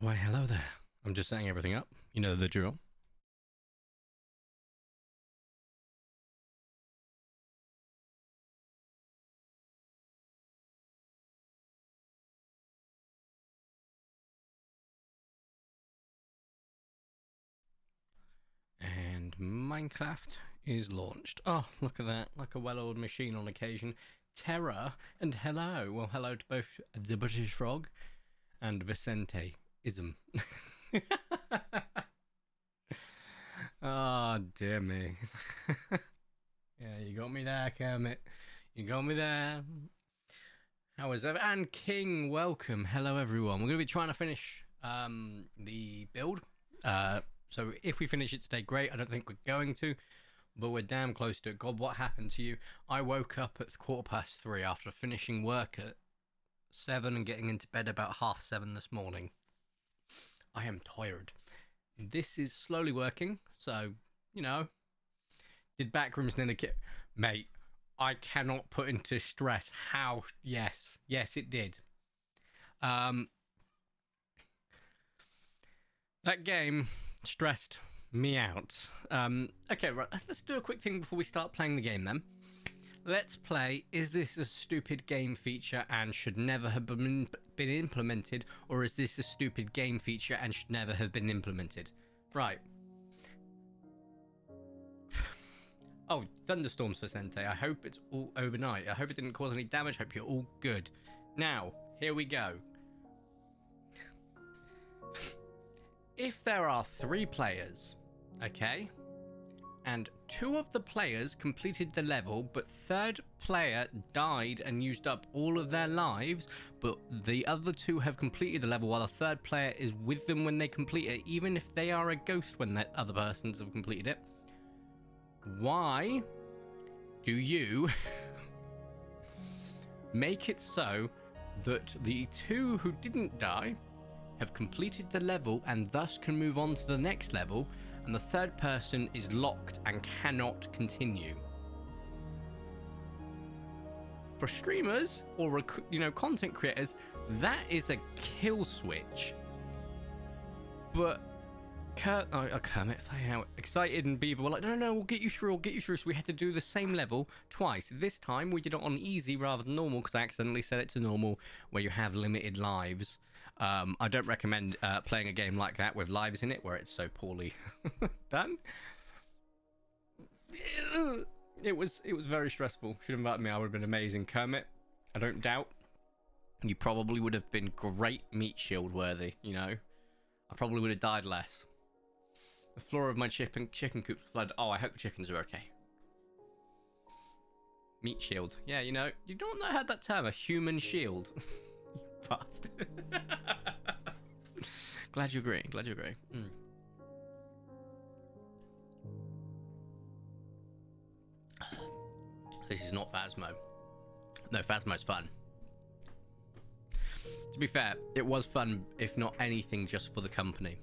Why, hello there. I'm just setting everything up. You know the drill. And Minecraft is launched. Oh, look at that. Like a well-oiled machine on occasion. Terra and hello. Well, hello to both the British Frog and Vicente-ism. Oh, dear me. Yeah, you got me there, Kermit. You got me there. How is that? And King, welcome. Hello, everyone. We're going to be trying to finish the build. So if we finish it today, great. I don't think we're going to, but we're damn close to it. God, what happened to you? I woke up at 3:15 after finishing work at 7 and getting into bed about 7:30 this morning. I am tired. This is slowly working, so, you know. Did backrooms nearly kit? Mate, I cannot put into stress how... Yes, it did. That game stressed me out. Okay, right, let's do a quick thing before we start playing the game then. Let's play, is this a stupid game feature and should never have been implemented, or is this a stupid game feature and should never have been implemented? Right. Oh, thunderstorms for Sente. I hope it's all overnight. I hope it didn't cause any damage. Hope you're all good. Now, here we go. If there are 3 players, okay, and 2 of the players completed the level, but 3rd player died and used up all of their lives, but the other 2 have completed the level while the 3rd player is with them when they complete it, even if they are a ghost when the other persons have completed it, why do you make it so that the 2 who didn't die have completed the level and thus can move on to the next level, and the 3rd person is locked and cannot continue? For streamers or, you know, content creators, that is a kill switch. But Kermit, Excited and Beaver were like, no, we'll get you through. So we had to do the same level twice. This time we did it on easy rather than normal because I accidentally set it to normal, where you have limited lives. I don't recommend playing a game like that with lives in it where it's so poorly done. It was very stressful. Should have invited me. I would have been amazing. Kermit, I don't doubt you probably would have been great meat shield worthy, you know. I probably would have died less. The floor of my chicken coop flood. Oh, I hope the chickens are okay. Meat shield. Yeah, you know, you don't know how that term, a human shield. You bastard. Glad you agree. This is not Phasmo. No, Phasmo's fun. To be fair, it was fun, if not anything, just for the company.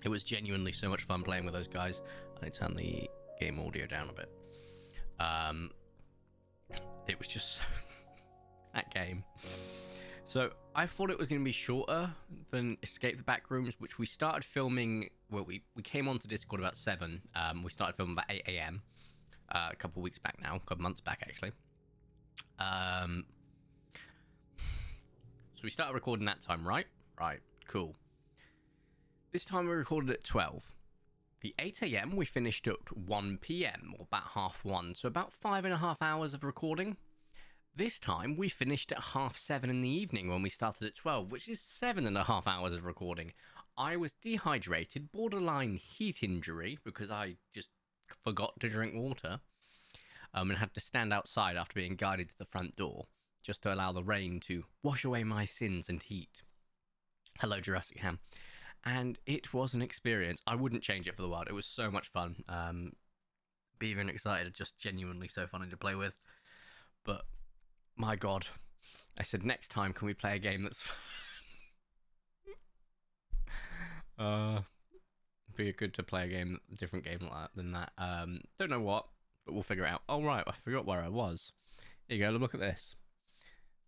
It was genuinely so much fun playing with those guys. I turn the game audio down a bit. It was just that game. So I thought it was going to be shorter than Escape the Backrooms, which we started filming. Well, we came onto Discord about 7. We started filming about 8 AM. A couple weeks back now, a couple months back actually. So we started recording that time, right? Right, cool. This time we recorded at 12. The 8 AM we finished at 1 PM, or about 1:30, so about 5.5 hours of recording. This time we finished at 7:30 in the evening when we started at 12, which is 7.5 hours of recording. I was dehydrated, borderline heat injury, because I just forgot to drink water, and had to stand outside after being guided to the front door, just to allow the rain to wash away my sins and heat. Hello, Jurassic Ham. And it was an experience. I wouldn't change it for the world. It was so much fun. Beaver and Excited are just genuinely so funny to play with. But, my God. I said, next time, can we play a game that's fun? Be good to play a different game like that than that. Don't know what, but we'll figure it out. Oh, right, I forgot where I was. Here you go, look at this.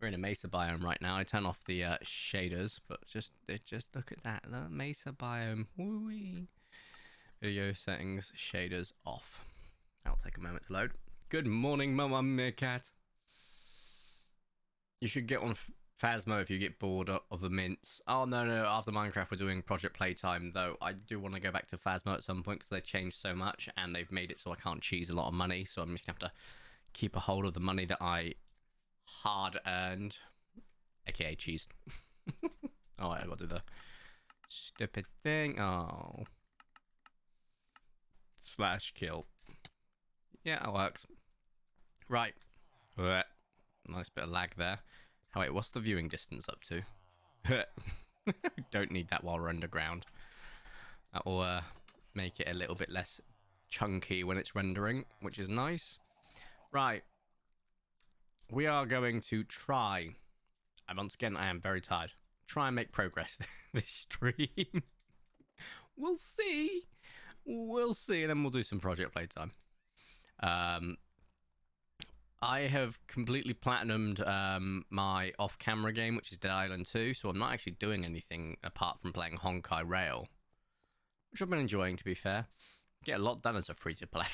We're in a mesa biome right now. I turn off the shaders, but just look at that. The mesa biome. Woo-wee. Video settings, shaders off. That'll take a moment to load. Good morning, Mama Meerkat. You should get on Phasmo if you get bored of the mints. Oh, no. After Minecraft, we're doing Project Playtime, though. I do want to go back to Phasmo at some point because they've changed so much and they've made it so I can't cheese a lot of money. So I'm just going to have to keep a hold of the money that I hard-earned, aka cheesed. Oh, I got to do the stupid thing. Oh. / kill. Yeah, that works. Right. Nice bit of lag there. Oh, wait, what's the viewing distance up to? Don't need that while we're underground. That will make it a little bit less chunky when it's rendering, which is nice. Right. We are going to try, and once again, I am very tired, try and make progress this stream. We'll see. We'll see, and then we'll do some Project Playtime. I have completely platinumed my off-camera game, which is Dead Island 2, so I'm not actually doing anything apart from playing Honkai Rail, which I've been enjoying, to be fair. Get a lot done as a free-to-play,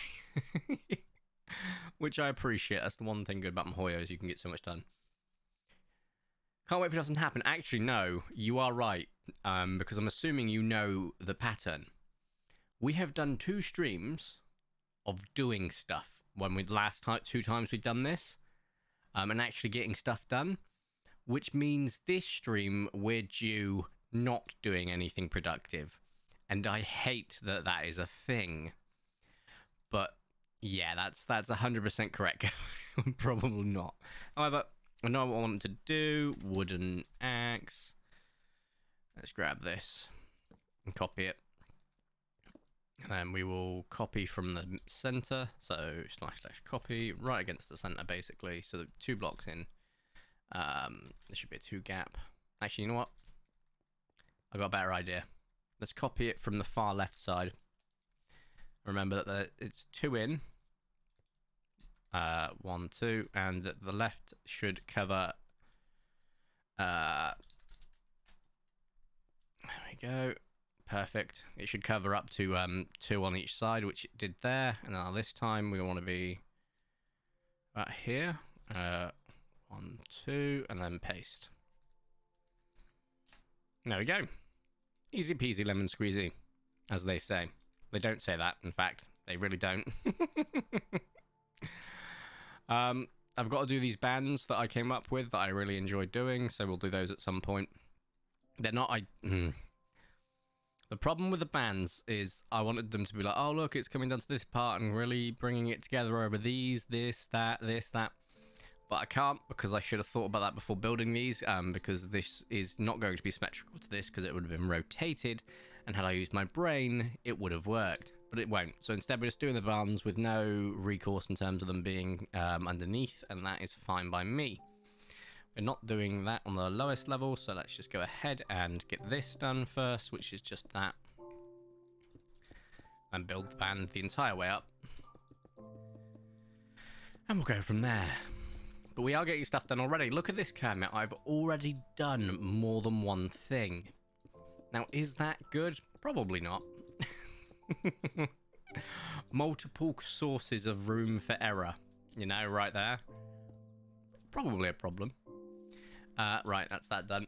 which I appreciate. That's the one thing good about MiHoYo is you can get so much done. Can't wait for it doesn't happen. Actually, no, you are right, because I'm assuming you know the pattern. We have done 2 streams of doing stuff when we last 2 times we've done this, and actually getting stuff done, which means this stream we're due not doing anything productive, and I hate that that is a thing. But yeah, that's 100% correct. Probably not. However, I know what I want to do. Wooden axe. Let's grab this and copy it. And then we will copy from the center. So / copy right against the center, basically. So the 2 blocks in. There should be a 2 gap. Actually, you know what? I got a better idea. Let's copy it from the far left side. Remember that it's 2 in. 1, 2, and the left should cover. There we go. Perfect. It should cover up to 2 on each side, which it did there. And now this time we want to be right here. 1, 2, and then paste. There we go. Easy peasy lemon squeezy, as they say. They don't say that, in fact. They really don't. I've got to do these bands that I came up with that I really enjoyed doing, so we'll do those at some point. They're not... The problem with the bands is I wanted them to be like, oh, look, it's coming down to this part and really bringing it together over these, this, that. But I can't, because I should have thought about that before building these, because this is not going to be symmetrical to this, because it would have been rotated, and had I used my brain, it would have worked. But it won't. So instead, we're just doing the bands with no recourse in terms of them being underneath, and that is fine by me. We're not doing that on the lowest level, so let's just go ahead and get this done first, which is just that. And build the band the entire way up. And we'll go from there. But we are getting stuff done already. Look at this, Kermit. I've already done more than one thing. Now, is that good? Probably not. Multiple sources of room for error. You know, right there. Probably a problem. Right, that's that done.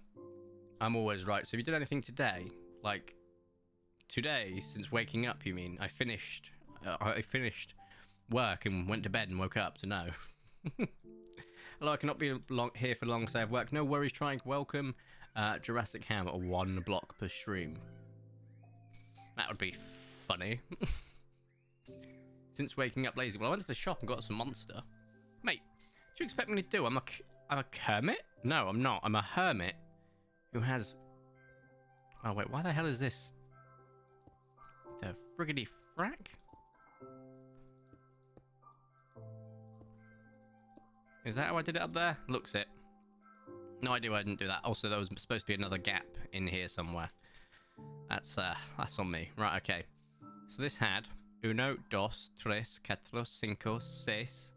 I'm always right. So if you did anything today, like today, since waking up, you mean? I finished work and went to bed and woke up to know. Hello, I cannot be here for long, so I have work. No worries, trying to welcome Jurassic Ham at 1 block per stream. That would be funny. Since waking up lazy. Well, I went to the shop and got some monster. Mate, what do you expect me to do? I'm a hermit? No, I'm not. I'm a hermit who has... Oh, wait, why the hell is this? The friggity frack? Is that how I did it up there? Looks it. No idea why I didn't do that. Also, there was supposed to be another gap in here somewhere. That's on me. Right, okay. So this had 1, 2, 3, 4, 5, 6.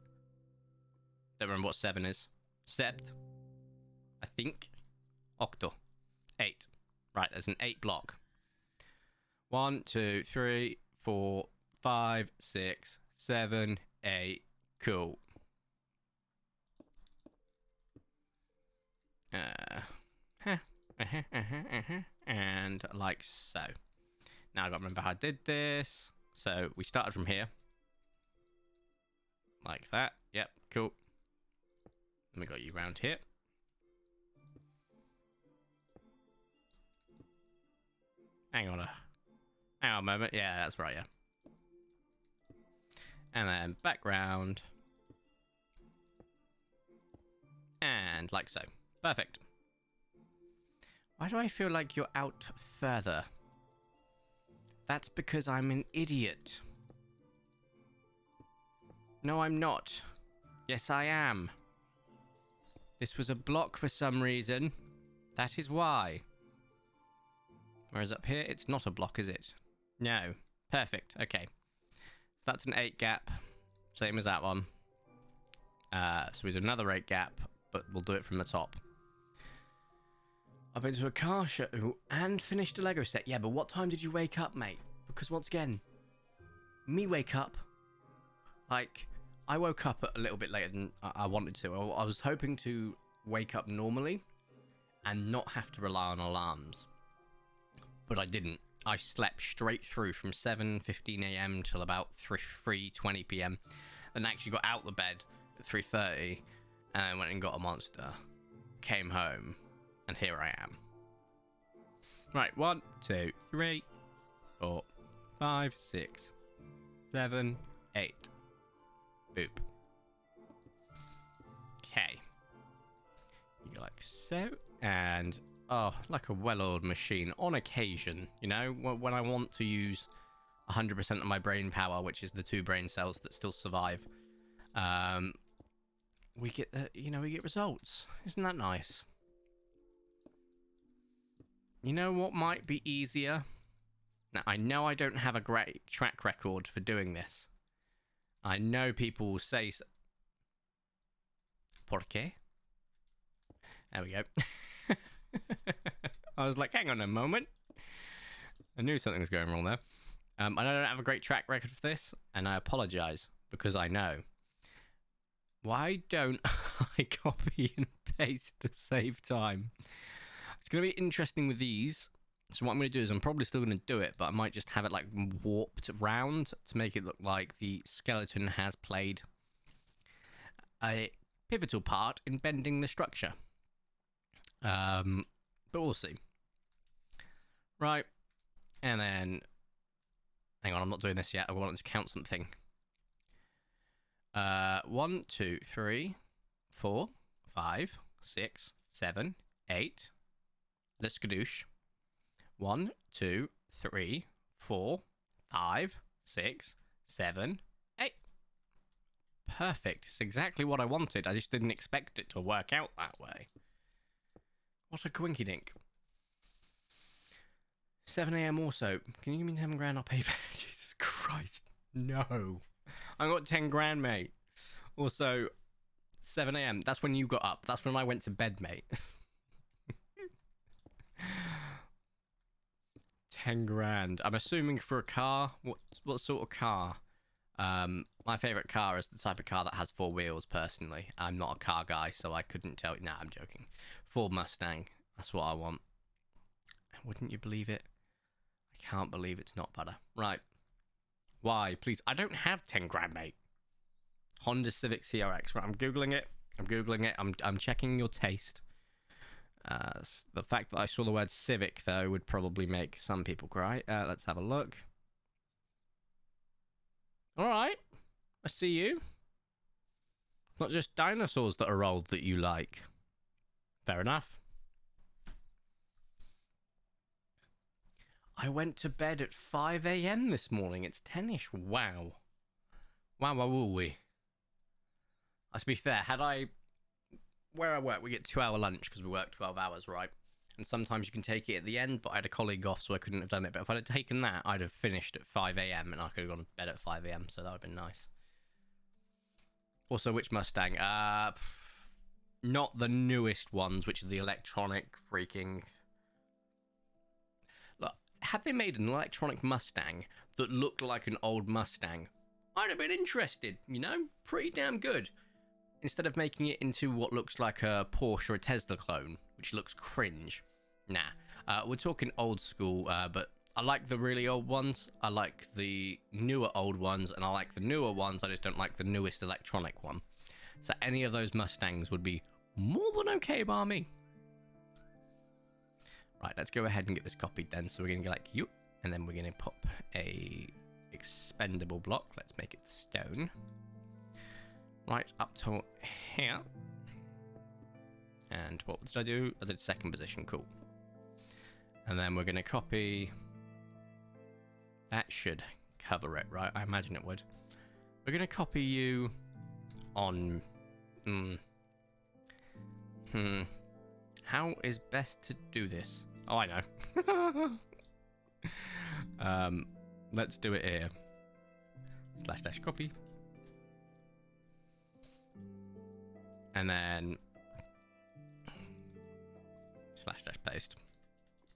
Don't remember what 7 is. Sept. think. Octo. 8. Right, there's an 8 block. 1, 2, 3, 4, 5, 6, 7, 8. Cool. And like so. Now I gotta remember how I did this. So we started from here. Like that. Yep, cool. Then we got you round here. Hang on a moment. Yeah, that's right, yeah. And then back round. And like so. Perfect. Why do I feel like you're out further? That's because I'm an idiot. No, I'm not. Yes, I am. This was a block for some reason. That is why. Whereas up here, it's not a block, is it? No. Perfect. Okay. So that's an 8 gap. Same as that one. So we do another 8 gap, but we'll do it from the top. I've been to a car show and finished a Lego set. Yeah, but what time did you wake up, mate? Because once again, me wake up. Like, I woke up a little bit later than I wanted to. I was hoping to wake up normally and not have to rely on alarms. But I didn't. I slept straight through from 7:15 a.m. till about 3:20 p.m. Then actually got out of the bed at 3:30 and went and got a monster. Came home, and here I am. Right, 1, 2, 3, 4, 5, 6, 7, 8. Boop. Okay. You go like so, and oh, like a well-oiled machine on occasion, you know, when I want to use 100% of my brain power, which is the 2 brain cells that still survive, we get, we get results. Isn't that nice? You know what might be easier? Now, I know I don't have a great track record for doing this. I know people will say so. ¿Por qué? There we go. I was like, hang on a moment. I knew something was going wrong there. I don't have a great track record for this, and I apologize because I know. Why don't I copy and paste to save time? It's going to be interesting with these. So what I'm going to do is I'm probably still going to do it, but I might just have it like warped round to make it look like the skeleton has played a pivotal part in bending the structure. But we'll see. Right. And then, hang on, I'm not doing this yet. I wanted to count something. 1, 2, 3, 4, 5, 6, 7, 8. Let's skadoosh. 1, 2, 3, 4, 5, 6, 7, 8. Perfect. It's exactly what I wanted. I just didn't expect it to work out that way. What a coinky dink. 7 a.m. also. Can you give me 10 grand? I'll pay back. Jesus Christ. No. I got 10 grand, mate. Also, 7 a.m. That's when you got up. That's when I went to bed, mate. 10 grand. I'm assuming for a car. What sort of car? My favorite car is the type of car that has 4 wheels, personally. I'm not a car guy, so I couldn't tell you. Nah, I'm joking. Ford Mustang. That's what I want. Wouldn't you believe it? I can't believe it's not butter. Right. Why? Please. I don't have 10 grand, mate. Honda Civic CRX. Right, I'm Googling it. I'm checking your taste. The fact that I saw the word Civic, though, would probably make some people cry. Let's have a look. Alright. I see you. Not just dinosaurs that are old that you like. Fair enough. I went to bed at 5 a.m. this morning. It's 10ish. Wow. Wow, we. To be fair, where I work, we get 2-hour lunch because we work 12 hours, right? And sometimes you can take it at the end, but I had a colleague off, so I couldn't have done it. But if I'd have taken that, I'd have finished at 5 a.m. and I could have gone to bed at 5 a.m., so that would have been nice. Also, which Mustang? Not the newest ones, which are the electronic freaking... Look, had they made an electronic Mustang that looked like an old Mustang, I'd have been interested, you know? Pretty damn good. Instead of making it into what looks like a Porsche or a Tesla clone, which looks cringe. Nah, we're talking old school, but I like the really old ones. I like the newer old ones, and I like the newer ones. I just don't like the newest electronic one. So any of those Mustangs would be more than okay by me. Right, let's go ahead and get this copied then. So we're going to go like you, and then we're going to pop a expendable block. Let's make it stone. Right, up to here. And what did I do? I did second position, cool. And then we're going to copy... That should cover it, right? I imagine it would. We're going to copy you on... How is best to do this? Oh, I know. Let's do it here. / copy. And then / paste.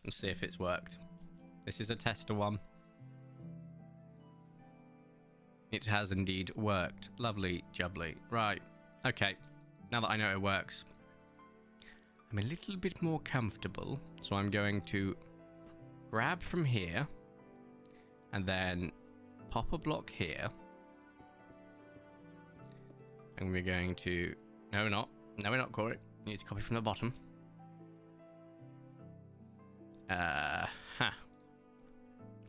And see if it's worked. This is a tester one. It has indeed worked. Lovely jubbly. Right. Okay. Now that I know it works, I'm a little bit more comfortable. So I'm going to grab from here and then pop a block here. And we're going to... No, we're not. No, we're not, Corey. You need to copy from the bottom.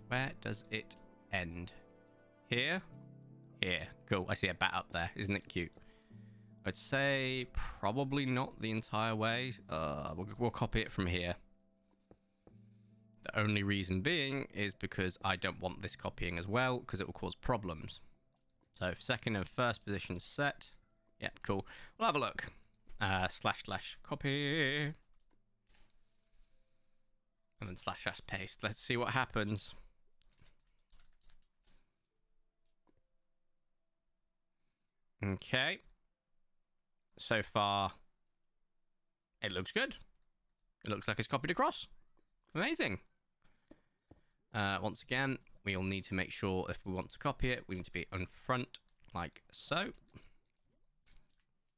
Where does it end? Here? Here. Cool. I see a bat up there. Isn't it cute? I'd say probably not the entire way. We'll copy it from here. The only reason being is because I don't want this copying as well, because it will cause problems. So second and first position set. Yep, cool. We'll have a look. / copy. And then / paste. Let's see what happens. Okay. So far, it looks good. It looks like it's copied across. Amazing. Once again, we'll need to make sure if we want to copy it, we need to be on front like so.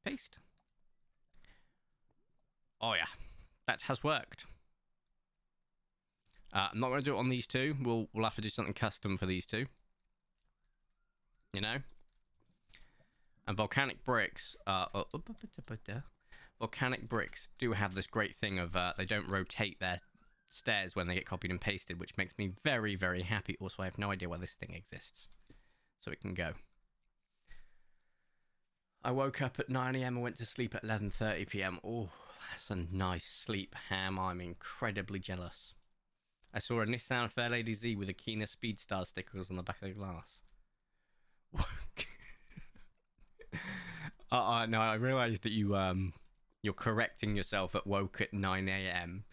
Paste. Oh yeah, that has worked. I'm not going to do it on these two. We'll have to do something custom for these two. You know? And volcanic bricks do have this great thing of they don't rotate their stairs when they get copied and pasted, which makes me very, very happy. Also, I have no idea why this thing exists. So it can go. I woke up at 9 AM and went to sleep at 11:30 PM. Oh, that's a nice sleep, Ham. I'm incredibly jealous. I saw a Nissan Fairlady Z with a Keener Speedstar stickers on the back of the glass. No, I realised that you're correcting yourself at woke at 9 AM,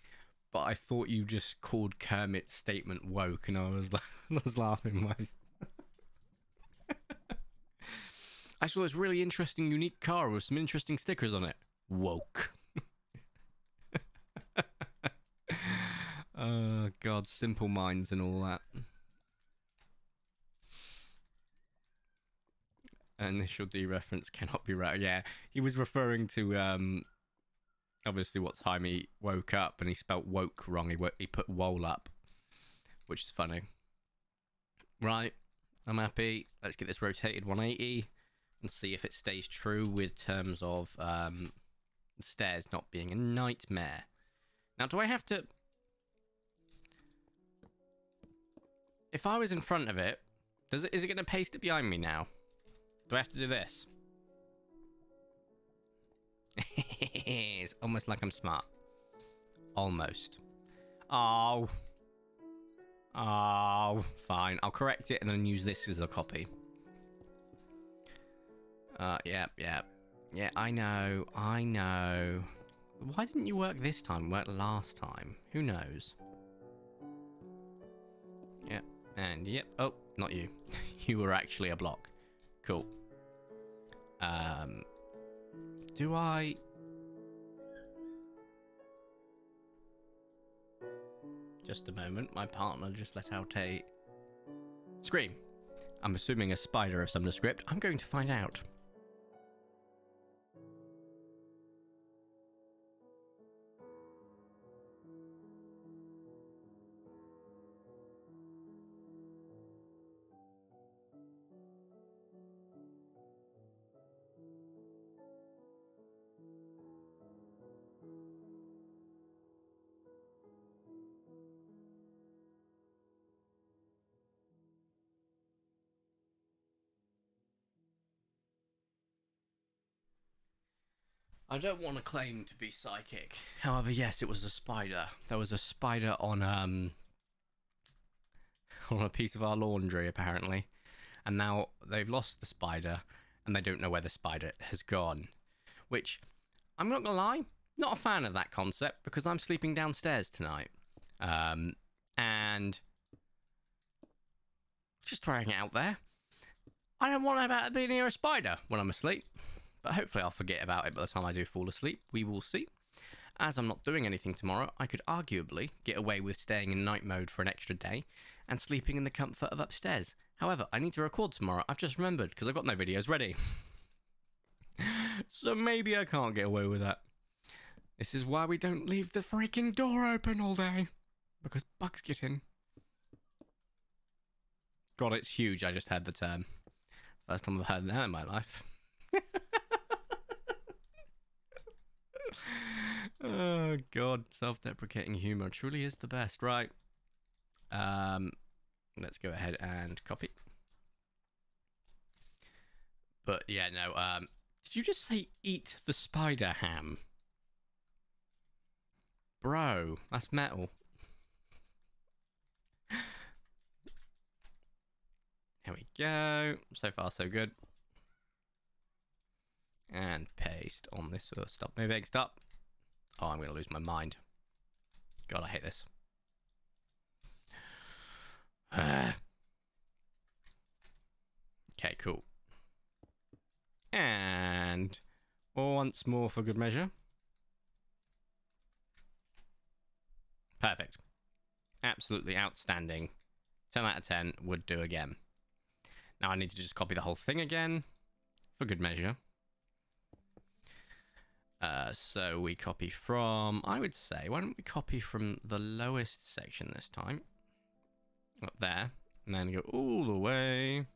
but I thought you just called Kermit's statement woke, and I was laughing myself. I saw this really interesting, unique car with some interesting stickers on it. Woke. Oh, God, simple minds and all that. Initial D reference cannot be right. Yeah, he was referring to, obviously, what time he woke up, and he spelt woke wrong. He put wole up, which is funny. Right, I'm happy. Let's get this rotated 180. And see if it stays true with terms of the stairs not being a nightmare. Now, do I have to... If I was in front of it, is it going to paste it behind me now? Do I have to do this? It's almost like I'm smart. Almost. Oh. Oh, fine. I'll correct it and then use this as a copy. Yeah. Yeah, I know. Why didn't you work this time? Work last time? Who knows? Yep, and yep. Oh, not you. You were actually a block. Cool. Do I... Just a moment. My partner just let out a scream. I'm assuming a spider of some descript. I'm going to find out. I don't want to claim to be psychic. However, yes, it was a spider. There was a spider on a piece of our laundry, apparently. And now they've lost the spider, and they don't know where the spider has gone. Which, I'm not gonna lie, not a fan of that concept, because I'm sleeping downstairs tonight. And just throwing it out there, I don't want to be near a spider when I'm asleep. But hopefully I'll forget about it by the time I do fall asleep. We will see. As I'm not doing anything tomorrow, I could arguably get away with staying in night mode for an extra day and sleeping in the comfort of upstairs. However, I need to record tomorrow. I've just remembered because I've got no videos ready. So maybe I can't get away with that. This is why we don't leave the freaking door open all day. Because bugs get in. God, it's huge. I just heard the term. First time I've heard that in my life. Oh god, self-deprecating humor truly is the best. Right. Let's go ahead and copy. But yeah, no, did you just say eat the spider ham? Bro, that's metal. There we go. So far, so good. And paste on this. Oh, stop moving, stop. Oh, I'm going to lose my mind. God, I hate this. Okay, cool. And once more for good measure. Perfect. Absolutely outstanding. 10 out of 10 would do again. Now I need to just copy the whole thing again for good measure. So we copy from, I would say, why don't we copy from the lowest section this time? Up there. And then go all the way.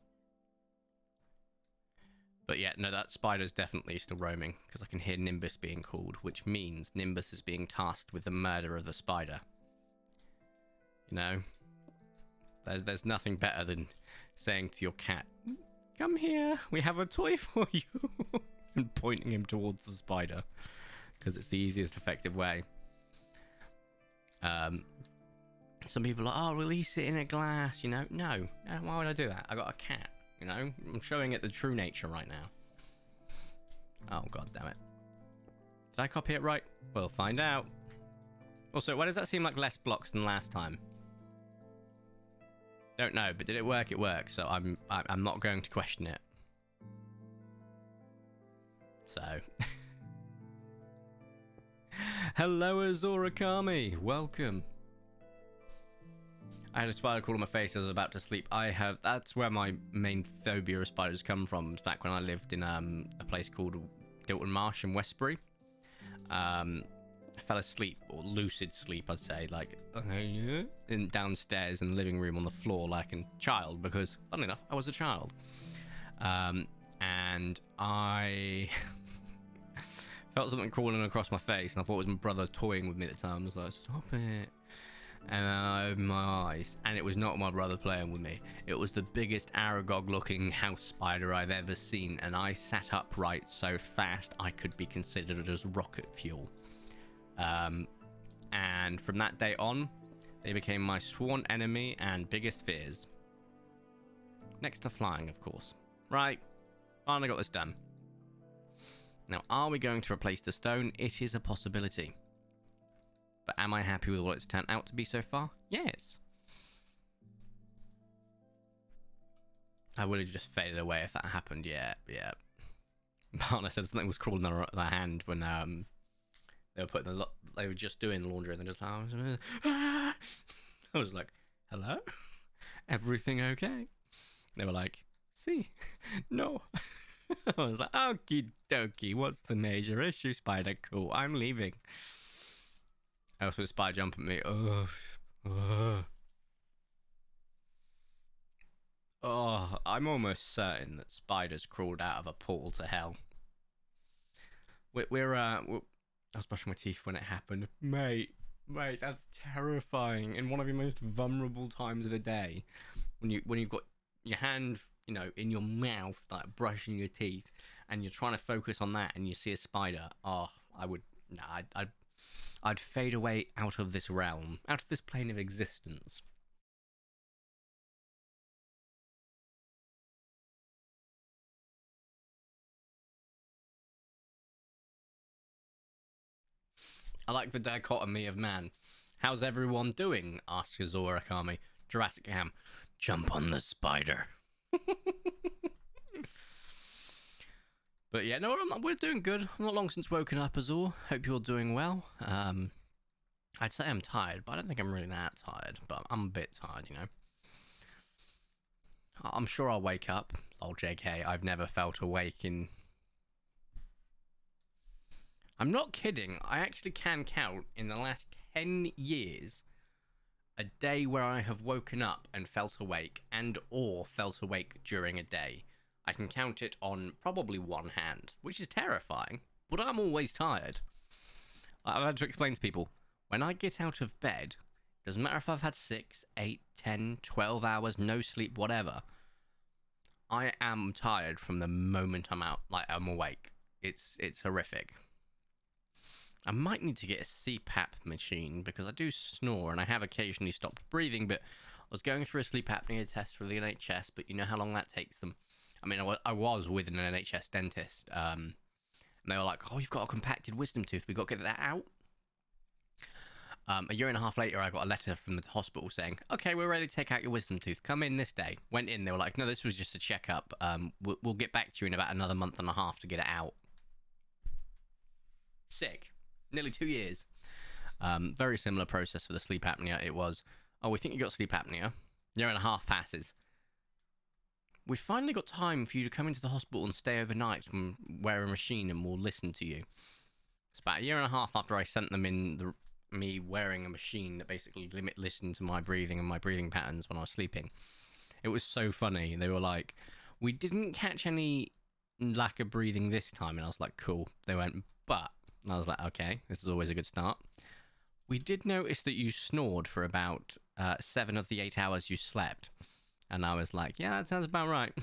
But yeah, no, that spider's definitely still roaming, because I can hear Nimbus being called, which means Nimbus is being tasked with the murder of the spider. You know? There's nothing better than saying to your cat, come here, we have a toy for you. And pointing him towards the spider. Because it's the easiest effective way. Some people are like, oh, release it in a glass, you know. No, why would I do that? I got a cat, you know. I'm showing it the true nature right now. Oh, god damn it. Did I copy it right? We'll find out. Also, why does that seem like less blocks than last time? Don't know, but did it work? It worked, so I'm not going to question it. So, hello Azurakami, welcome. I had a spider crawl on my face as I was about to sleep. That's where my main phobia of spiders come from. It's back when I lived in a place called Dilton Marsh in Westbury. I fell asleep, or lucid sleep I'd say, like downstairs in the living room on the floor like a child, because funnily enough I was a child. And I felt something crawling across my face, and I thought it was my brother toying with me at the time. I was like, stop it. And then I opened my eyes, and it was not my brother playing with me. It was the biggest Aragog looking house spider I've ever seen, and I sat upright so fast I could be considered as rocket fuel. And from that day on, they became my sworn enemy and biggest fears. Next to flying, of course. Right. Finally got this done. Now, are we going to replace the stone? It is a possibility. But am I happy with what it's turned out to be so far? Yes. I would have just faded away if that happened. Yeah. Partner said something was crawling on their hand when they were putting they were just doing the laundry, and they're just like, I was like, hello? Everything okay? They were like, see, no. I was like, okie dokie, what's the major issue, Spider? Cool, I'm leaving. I also had a spider jump at me. Ugh. Oh, I'm almost certain that spiders crawled out of a portal to hell. I was brushing my teeth when it happened. Mate, that's terrifying. In one of your most vulnerable times of the day, when you've got your hand, in your mouth, like brushing your teeth, and you're trying to focus on that, and you see a spider. Oh, I'd fade away out of this realm, out of this plane of existence. I like the dichotomy of man. How's everyone doing? Asks Azor Akami. Jurassic Ham. Jump on the spider. But yeah, no, we're doing good. Not long since woken up, Azor. Hope you're doing well. I'd say I'm tired, but I don't think I'm really that tired. But I'm a bit tired, I'm sure I'll wake up. Oh, JK, I've never felt awake in... I'm not kidding. I actually can count in the last 10 years a day where I have woken up and felt awake or felt awake during a day. I can count it on probably one hand, which is terrifying, but I'm always tired. I've had to explain to people, when I get out of bed, doesn't matter if I've had 6, 8, 10, 12 hours, no sleep, whatever, I am tired from the moment I'm out, like I'm awake. It's horrific. I might need to get a CPAP machine because I do snore and I have occasionally stopped breathing, but I was going through a sleep apnea test for the NHS, but you know how long that takes them. I mean, I was with an NHS dentist, and they were like, oh, you've got a compacted wisdom tooth, we've got to get that out. A year and a half later, I got a letter from the hospital saying, okay, we're ready to take out your wisdom tooth. Come in this day. Went in, they were like, no, this was just a checkup. We'll get back to you in about another month and a half to get it out. Sick. Nearly 2 years. Very similar process for the sleep apnea. It was, oh, we think you got sleep apnea. Year and a half passes. We finally got time for you to come into the hospital and stay overnight and wear a machine and we'll listen to you. It's about a year and a half after I sent them in me wearing a machine that basically listened to my breathing and my breathing patterns when I was sleeping. It was so funny. They were like, we didn't catch any lack of breathing this time. And I was like, cool. They went, but... And I was like, okay, this is always a good start. We did notice that you snored for about 7 of the 8 hours you slept. And I was like, yeah, that sounds about right.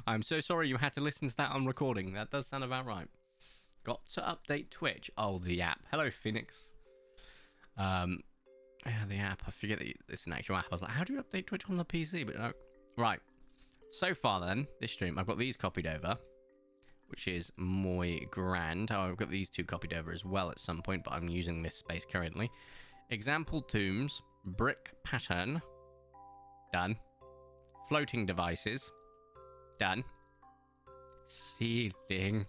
I'm so sorry you had to listen to that on recording. That does sound about right. Got to update Twitch. Oh, the app. Hello, Phoenix. Yeah, the app. I forget that it's an actual app. I was like, how do you update Twitch on the PC? But no. Right. So far then, this stream, I've got these copied over, which is muy grand. Oh, I've got these 2 copied over as well at some point, but I'm using this space currently. Example tombs, brick pattern, done. Floating devices, done. Ceiling.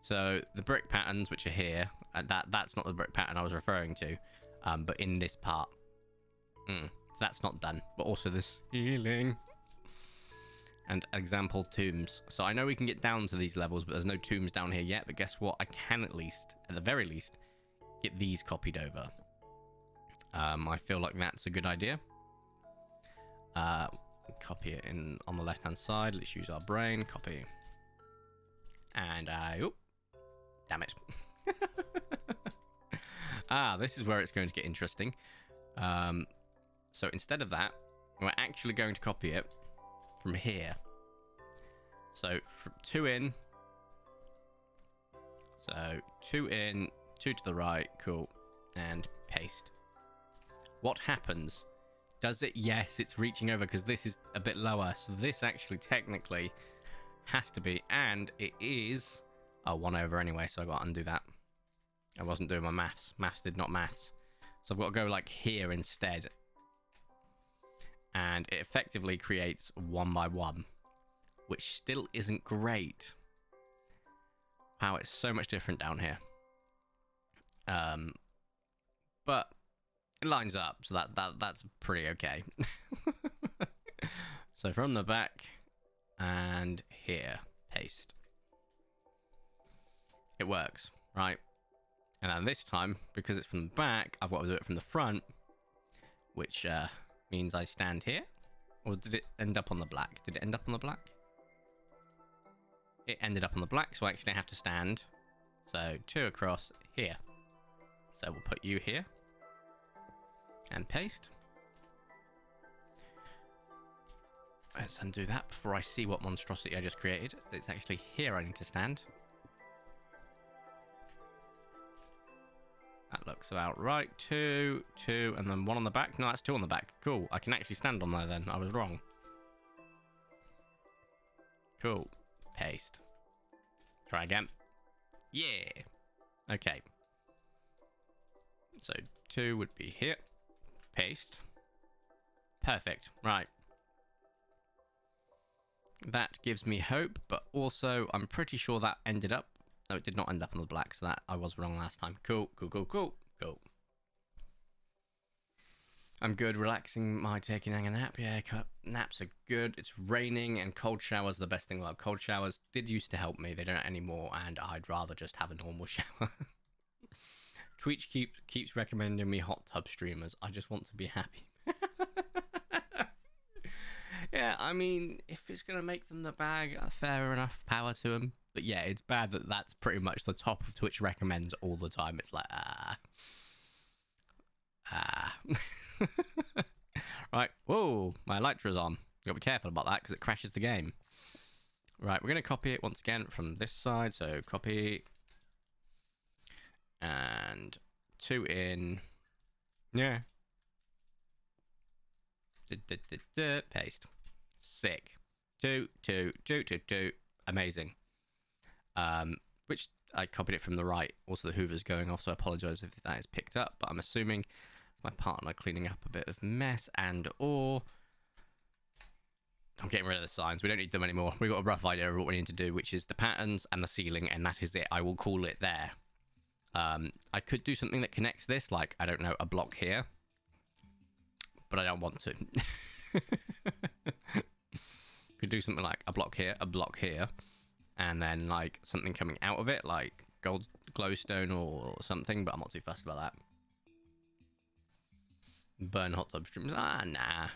So the brick patterns, which are here, that's not the brick pattern I was referring to, but in this part, that's not done. But also the ceiling. And example tombs. So I know we can get down to these levels, but there's no tombs down here yet. But guess what? I can at the very least, get these copied over. I feel like that's a good idea. Copy it in on the left-hand side. Let's use our brain. Copy. And oh, damn it. This is where it's going to get interesting. So instead of that, we're actually going to copy it from here. So from 2 in. So 2 in, 2 to the right, cool, and paste. What happens? Does it? Yes, it's reaching over because this is a bit lower. So this actually technically has to be, and it is 1 over anyway. So I got to undo that. I wasn't doing my maths. Maths did not maths. So I've got to go like here instead. And it effectively creates 1 by 1, which still isn't great. Wow, it's so much different down here. but it lines up, so that's pretty okay. So from the back and here, paste. It works, right? And then this time, because it's from the back, I've got to do it from the front, which means I stand here. Or did it end up on the black? Did it end up on the black? It ended up on the black, so I actually have to stand. So 2 across here. So we'll put you here. And paste. Let's undo that before I see what monstrosity I just created. It's actually here I need to stand. That looks about right. 2, 2, and then 1 on the back. No, that's 2 on the back. Cool. I can actually stand on there then. I was wrong. Cool. Paste. Try again. Yeah. Okay. So 2 would be here. Paste. Perfect. Right. That gives me hope, but also I'm pretty sure that ended up. No, it did not end up on the black, so that I was wrong last time. Cool, cool, cool, cool, cool. I'm good relaxing my taking a nap. Yeah, naps are good. It's raining and cold showers are the best thing about cold showers. Did used to help me. They don't anymore, and I'd rather just have a normal shower. Twitch keeps recommending me hot tub streamers. I just want to be happy. Yeah, I mean, if it's going to make them the bag, fair enough, power to them. But yeah, it's bad that that's pretty much the top of Twitch recommends all the time. It's like, Right, whoa, my elytra's on. Gotta be careful about that because it crashes the game. Right, we're going to copy it once again from this side. So copy. And 2 in. Yeah. Paste. Sick. 2, 2, 2, 2, 2. Amazing. Which I copied it from the right. Also, the Hoover's going off, so I apologize if that is picked up. But I'm assuming my partner cleaning up a bit of mess and/or I'm getting rid of the signs. We don't need them anymore. We've got a rough idea of what we need to do, which is the patterns and the ceiling, and that is it. I will call it there. I could do something that connects this, like, I don't know, a block here. But I don't want to. Could do something like a block here, and then like something coming out of it, like gold glowstone or something, but I'm not too fussed about that. Burn hot tub streams. Nah.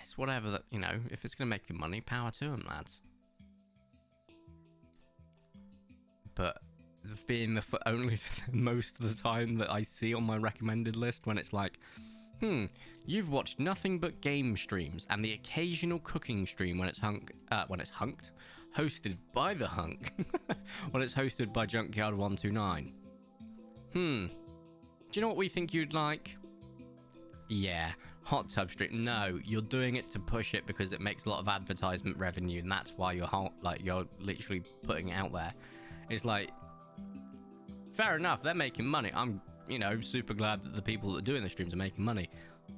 It's whatever that, you know, if it's going to make you money, power to them, lads. But being the only most of the time that I see on my recommended list when it's like, you've watched nothing but game streams and the occasional cooking stream when it's hosted by the hunk, when it's hosted by Junkyard129. Do you know what we think you'd like? Yeah, hot tub stream. No, you're doing it to push it because it makes a lot of advertisement revenue, and that's why you're literally putting it out there. It's like, fair enough, they're making money. I'm, you know, super glad that the people that are doing the streams are making money.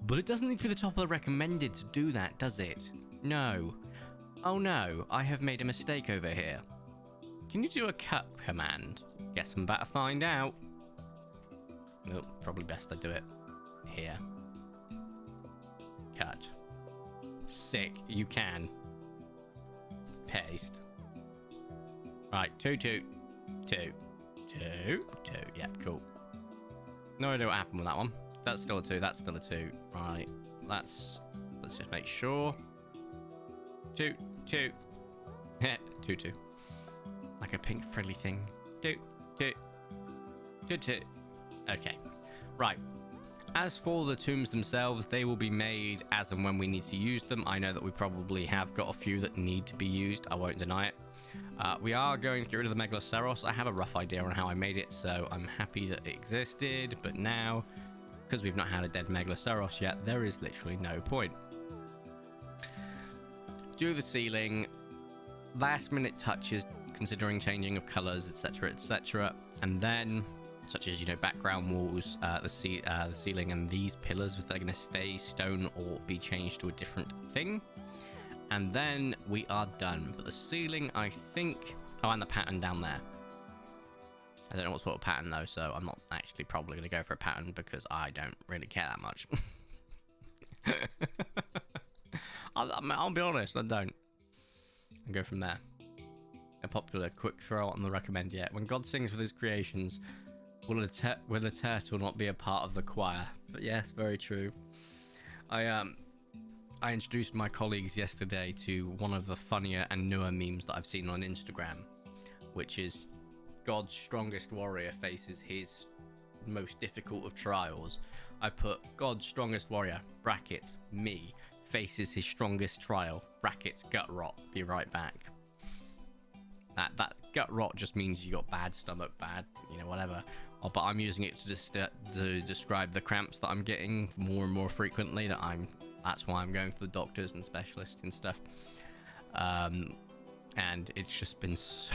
But it doesn't need to be the top of the recommended to do that, does it? No. Oh no, I have made a mistake over here. Can you do a cut command? Guess I'm about to find out. Oh, probably best I do it here. Cut. Sick, you can. Paste. Right, 2, 2, 2, 2, 2. Yep, cool. No idea what happened with that one. That's still a 2. That's still a 2. Right. Let's just make sure. 2, 2. 2, 2. Like a pink friendly thing. 2, 2. 2, 2. Okay. Right. As for the tombs themselves, they will be made as and when we need to use them. I know that we probably have got a few that need to be used. I won't deny it. We are going to get rid of the Megaloceros. I have a rough idea on how I made it, so I'm happy that it existed. But now, because we've not had a dead Megaloceros yet, there is literally no point. Do the ceiling. Last minute touches, considering changing of colours, etc., etc. And then, such as, you know, background walls, the ceiling, and these pillars, if they're going to stay stone or be changed to a different thing. And then we are done. But the ceiling, I think... Oh, and the pattern down there. I don't know what sort of pattern though, so I'm not actually probably going to go for a pattern because I don't really care that much. I'll be honest, I don't. I'll go from there. A popular quick throw on the recommend yet. When God sings with his creations, will a turtle not be a part of the choir? But yes, very true. I introduced my colleagues yesterday to one of the funnier and newer memes that I've seen on Instagram, which is God's strongest warrior faces his most difficult of trials. I put God's strongest warrior, brackets, me, faces his strongest trial, brackets, gut rot, be right back. That gut rot just means you got bad stomach, bad, you know, whatever. But I'm using it to describe the cramps that I'm getting more and more frequently. That's why I'm going to the doctors and specialists and stuff. And it's just been so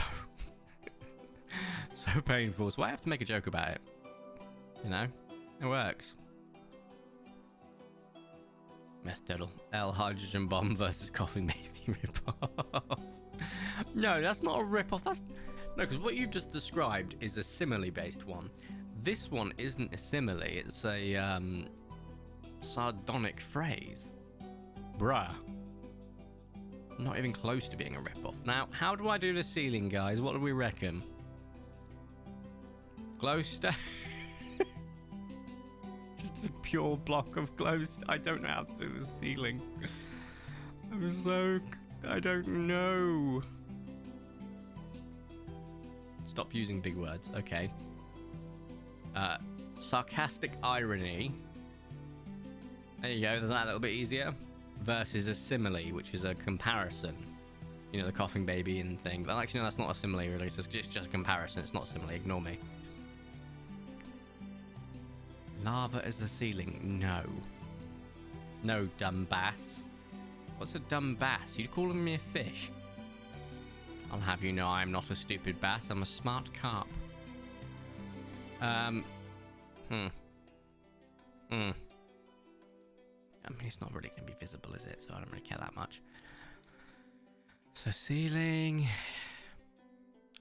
so painful. So I have to make a joke about it. You know, it works. Meth turtle, L hydrogen bomb versus coughing baby ripoff. No, that's not a rip-off. No, because what you've just described is a simile-based one. This one isn't a simile. It's a sardonic phrase. Bruh. Not even close to being a rip-off. Now, how do I do the ceiling, guys? What do we reckon? Glowstone? Just a pure block of glowstone. I don't know how to do the ceiling. I don't know. Stop using big words. Okay. Sarcastic irony. There you go. There's that a little bit easier. Versus a simile, which is a comparison. You know, the coughing baby and thing. But actually, no, that's not a simile, really. It's just a comparison. It's not a simile. Ignore me. Lava as the ceiling. No. No, dumb bass. What's a dumb bass? You're calling me a fish? I'll have you know I'm not a stupid bass. I'm a smart carp. I mean, it's not really going to be visible, is it? So I don't really care that much. So ceiling.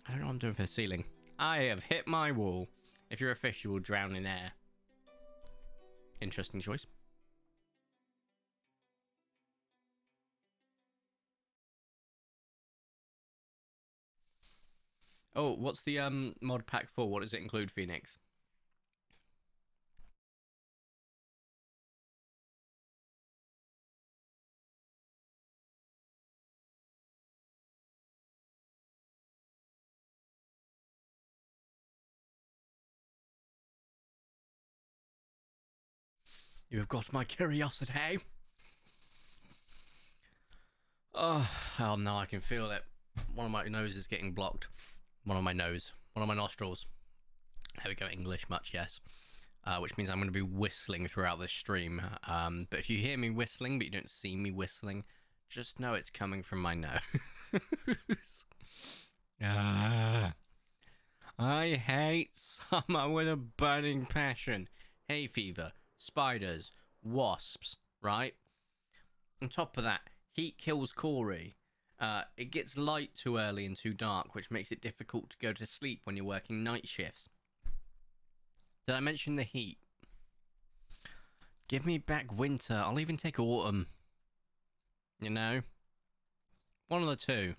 I don't know what I'm doing for ceiling. I have hit my wall. If you're a fish, you will drown in air. Interesting choice. Oh, what's the mod pack for? What does it include, Phoenix? You have got my curiosity. Oh no, I can feel it. One of my noses is getting blocked. One of my nostrils. There we go, English much, yes. Which means I'm going to be whistling throughout this stream. But if you hear me whistling, but you don't see me whistling, just know it's coming from my nose. I hate summer with a burning passion. Hay fever, spiders, wasps, right? On top of that, heat kills Corey. It gets light too early and too dark, which makes it difficult to go to sleep when you're working night shifts. Did I mention the heat? Give me back winter. I'll even take autumn. You know? One of the two.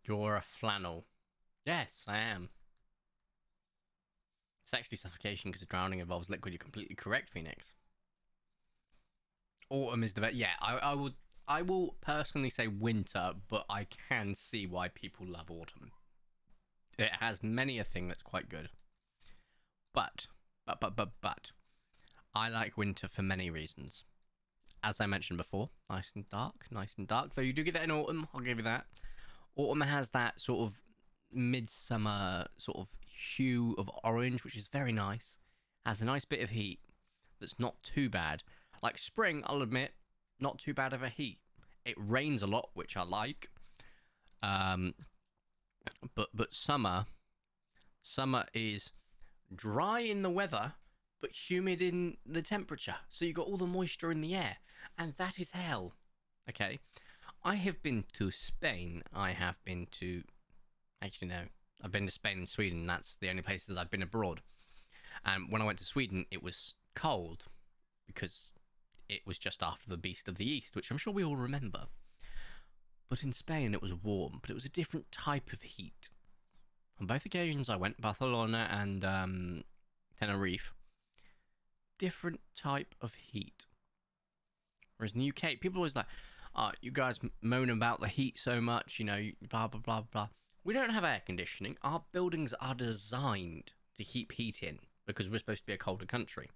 You're a flannel. Yes, I am. It's actually suffocation because drowning involves liquid. You're completely correct, Phoenix. Autumn is the best. Yeah, I will personally say winter, but I can see why people love autumn. It has many a thing that's quite good. But, I like winter for many reasons. As I mentioned before, nice and dark. Though you do get that in autumn, I'll give you that. Autumn has that sort of midsummer sort of hue of orange, which is very nice. Has a nice bit of heat that's not too bad. Like spring, I'll admit, not too bad of a heat. It rains a lot, which I like. But summer is dry in the weather, but humid in the temperature. So you got all the moisture in the air, and that is hell. Okay, I have been to Spain. I have been to... Actually, no. I've been to Spain and Sweden. That's the only places I've been abroad. And when I went to Sweden, it was cold because it was just after the Beast of the East, which I'm sure we all remember. But in Spain, it was warm, but it was a different type of heat. On both occasions I went, Barcelona and Tenerife, different type of heat. Whereas in the UK, people are always like, oh, you guys moan about the heat so much, you know, blah, blah, blah, blah. We don't have air conditioning. Our buildings are designed to keep heat in because we're supposed to be a colder country.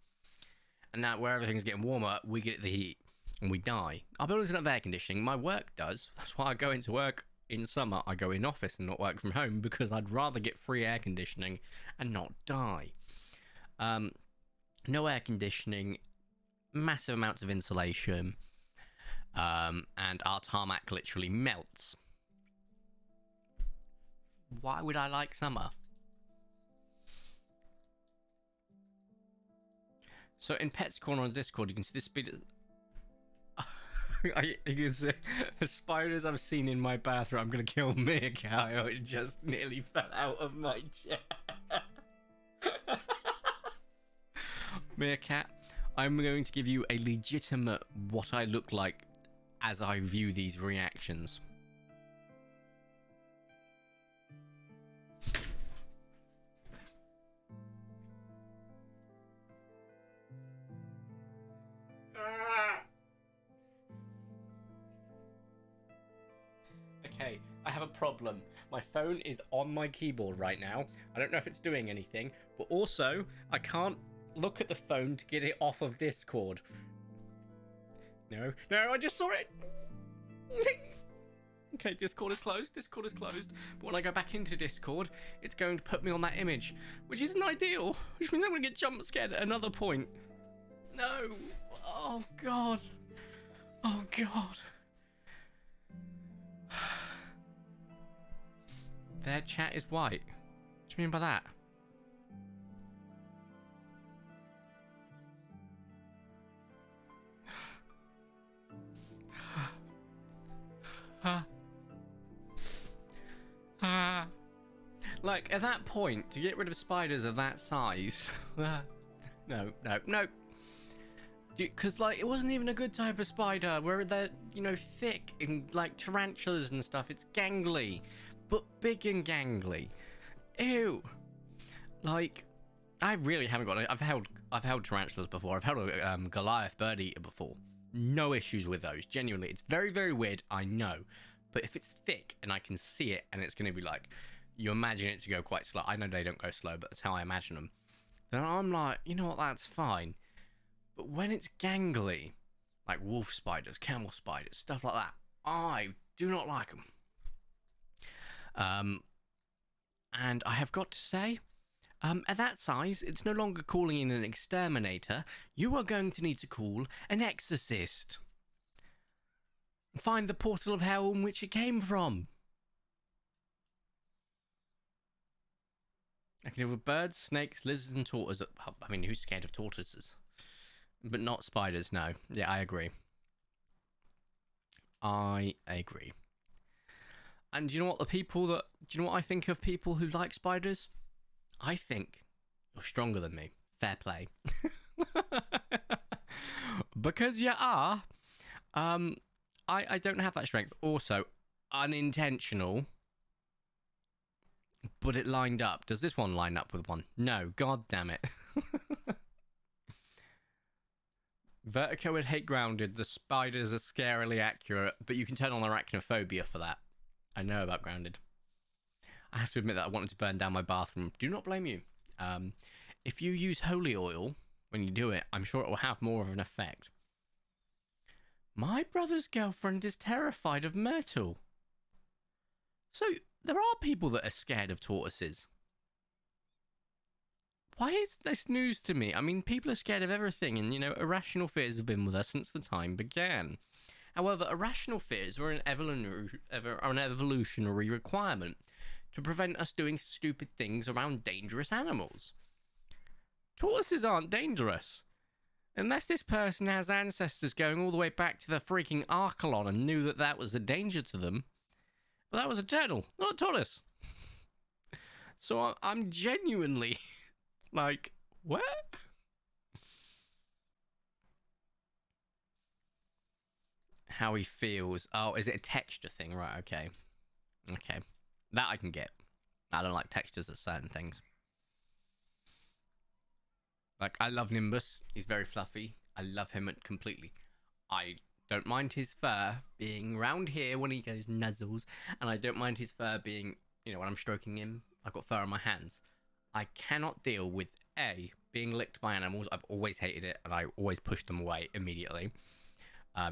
And now where everything's getting warmer, we get the heat and we die. Our buildings don't have air conditioning. My work does. That's why I go into work in summer. I go in office and not work from home because I'd rather get free air conditioning and not die. No air conditioning, massive amounts of insulation, and our tarmac literally melts. Why would I like summer? So in Pets Corner on Discord, you can see this speed. You can see the spiders I've seen in my bathroom. I'm gonna kill Meerkat. It just nearly fell out of my chair. Meerkat, I'm going to give you a legitimate what I look like as I view these reactions. Okay, I have a problem. My phone is on my keyboard right now. I don't know if it's doing anything, but also I can't look at the phone to get it off of Discord. No, I just saw it. Okay, Discord is closed. Discord is closed. But when I go back into Discord, it's going to put me on that image, which isn't ideal. Which means I'm going to get jump scared at another point. No. Oh, God. Oh, God. Their chat is white. What do you mean by that? Like, at that point, to get rid of spiders of that size... No. Because, like, it wasn't even a good type of spider, where they're, you know, thick and, like, tarantulas and stuff. It's gangly, but big and gangly. Ew. Like, I really haven't got... I've held tarantulas before. I've held a Goliath bird eater before. No issues with those. Genuinely, it's very, very weird, I know. But if it's thick and I can see it and it's going to be like... You imagine it to go quite slow. I know they don't go slow, but that's how I imagine them. Then I'm like, you know what, that's fine. But when it's gangly, like wolf spiders, camel spiders, stuff like that, I do not like them. And I have got to say, at that size, it's no longer calling in an exterminator. You are going to need to call an exorcist. Find the portal of hell in which it came from. I can deal with birds, snakes, lizards, and tortoises. I mean, who's scared of tortoises? But not spiders, no. Yeah, I agree. I agree. And do you know what do you know what I think of people who like spiders? I think you're stronger than me. Fair play. Because you are. I don't have that strength. Also, unintentional. But it lined up. Does this one line up with one? No. God damn it. Vertico would hate Grounded. The spiders are scarily accurate, but you can turn on arachnophobia for that. I know about Grounded. I have to admit that I wanted to burn down my bathroom. Do not blame you. If you use holy oil when you do it, I'm sure it will have more of an effect. My brother's girlfriend is terrified of myrtle. So... There are people that are scared of tortoises. Why is this news to me? I mean, people are scared of everything, and, you know, irrational fears have been with us since the time began. However, irrational fears are an evolutionary requirement to prevent us doing stupid things around dangerous animals. Tortoises aren't dangerous. Unless this person has ancestors going all the way back to the freaking Archelon and knew that that was a danger to them. But that was a turtle, not a tortoise. So I'm genuinely like, what? How he feels. Oh, is it a texture thing? Right, okay. Okay. That I can get. I don't like textures of certain things. Like, I love Nimbus. He's very fluffy. I love him completely. I don't mind his fur being round here when he goes nuzzles. And I don't mind his fur being, you know, when I'm stroking him. I've got fur on my hands. I cannot deal with, A, being licked by animals. I've always hated it. And I always push them away immediately.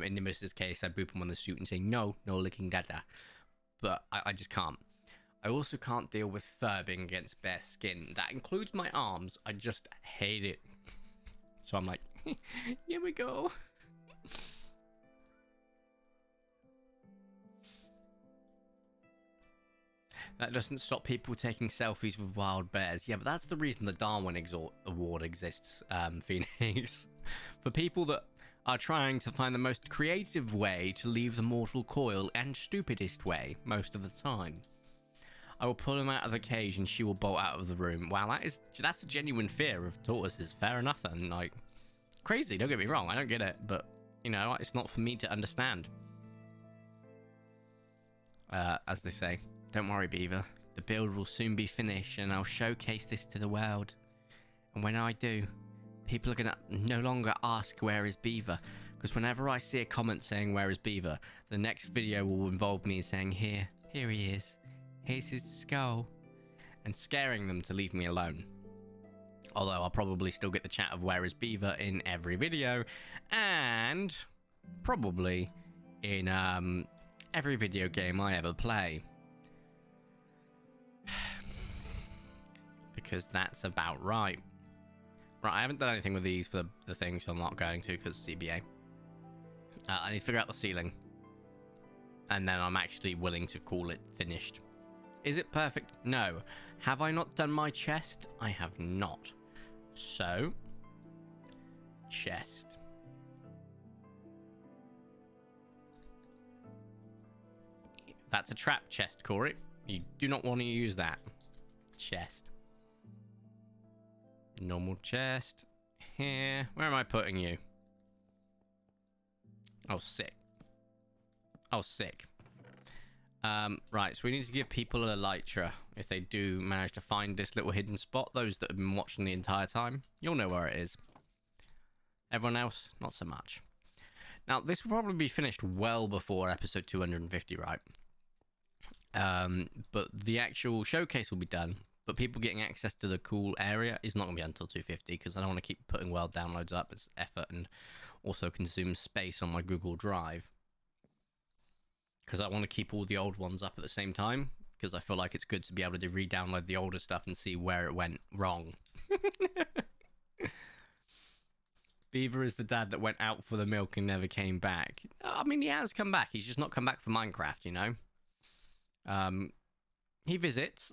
In Nimbus's case, I boop him on the suit and say, no licking dada. But I just can't. I also can't deal with fur being against bare skin. That includes my arms. I just hate it. So I'm like, here we go. That doesn't stop people taking selfies with wild bears. Yeah, but that's the reason the Darwin Award exists, Phoenix. For people that are trying to find the most creative way to leave the mortal coil and stupidest way most of the time. I will pull him out of the cage and she will bolt out of the room. Wow, that's a genuine fear of tortoises. Fair enough then. Like, crazy, don't get me wrong. I don't get it, but, you know, it's not for me to understand. As they say, don't worry, Beaver. The build will soon be finished and I'll showcase this to the world. And when I do, people are going to no longer ask where is Beaver. Because whenever I see a comment saying where is Beaver, the next video will involve me saying here he is. Here's his skull. And scaring them to leave me alone. Although I'll probably still get the chat of where is Beaver in every video. And probably in every video game I ever play. Because that's about right. Right, I haven't done anything with these for the thing, so I'm not going to because CBA. I need to figure out the ceiling. And then I'm actually willing to call it finished. Is it perfect? No. Have I not done my chest? I have not. So, chest. That's a trap chest, Corey. You do not want to use that. Chest. Normal chest. Here. Where am I putting you? Oh, sick. Oh, sick. Right, so we need to give people a elytra if they do manage to find this little hidden spot. Those that have been watching the entire time, you'll know where it is. Everyone else, not so much. Now, this will probably be finished well before episode 250, right? But the actual showcase will be done. But people getting access to the cool area is not going to be until 250 because I don't want to keep putting world downloads up. It's effort and also consumes space on my Google Drive. Because I want to keep all the old ones up at the same time. Because I feel like it's good to be able to re-download the older stuff and see where it went wrong. Beaver is the dad that went out for the milk and never came back. I mean, he has come back. He's just not come back for Minecraft, you know? He visits.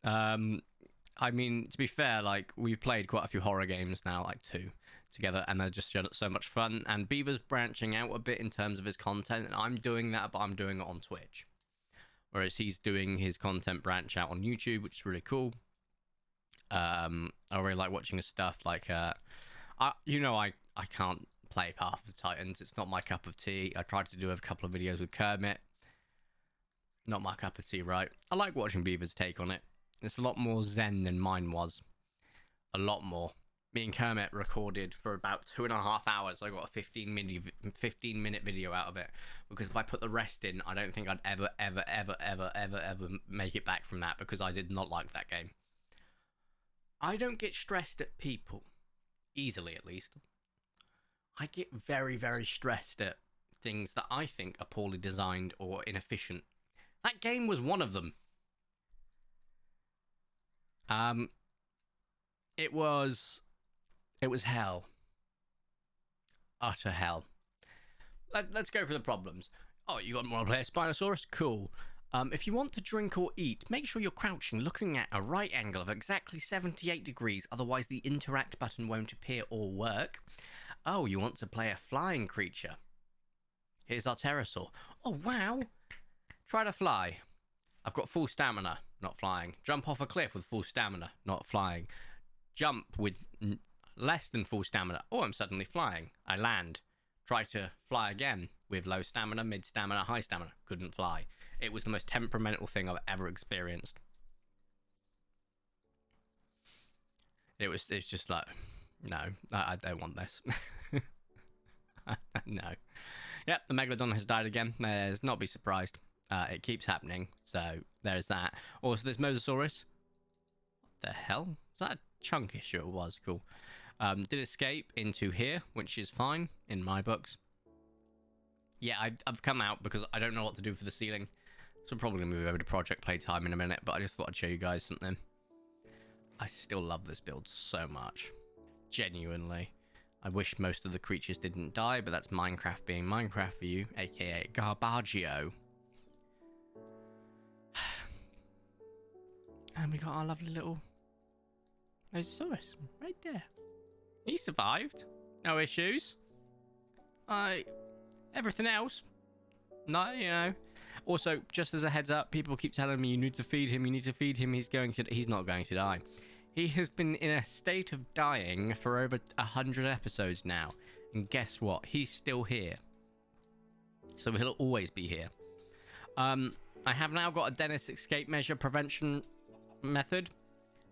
I mean, to be fair, like, we've played quite a few horror games now, like 2 together, and they're just so much fun. And Beaver's branching out a bit in terms of his content, and I'm doing that, but I'm doing it on Twitch. Whereas he's doing his content branch out on YouTube, which is really cool. I really like watching his stuff. Like, I can't play Path of the Titans. It's not my cup of tea. I tried to do a couple of videos with Kermit. Not my cup of tea, right? I like watching Beaver's take on it. It's a lot more zen than mine was. A lot more. Me and Kermit recorded for about 2.5 hours. I got a 15-minute video out of it. Because if I put the rest in, I don't think I'd ever make it back from that. Because I did not like that game. I don't get stressed at people. Easily, at least. I get very, very stressed at things that I think are poorly designed or inefficient. That game was one of them. It was hell. Utter hell. Let's go for the problems. Oh, you got more player Spinosaurus? Cool. If you want to drink or eat, make sure you're crouching, looking at a right angle of exactly 78 degrees, otherwise the interact button won't appear or work. Oh, you want to play a flying creature. Here's our pterosaur. Oh, wow. Try to fly. I've got full stamina, not flying. Jump off a cliff with full stamina, not flying. Jump with less than full stamina. Oh, I'm suddenly flying. I land. Try to fly again with low stamina, mid stamina, high stamina. Couldn't fly. It was the most temperamental thing I've ever experienced. It's just like, no, I don't want this. No. Yep, the Megalodon has died again. Let's not be surprised. It keeps happening, so there's that. Also, there's Mosasaurus. What the hell? Is that a chunky? Sure, it was. Cool. Did escape into here, which is fine in my books. Yeah, I've come out because I don't know what to do for the ceiling. So I'm probably going to move over to Project Playtime in a minute, but I just thought I'd show you guys something. I still love this build so much. Genuinely. I wish most of the creatures didn't die, but that's Minecraft being Minecraft for you, aka Garbaggio. And we got our lovely little Mosasaurus right there. He survived. No issues. Everything else, no, you know. Also, just as a heads up, people keep telling me you need to feed him, you need to feed him. He's not going to die. He has been in a state of dying for over 100 episodes now. And guess what? He's still here. So he'll always be here. I have now got a Dennis escape measure prevention method.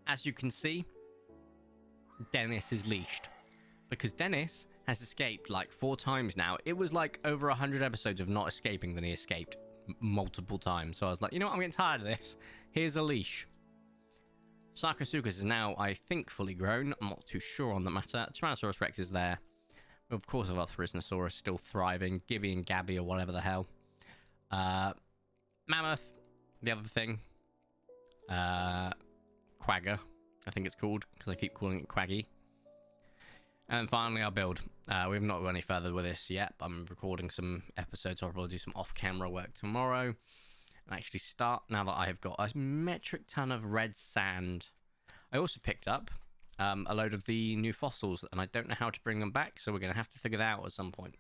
As you can see, Dennis is leashed. Because Dennis has escaped like 4 times now. It was like over 100 episodes of not escaping, then he escaped multiple times. So I was like, you know what? I'm getting tired of this. Here's a leash. Sarcosuchus is now, I think, fully grown. I'm not too sure on the matter. Tyrannosaurus Rex is there. Of course, our Therizinosaurus still thriving. Gibby and Gabby or whatever the hell. Mammoth, the other thing. Quagga, I think it's called, because I keep calling it Quaggy. And finally, our build. We've not gone any further with this yet. I'm recording some episodes. I'll probably do some off-camera work tomorrow. And actually start now that I have got a metric ton of red sand. I also picked up a load of the new fossils, and I don't know how to bring them back, so we're going to have to figure that out at some point.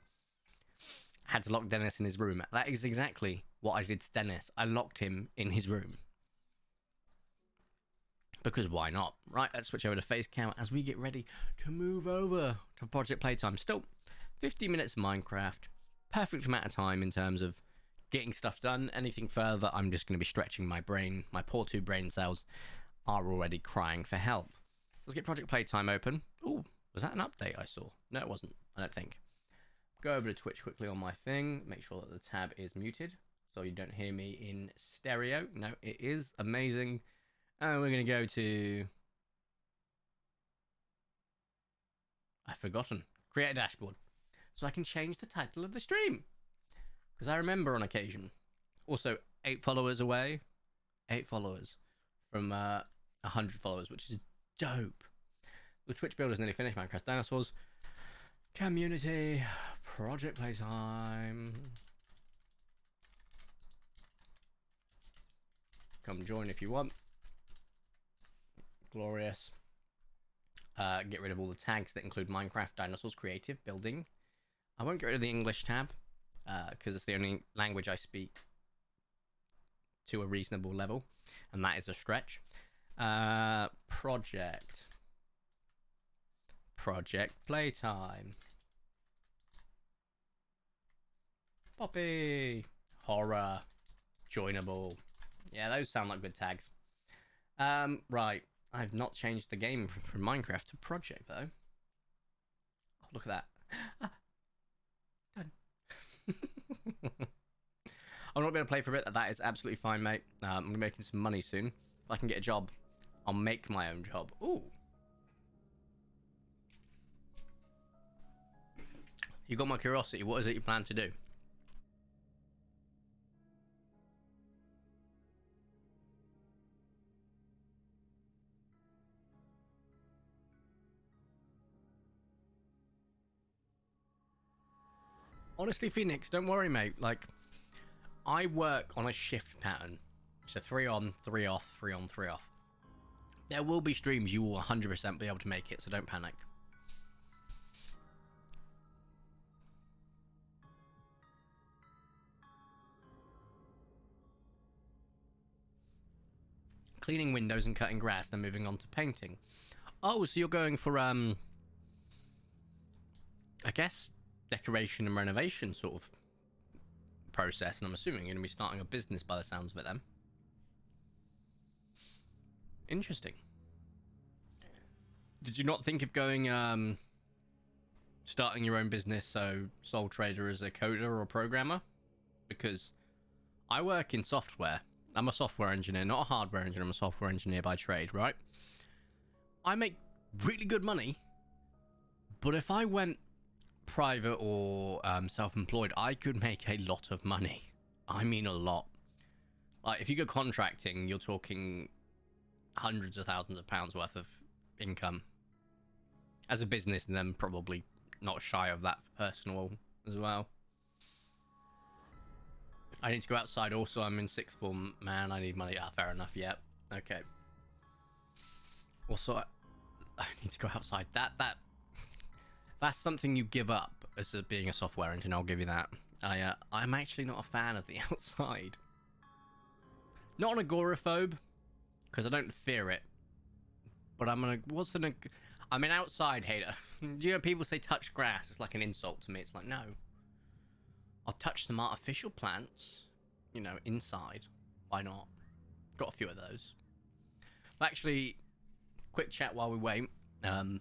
I had to lock Dennis in his room. That is exactly what I did to Dennis. I locked him in his room. Because why not? Right, let's switch over to face cam as we get ready to move over to Project Playtime. Still, 50 minutes of Minecraft. Perfect amount of time in terms of getting stuff done. Anything further, I'm just going to be stretching my brain. My poor 2 brain cells are already crying for help. Let's get Project Playtime open. Ooh, was that an update I saw? No, it wasn't, I don't think. Go over to Twitch quickly on my thing. Make sure that the tab is muted so you don't hear me in stereo. No, it is amazing. And we're going to go to... I've forgotten. Create a dashboard. So I can change the title of the stream. Because I remember on occasion. Also, 8 followers away. 8 followers from 100 followers, which is dope. The Twitch build is nearly finished. Minecraft Dinosaurs. Community. Project Playtime. Come join if you want. Glorious. Get rid of all the tags that include Minecraft, Dinosaurs, Creative, Building. I won't get rid of the English tab because it's the only language I speak to a reasonable level, and that is a stretch. Project Playtime. Poppy. Horror. Joinable. Yeah, those sound like good tags. Right. I've not changed the game from Minecraft to Project, though. Oh, look at that. Ah, done. I'm not going to play for a bit. That is absolutely fine, mate. I'm going to be making some money soon. If I can get a job, I'll make my own job. Ooh. You got my curiosity. What is it you plan to do? Honestly, Phoenix, don't worry, mate. Like, I work on a shift pattern. So 3 on, 3 off, 3 on, 3 off. There will be streams you will 100% be able to make it, so don't panic. Cleaning windows and cutting grass, then moving on to painting. Oh, so you're going for, I guess, decoration and renovation sort of process, and I'm assuming you're going to be starting a business by the sounds of it then. Interesting. Did you not think of going, starting your own business, so sole trader as a coder or a programmer? Because I work in software. I'm a software engineer, not a hardware engineer. I'm a software engineer by trade, right? I make really good money, but if I went private or self-employed, I could make a lot of money. I mean a lot. Like, if you go contracting, you're talking hundreds of thousands of pounds worth of income as a business, and then probably not shy of that for personal as well. I need to go outside. Also, I'm in sixth form. Man, I need money. Ah, fair enough. Yep. Okay. Also, I need to go outside. That's something you give up as being a software engineer. I'll give you that. I'm actually not a fan of the outside. Not an agoraphobe, because I don't fear it. But I'm an outside hater. You know, people say touch grass. It's like an insult to me. It's like, no. I'll touch some artificial plants, you know, inside. Why not? Got a few of those. But actually, quick chat while we wait. I'm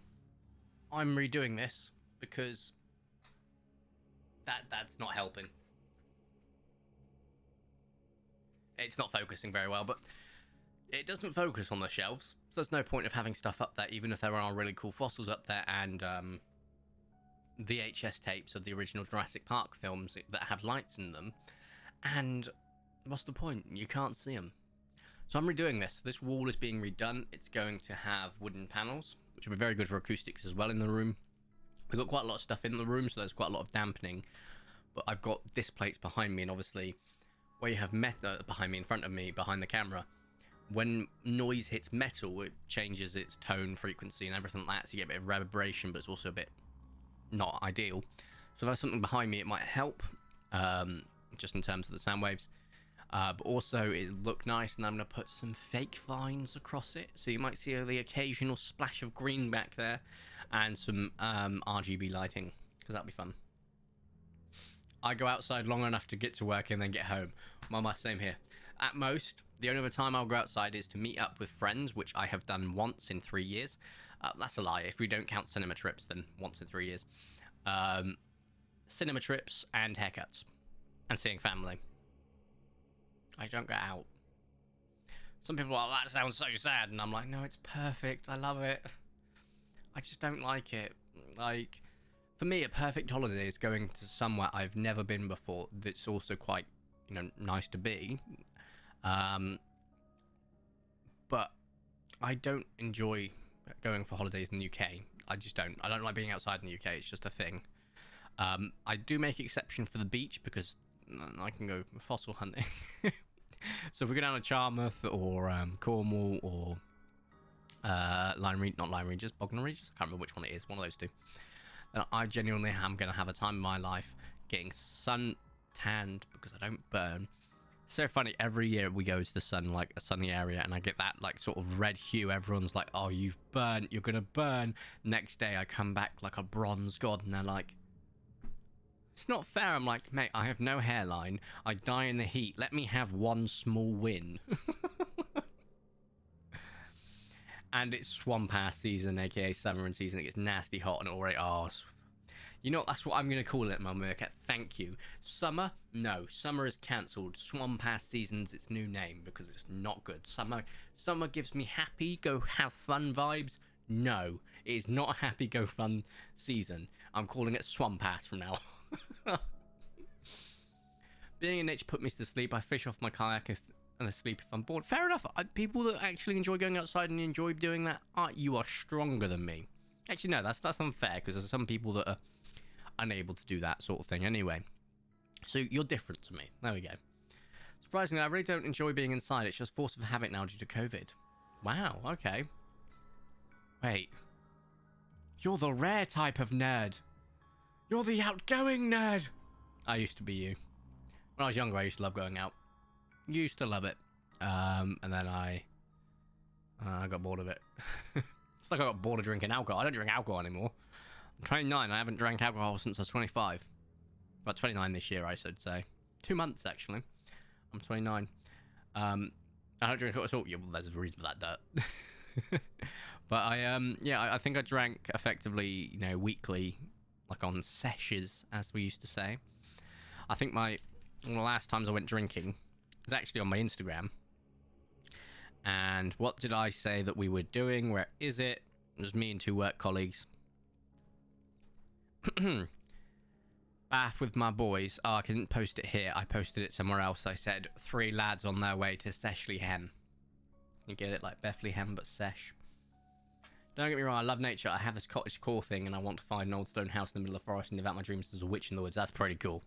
redoing this because that's not helping. It's not focusing very well, but it doesn't focus on the shelves. So there's no point of having stuff up there, even if there are really cool fossils up there and VHS tapes of the original Jurassic Park films that have lights in them. And what's the point? You can't see them. So I'm redoing this. This wall is being redone. It's going to have wooden panels, which will be very good for acoustics as well in the room. We've got quite a lot of stuff in the room, so there's quite a lot of dampening. But I've got disc plates behind me, and obviously where you have metal behind me, in front of me, behind the camera, when noise hits metal, it changes its tone, frequency, and everything like that. So you get a bit of reverberation, but it's also a bit not ideal. So if there's something behind me, it might help, just in terms of the sound waves. But also it look nice, and I'm going to put some fake vines across it. So you might see the occasional splash of green back there, and some RGB lighting, because that'll be fun. I go outside long enough to get to work and then get home. Mama, same here. At most, the only other time I'll go outside is to meet up with friends, which I have done once in 3 years. That's a lie. If we don't count cinema trips, then once in 3 years. Cinema trips and haircuts. And seeing family. I don't go out. Some people are like, that sounds so sad. And I'm like, no, it's perfect. I love it. I just don't like it. Like, for me, a perfect holiday is going to somewhere I've never been before that's also quite, you know, nice to be. But I don't enjoy going for holidays in the UK. I just don't. I don't like being outside in the UK. It's just a thing. I do make exception for the beach because I can go fossil hunting. So if we go down to Charmouth or Cornwall or not Lyme Regis, Bognor Regis, I can't remember which one it is, one of those two. And I genuinely am going to have a time in my life getting sun tanned because I don't burn. So funny, every year we go to the sun, like a sunny area, and I get that like sort of red hue. Everyone's like, oh, you've burnt, you're gonna burn. Next day I come back like a bronze god, and they're like, it's not fair. I'm like, mate, I have no hairline, I die in the heat, let me have one small win. And it's swamp ass season, aka summer and season. It gets nasty hot and already, oh, you know, that's what I'm going to call it, my Meerkat. Thank you. Summer? No. Summer is cancelled. Swamp ass season's its new name because it's not good. Summer gives me happy, go have fun vibes. No. It is not a happy, go fun season. I'm calling it swamp ass from now on. Being in nature put me to sleep. I fish off my kayak and asleep if I'm bored. Fair enough. People that actually enjoy going outside and enjoy doing that, you are stronger than me. Actually, no, that's unfair because there's some people that are unable to do that sort of thing anyway. So you're different to me. There we go. Surprisingly, I really don't enjoy being inside. It's just force of habit now due to COVID. Wow, okay. Wait. You're the rare type of nerd. You're the outgoing nerd. I used to be you. When I was younger, I used to love going out. Used to love it. And then I got bored of it. It's like I got bored of drinking alcohol. I don't drink alcohol anymore. I'm 29. I haven't drank alcohol since I was 25. About 29 this year, I should say. 2 months, actually. I'm 29. I don't drink alcohol at all. Yeah, well, there's a reason for that, dirt. But I think I drank effectively, you know, weekly, like on sessions, as we used to say. I think one of the last times I went drinking was actually on my Instagram. And what did I say that we were doing? Where is it? It was me and 2 work colleagues. Bath with my boys. Oh, I couldn't post it here. I posted it somewhere else. I said 3 lads on their way to Seshleyhen. You get it, like Bethlehem, but Sesh. Don't get me wrong, I love nature. I have this cottage core thing, and I want to find an old stone house in the middle of the forest and live out my dreams as a witch in the woods. That's pretty cool.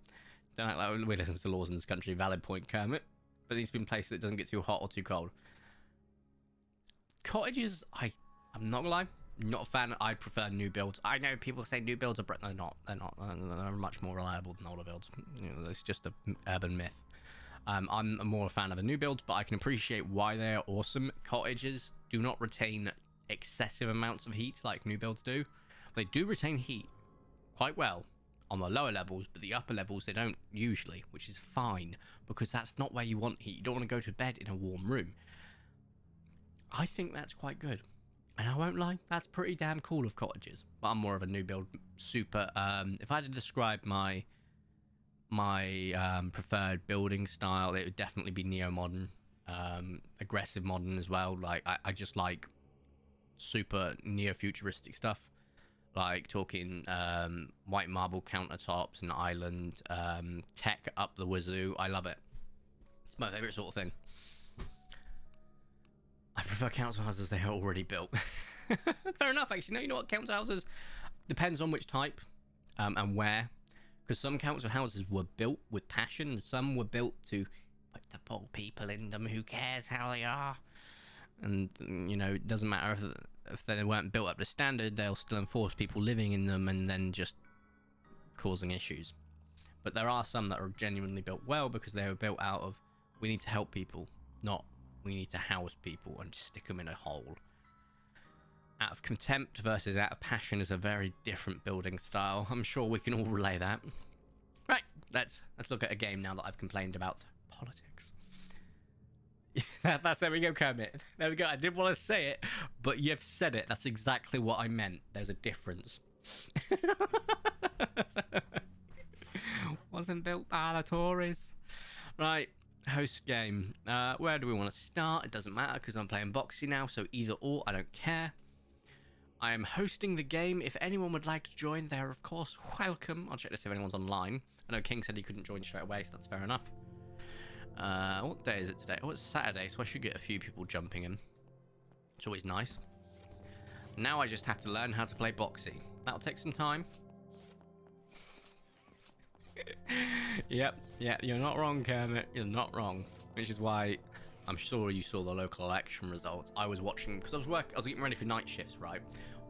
Don't act like we listen to laws in this country. Valid point, Kermit. But it needs to be in a place that doesn't get too hot or too cold. Cottages, I'm not gonna lie, not a fan. I prefer new builds. I know people say new builds are they're not. They're much more reliable than older builds. You know, it's just an urban myth. I'm more a fan of the new builds, but I can appreciate why they are awesome. Cottages do not retain excessive amounts of heat like new builds do. They do retain heat quite well on the lower levels, but the upper levels they don't usually, which is fine because that's not where you want heat. You don't want to go to bed in a warm room. I think that's quite good, and I won't lie, that's pretty damn cool of cottages. But I'm more of a new build super. If I had to describe my preferred building style, it would definitely be neo-modern, aggressive modern as well. Like I just like super neo-futuristic stuff, like talking white marble countertops and island tech up the wazoo. I love it. It's my favorite sort of thing. I prefer council houses they are already built. Fair enough, actually. No, you know what? Council houses depends on which type and where. Because some council houses were built with passion, and some were built to put the poor people in them. Who cares how they are? And, you know, it doesn't matter if they weren't built up to standard, they'll still enforce people living in them and then just causing issues. But there are some that are genuinely built well because they were built out of, we need to help people, not we need to house people and stick them in a hole. Out of contempt versus out of passion is a very different building style. I'm sure we can all relay that. Right, let's look at a game now that I've complained about politics. There we go, Kermit. There we go. I didn't want to say it, but you've said it. That's exactly what I meant. There's a difference. Wasn't built by the Tories. Right. Host game. Where do we want to start? It doesn't matter because I'm playing Boxy now, so either or, I don't care. I am hosting the game. If anyone would like to join, they're of course welcome. I'll check to see if anyone's online. I know King said he couldn't join straight away, so that's fair enough. What day is it today? Oh, it's Saturday, so I should get a few people jumping in. It's always nice. Now I just have to learn how to play Boxy. That'll take some time. Yep, you're not wrong, Kermit. You're not wrong. Which is why I'm sure you saw the local election results. I was watching because I was getting ready for night shifts, right?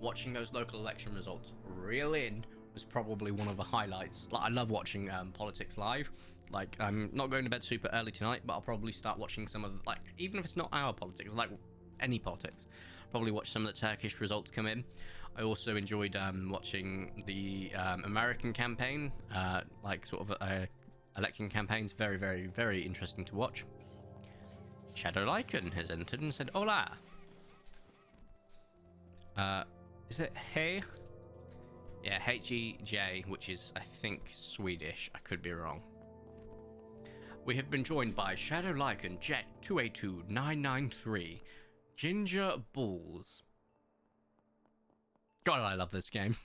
Watching those local election results reel in was probably one of the highlights. Like, I love watching politics live. Like, I'm not going to bed super early tonight, but I'll probably start watching some of the, like, even if it's not our politics, like any politics, probably watch some of the Turkish results come in. I also enjoyed watching the American campaign, like sort of election campaigns. Very, very, very interesting to watch. Shadow Lycan has entered and said, "Hola." Is it hey? Yeah, H-E-J, which is, I think, Swedish. I could be wrong. We have been joined by Shadow Lycan, Jet 282993, Ginger Balls. God, I love this game.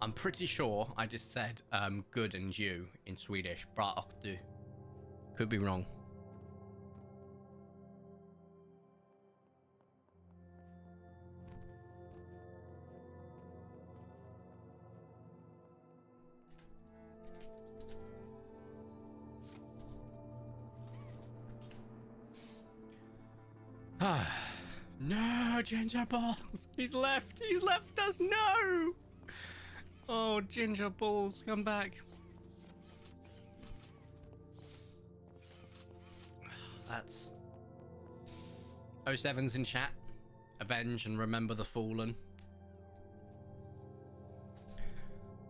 I'm pretty sure I just said good and you in Swedish. Bra och du. Could be wrong. No, Ginger Balls. He's left. He's left us. No. Oh, Ginger Balls, come back. That's 07's in chat. Avenge and remember the fallen.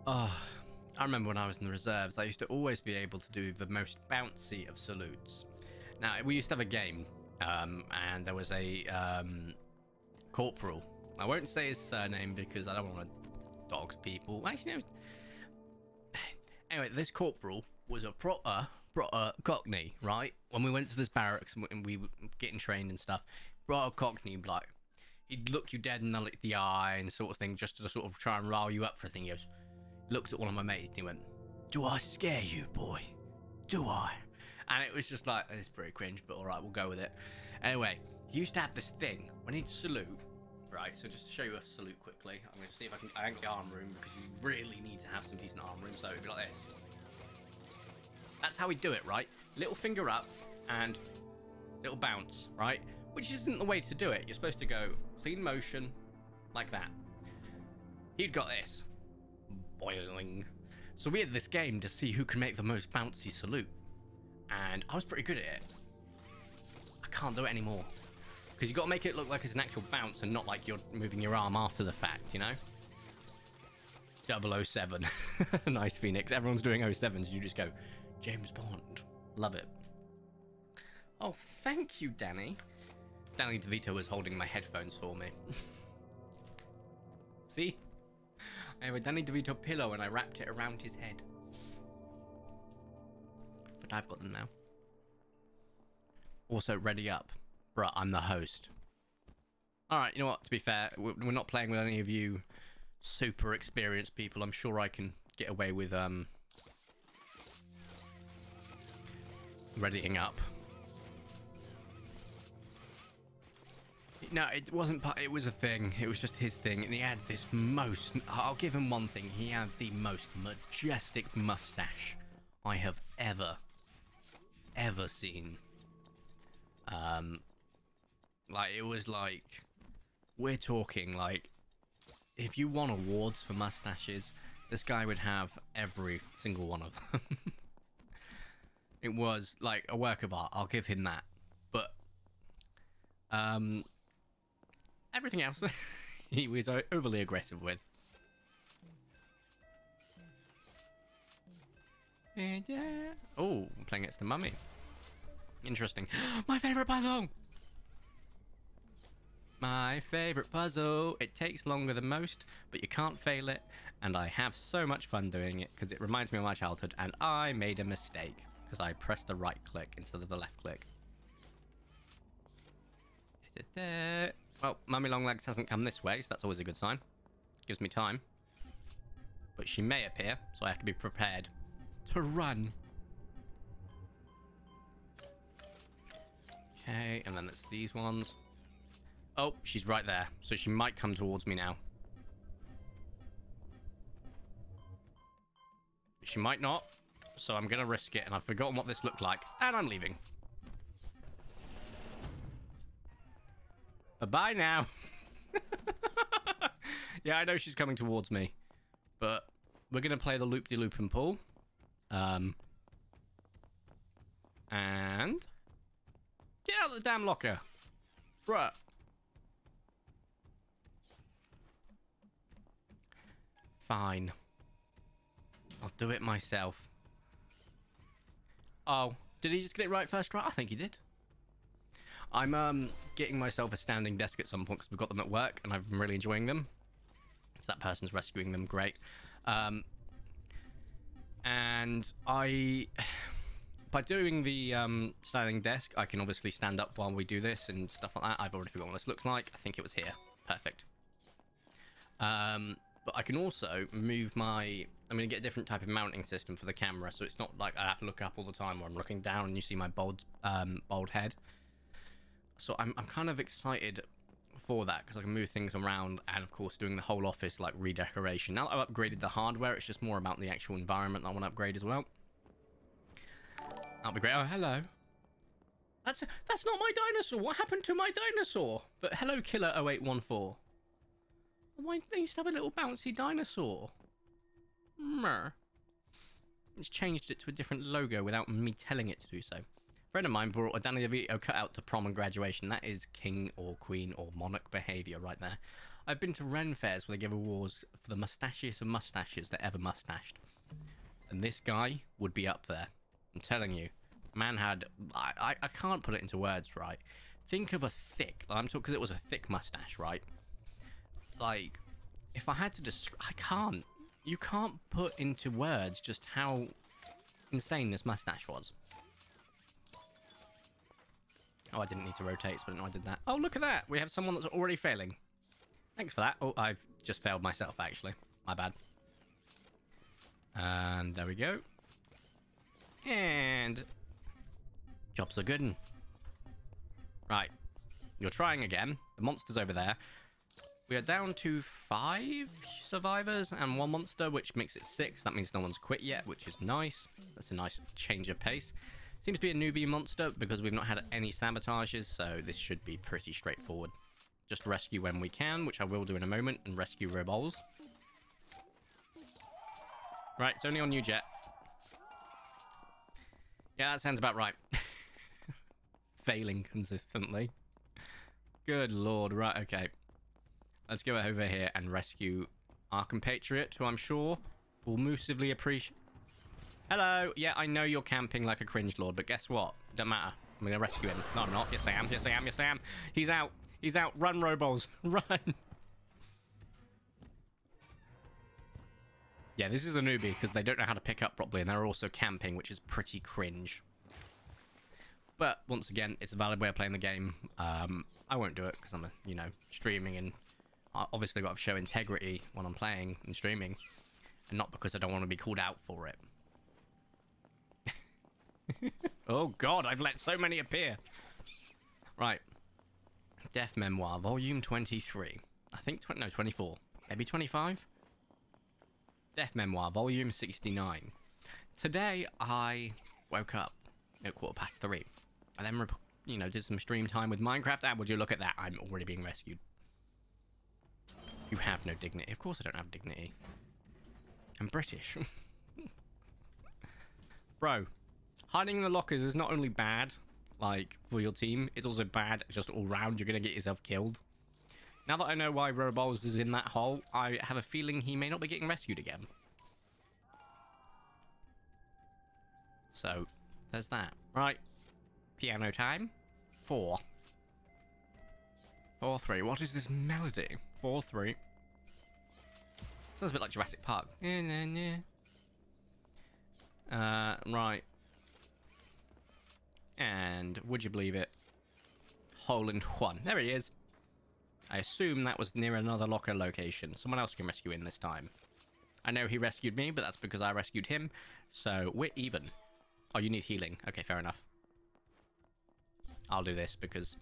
Oh, I remember when I was in the reserves, I used to always be able to do the most bouncy of salutes. Now, we used to have a game, and there was a corporal. I won't say his surname because I don't want to dogs people. Actually, no. Anyway, this corporal was a proper cockney, right? When we went to this barracks and we were getting trained and stuff, brought a cockney, like, he'd look you dead in the eye and sort of thing, just to sort of try and rile you up for a thing. He goes, looked at one of my mates and he went, "Do I scare you, boy? Do I?" And it was just like, it's pretty cringe, but all right, we'll go with it. Anyway, he used to have this thing when he'd salute, right? So just to show you a salute quickly, I'm going to see if I can get arm room, because you really need to have some decent arm room. So it'd be like this. That's how we do it, right? Little finger up and little bounce, right? Which isn't the way to do it. You're supposed to go clean motion like that. He'd got this. Boing. So we had this game to see who can make the most bouncy salute. And I was pretty good at it. I can't do it anymore. Because you've got to make it look like it's an actual bounce and not like you're moving your arm after the fact, you know? 007. Nice, Phoenix. Everyone's doing 07s. You just go, James Bond. Love it. Oh, thank you, Danny. Danny DeVito was holding my headphones for me. See? I have a Danny DeVito pillow and I wrapped it around his head. But I've got them now. Also, ready up. Bruh, I'm the host. Alright, you know what? To be fair, we're not playing with any of you super experienced people. I'm sure I can get away with readying up. No, it wasn't part, it was a thing. It was just his thing. And he had this most... I'll give him one thing. He had the most majestic mustache I have ever seen. Like, it was like... We're talking, like... If you won awards for mustaches, this guy would have every single one of them. It was, like, a work of art. I'll give him that. But... everything else he was overly aggressive with. Oh, I'm playing against the mummy. Interesting. My favorite puzzle! My favorite puzzle. It takes longer than most, but you can't fail it. And I have so much fun doing it because it reminds me of my childhood. And I made a mistake because I pressed the right click instead of the left click. Well, Mummy Longlegs hasn't come this way, so that's always a good sign. Gives me time. But she may appear, so I have to be prepared to run. Okay, and then it's these ones. Oh, she's right there, so she might come towards me now. She might not, so I'm going to risk it, and I've forgotten what this looked like, and I'm leaving. Bye-bye now. Yeah, I know she's coming towards me, but we're going to play the loop-de-loop and pull. And... Get out of the damn locker. Bruh. Fine. I'll do it myself. Oh, did he just get it right first try? I think he did. I'm getting myself a standing desk at some point because we've got them at work and I've been really enjoying them. So that person's rescuing them, great. And by doing the standing desk, I can obviously stand up while we do this and stuff like that. I've already forgotten what this looks like. I think it was here. Perfect. But I can also move my... I'm going to get a different type of mounting system for the camera, so it's not like I have to look up all the time where I'm looking down and you see my bald head. So I'm kind of excited for that because I can move things around and, of course, doing the whole office like redecoration. Now that I've upgraded the hardware, it's just more about the actual environment that I want to upgrade as well. That'll be great. Oh, hello. That's not my dinosaur. What happened to my dinosaur? But hello, Killer 0814. Why they used to have a little bouncy dinosaur? Mer. It's changed it to a different logo without me telling it to do so. A friend of mine brought a Danny DeVito cutout to prom and graduation. That is king or queen or monarch behaviour right there. I've been to Ren fairs where they give awards for the mustachiest of mustaches that ever mustached. And this guy would be up there. I'm telling you. Man had... I can't put it into words, right? Think of a thick... I'm talking because it was a thick mustache, right? Like, if I had to describe... I can't. You can't put into words just how insane this mustache was. Oh, I didn't need to rotate, so I didn't know I did that. Oh, look at that. We have someone that's already failing. Thanks for that. Oh, I've just failed myself, actually. My bad. And there we go. And... jobs are good. Right. You're trying again. The monster's over there. We are down to 5 survivors and 1 monster, which makes it 6. That means no one's quit yet, which is nice. That's a nice change of pace. Seems to be a newbie monster because we've not had any sabotages, so this should be pretty straightforward. Just rescue when we can, which I will do in a moment, and rescue robots. Right, it's only on you, Jet. Yeah, that sounds about right. Failing consistently. Good lord, right, okay. Let's go over here and rescue our compatriot, who I'm sure will massively appreciate... Hello! Yeah, I know you're camping like a cringe lord, but guess what? Don't matter. I'm gonna rescue him. No, I'm not. Yes, I am. Yes, I am. Yes, I am. He's out. He's out. Run, Robols. Run! Yeah, this is a newbie, because they don't know how to pick up properly, and they're also camping, which is pretty cringe. But, once again, it's a valid way of playing the game. I won't do it, because I'm, streaming, and I obviously got to show integrity when I'm playing and streaming, and not because I don't want to be called out for it. Oh, God, I've let so many appear. Right. Death Memoir, Volume 23. I think, no, 24. Maybe 25? Death Memoir, Volume 69. Today, I woke up at 3:15. I then, did some stream time with Minecraft. And would you look at that? I'm already being rescued. You have no dignity. Of course I don't have dignity. I'm British. Bro, hiding in the lockers is not only bad, like, for your team, it's also bad just all round. You're going to get yourself killed. Now that I know why Robols is in that hole, I have a feeling he may not be getting rescued again. So, there's that. Right. Piano time. 4. 4-3. What is this melody? 4-3. Sounds a bit like Jurassic Park. Right. And, would you believe it? Hole in one. There he is. I assume that was near another locker location. Someone else can rescue him this time. I know he rescued me, but that's because I rescued him. So, we're even. Oh, you need healing. Okay, fair enough. I'll do this because...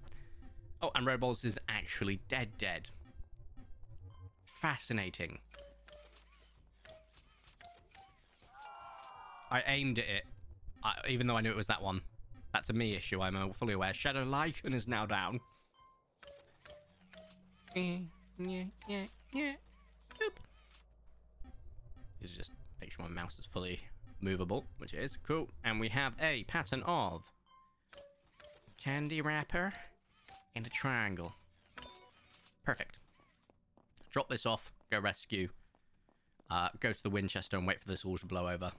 Oh, and Robols is actually dead. Fascinating. I aimed at it, even though I knew it was that one. That's a me issue, I'm fully aware. Shadow Lycan is now down. Boop. This is just make sure my mouse is fully movable, which it is. Cool. And we have a pattern of candy wrapper and a triangle. Perfect. Drop this off, go rescue, go to the Winchester and wait for this all to blow over.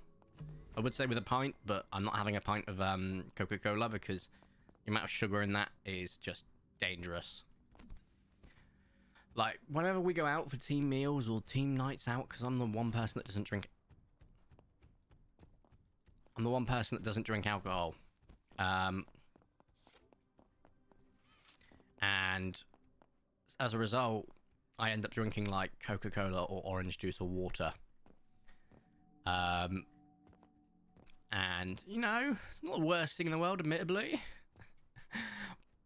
I would say with a pint, but I'm not having a pint of Coca-Cola because the amount of sugar in that is just dangerous. Like, whenever we go out for team meals or team nights out, because I'm the one person that doesn't drink... I'm the one person that doesn't drink alcohol. And as a result, I end up drinking, like, Coca-Cola or orange juice or water. And, it's not the worst thing in the world, admittedly.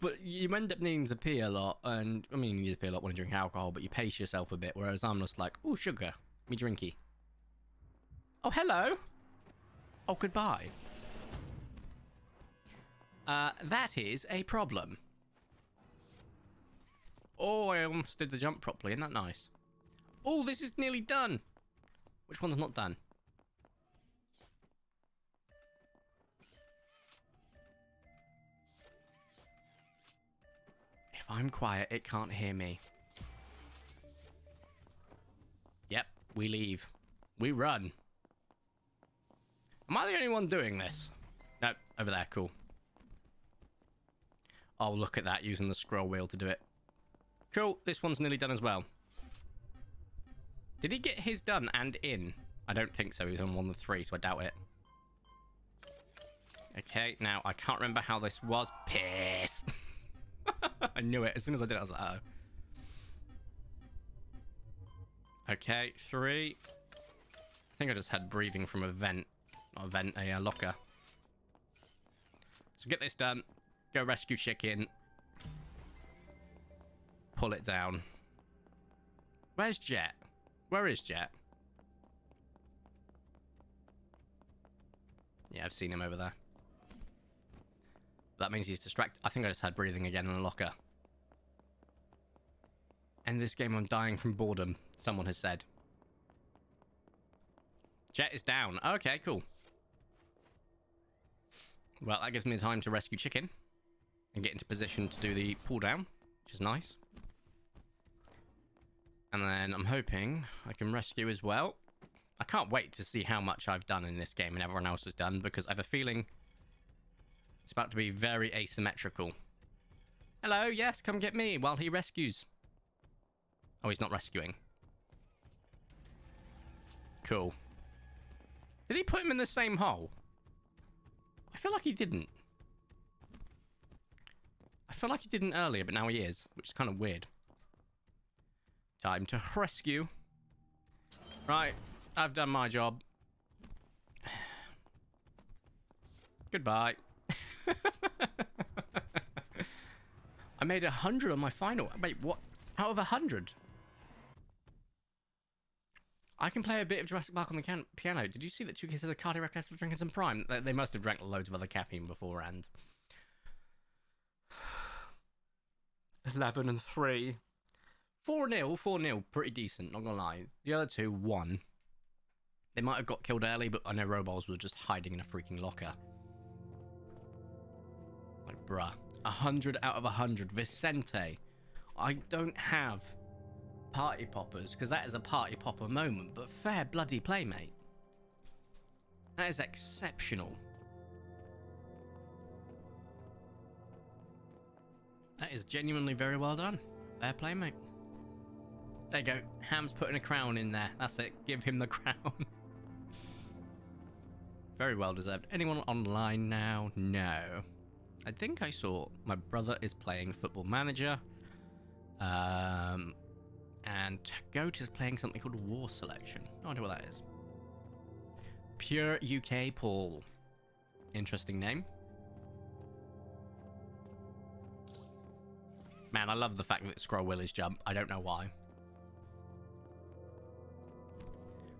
But you end up needing to pee a lot, and, I mean, you need to pee a lot when you drink alcohol, but you pace yourself a bit, whereas I'm just like, oh, sugar, me drinky. Oh, hello! Oh, goodbye. That is a problem. Oh, I almost did the jump properly. Isn't that nice? Oh, this is nearly done. Which one's not done? If I'm quiet, it can't hear me. Yep, we leave. We run. Am I the only one doing this? No, over there, cool. Oh, look at that, using the scroll wheel to do it. Cool, this one's nearly done as well. Did he get his done and in? I don't think so, he was on 1 of 3, so I doubt it. Okay, now, I can't remember how this was. Piss! I knew it. As soon as I did it, I was like, uh-oh. Okay, 3. I think I just had breathing from a vent. Not a vent, a locker. So get this done. Go rescue chicken. Pull it down. Where's Jet? Where is Jet? Yeah, I've seen him over there. That means he's distracted. I think I just had breathing again in a locker. End this game, I'm dying from boredom, someone has said. Jet is down. Okay, cool. Well, that gives me time to rescue chicken and get into position to do the pull down, which is nice. And then I'm hoping I can rescue as well. I can't wait to see how much I've done in this game and everyone else has done, because I have a feeling it's about to be very asymmetrical. Hello, yes, come get me while he rescues. Oh, he's not rescuing. Cool. Did he put him in the same hole? I feel like he didn't. I feel like he didn't earlier, but now he is, which is kind of weird. Time to rescue. Right, I've done my job. Goodbye. I made 100 on my final. Wait, what? Out of 100? I can play a bit of Jurassic Park on the piano. Did you see that 2 kids had a cardiac arrest for drinking some Prime? They must have drank loads of other caffeine beforehand. 11 and 3. 4-0, 4-0. Pretty decent, not gonna lie. The other 2 won. They might have got killed early, but I know Robols was just hiding in a freaking locker. Like, bruh. 100 out of 100. Vicente. I don't have party poppers, because that is a party popper moment, but fair bloody play, mate. That is exceptional. That is genuinely very well done. Fair play, mate. There you go. Ham's putting a crown in there. That's it. Give him the crown. Very well deserved. Anyone online now? No. I think I saw my brother is playing Football Manager. And Goat is playing something called War Selection. No idea what that is. Pure UK Paul. Interesting name. Man, I love the fact that scroll wheel is jump. I don't know why.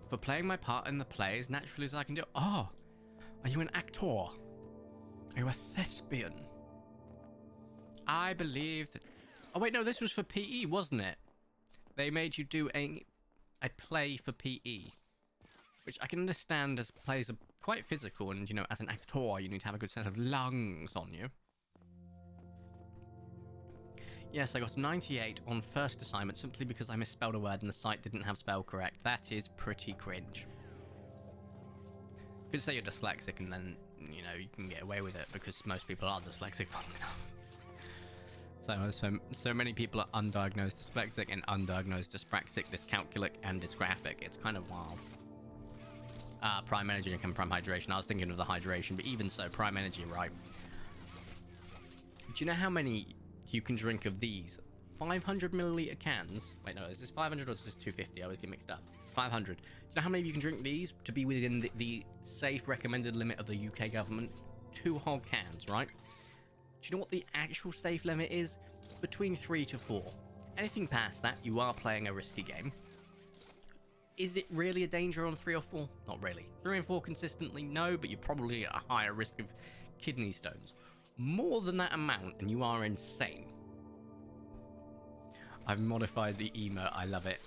For playing my part in the play as naturally as I can do. Oh, are you an actor? Are you a thespian? I believe that... Oh, wait, no, this was for PE, wasn't it? They made you do a play for PE. Which I can understand as plays are quite physical, and, you know, as an actor, you need to have a good set of lungs on you. Yes, I got 98 on first assignment simply because I misspelled a word and the site didn't have spell correct. That is pretty cringe. You could say you're dyslexic and then, you know, you can get away with it because most people are dyslexic, funnily enough. So many people are undiagnosed dyslexic and undiagnosed dyspraxic, dyscalculic, and dysgraphic. It's kind of wild. Prime energy and prime hydration. I was thinking of the hydration, but even so, prime energy, right? Do you know how many you can drink of these 500 milliliter cans? Wait, no, is this 500 or is this 250? I always get mixed up. 500. Do you know how many you can drink these to be within the safe recommended limit of the UK government? 2 whole cans, right? Do you know what the actual safe limit is? Between 3 to 4. Anything past that, you are playing a risky game. Is it really a danger on 3 or 4? Not really. 3 and 4 consistently, no, but you're probably at a higher risk of kidney stones. more than that amount, and you are insane. I've modified the emote. I love it.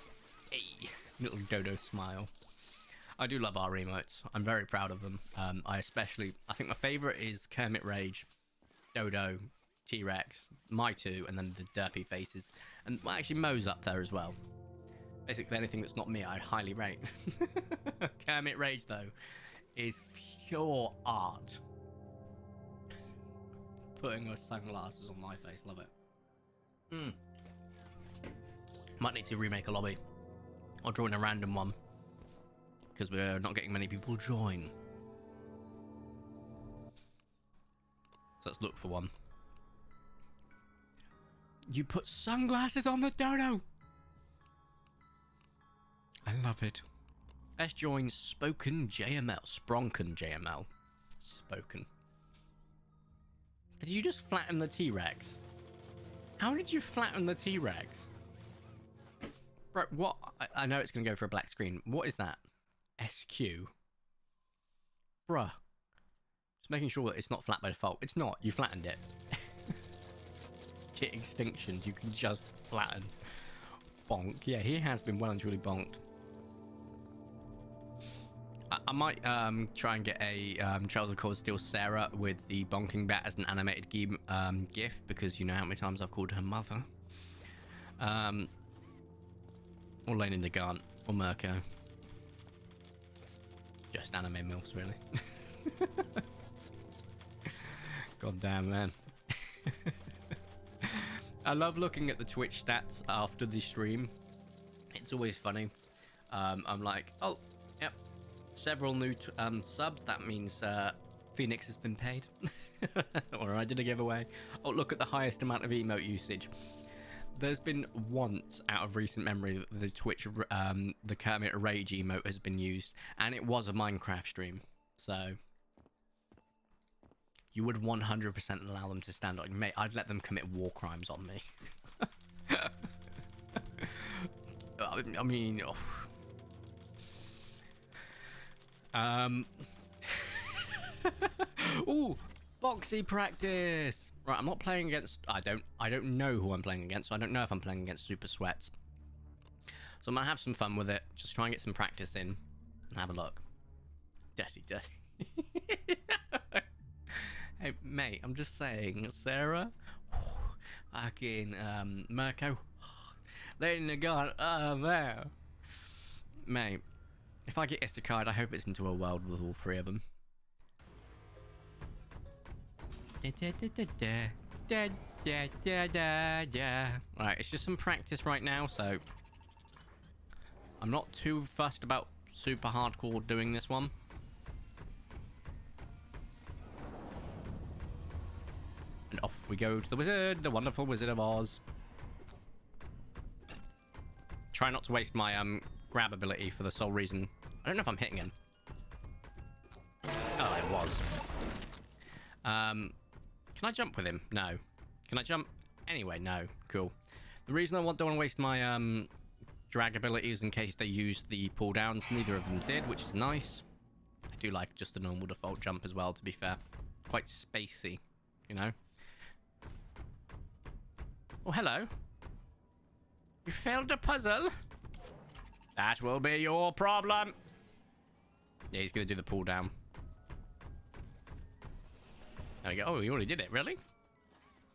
Hey, little dodo smile. I do love our emotes. I'm very proud of them. I think my favorite is Kermit Rage, Dodo, T-Rex, my two, and then the derpy faces. And well, actually Mo's up there as well. Basically anything that's not me, I highly rate. Kermit Rage, though, is pure art. Putting those sunglasses on my face, love it. Might need to remake a lobby. Or join a random one. Because we're not getting many people join. So let's look for one. You put sunglasses on the dodo! I love it. Let's join Spoken JML. Spronken JML. Spoken. Did you just flatten the T-Rex? How did you flatten the T-Rex? Bro, what? I know it's going to go for a black screen. What is that? SQ. Bruh. Just making sure that it's not flat by default. It's not. You flattened it. Kit extinctions. You can just flatten. Bonk. Yeah, he has been well and truly bonked. I might try and get a Trails of Cold Steel Sarah with the bonking bat as an animated GIF, because you know how many times I've called her mother. Or Lane in the Gaunt, or Mirko. Just anime milfs, really. God damn, man. I love looking at the Twitch stats after the stream. It's always funny. I'm like, oh, yep, several new subs. That means Phoenix has been paid. Or I did a giveaway. Oh, look at the highest amount of emote usage. There's been once out of recent memory that the Twitch, the Kermit Rage emote has been used, and it was a Minecraft stream. So you would 100% allow them to stand on. Mate, I'd let them commit war crimes on me. I mean, ooh, boxy practice. Right, I'm not playing against. I don't know who I'm playing against, so I don't know if I'm playing against Super Sweats. So I'm gonna have some fun with it. Just try and get some practice in and have a look. Dirty. Hey, mate, I'm just saying, Sarah. Fucking Mirko. Letting the gun. Oh man, mate. If I get Isekai, I hope it's into a world with all three of them. Alright, it's just some practice right now, so I'm not too fussed about super hardcore doing this one. And off we go to the wizard, the wonderful Wizard of Oz. Try not to waste my grab ability for the sole reason. I don't know if I'm hitting him. Oh, it was. Can I jump with him? No. Can I jump? Anyway, no. Cool. The reason I don't want to waste my drag abilities in case they use the pull downs. Neither of them did, which is nice. I do like just the normal default jump as well, to be fair. Quite spacey, you know? Oh, hello. You failed a puzzle? That will be your problem. Yeah, he's going to do the pull down. There we go. Oh, he already did it. Really?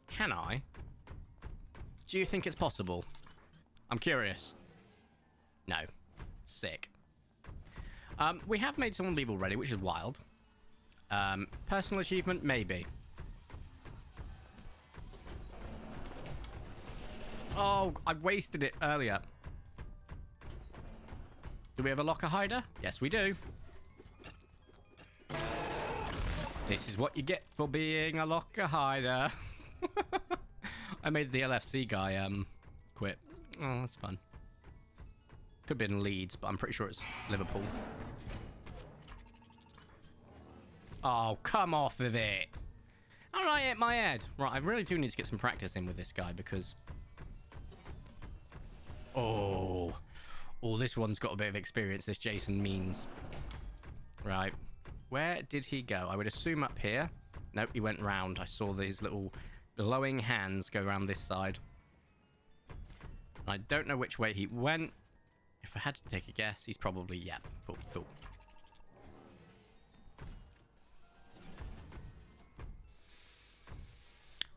Can I? Do you think it's possible? I'm curious. No. Sick. We have made someone leave already, which is wild. Personal achievement? Maybe. Oh, I wasted it earlier. Do we have a locker hider? Yes, we do. This is what you get for being a locker hider. I made the LFC guy quit. Oh, that's fun. Could be in Leeds, but I'm pretty sure it's Liverpool. Oh, come off of it. How did I hit my head? Right, I really do need to get some practice in with this guy because... Oh, this one's got a bit of experience, this Jason Means. Right. Where did he go? I would assume up here. Nope, he went round. I saw these little glowing hands go around this side. I don't know which way he went. If I had to take a guess, he's probably... Yeah, cool.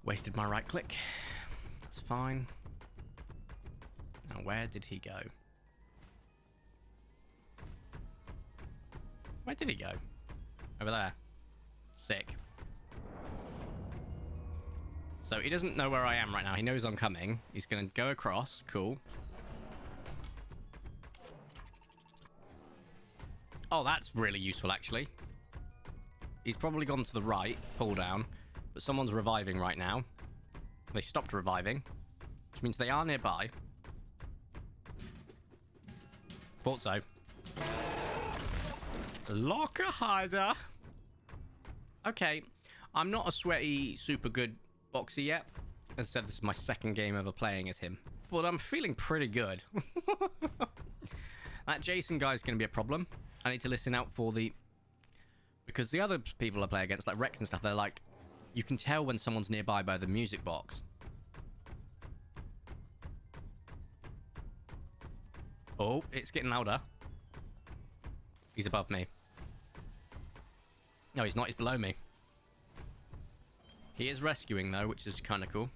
Wasted my right click. That's fine. Now, where did he go? Where did he go? Over there. Sick. So he doesn't know where I am right now. He knows I'm coming. He's going to go across. Cool. Oh, that's really useful, actually. He's probably gone to the right, pull down. But someone's reviving right now. They stopped reviving, which means they are nearby. Thought so. Locker hider. Okay. I'm not a sweaty, super good boxer yet. As I said, this is my second game ever playing as him. But I'm feeling pretty good. That Jason guy's going to be a problem. I need to listen out for the... Because the other people I play against, like Rex and stuff, they're like... You can tell when someone's nearby by the music box. Oh, it's getting louder. He's above me. No, he's not. He's below me. He is rescuing, though, which is kind of cool.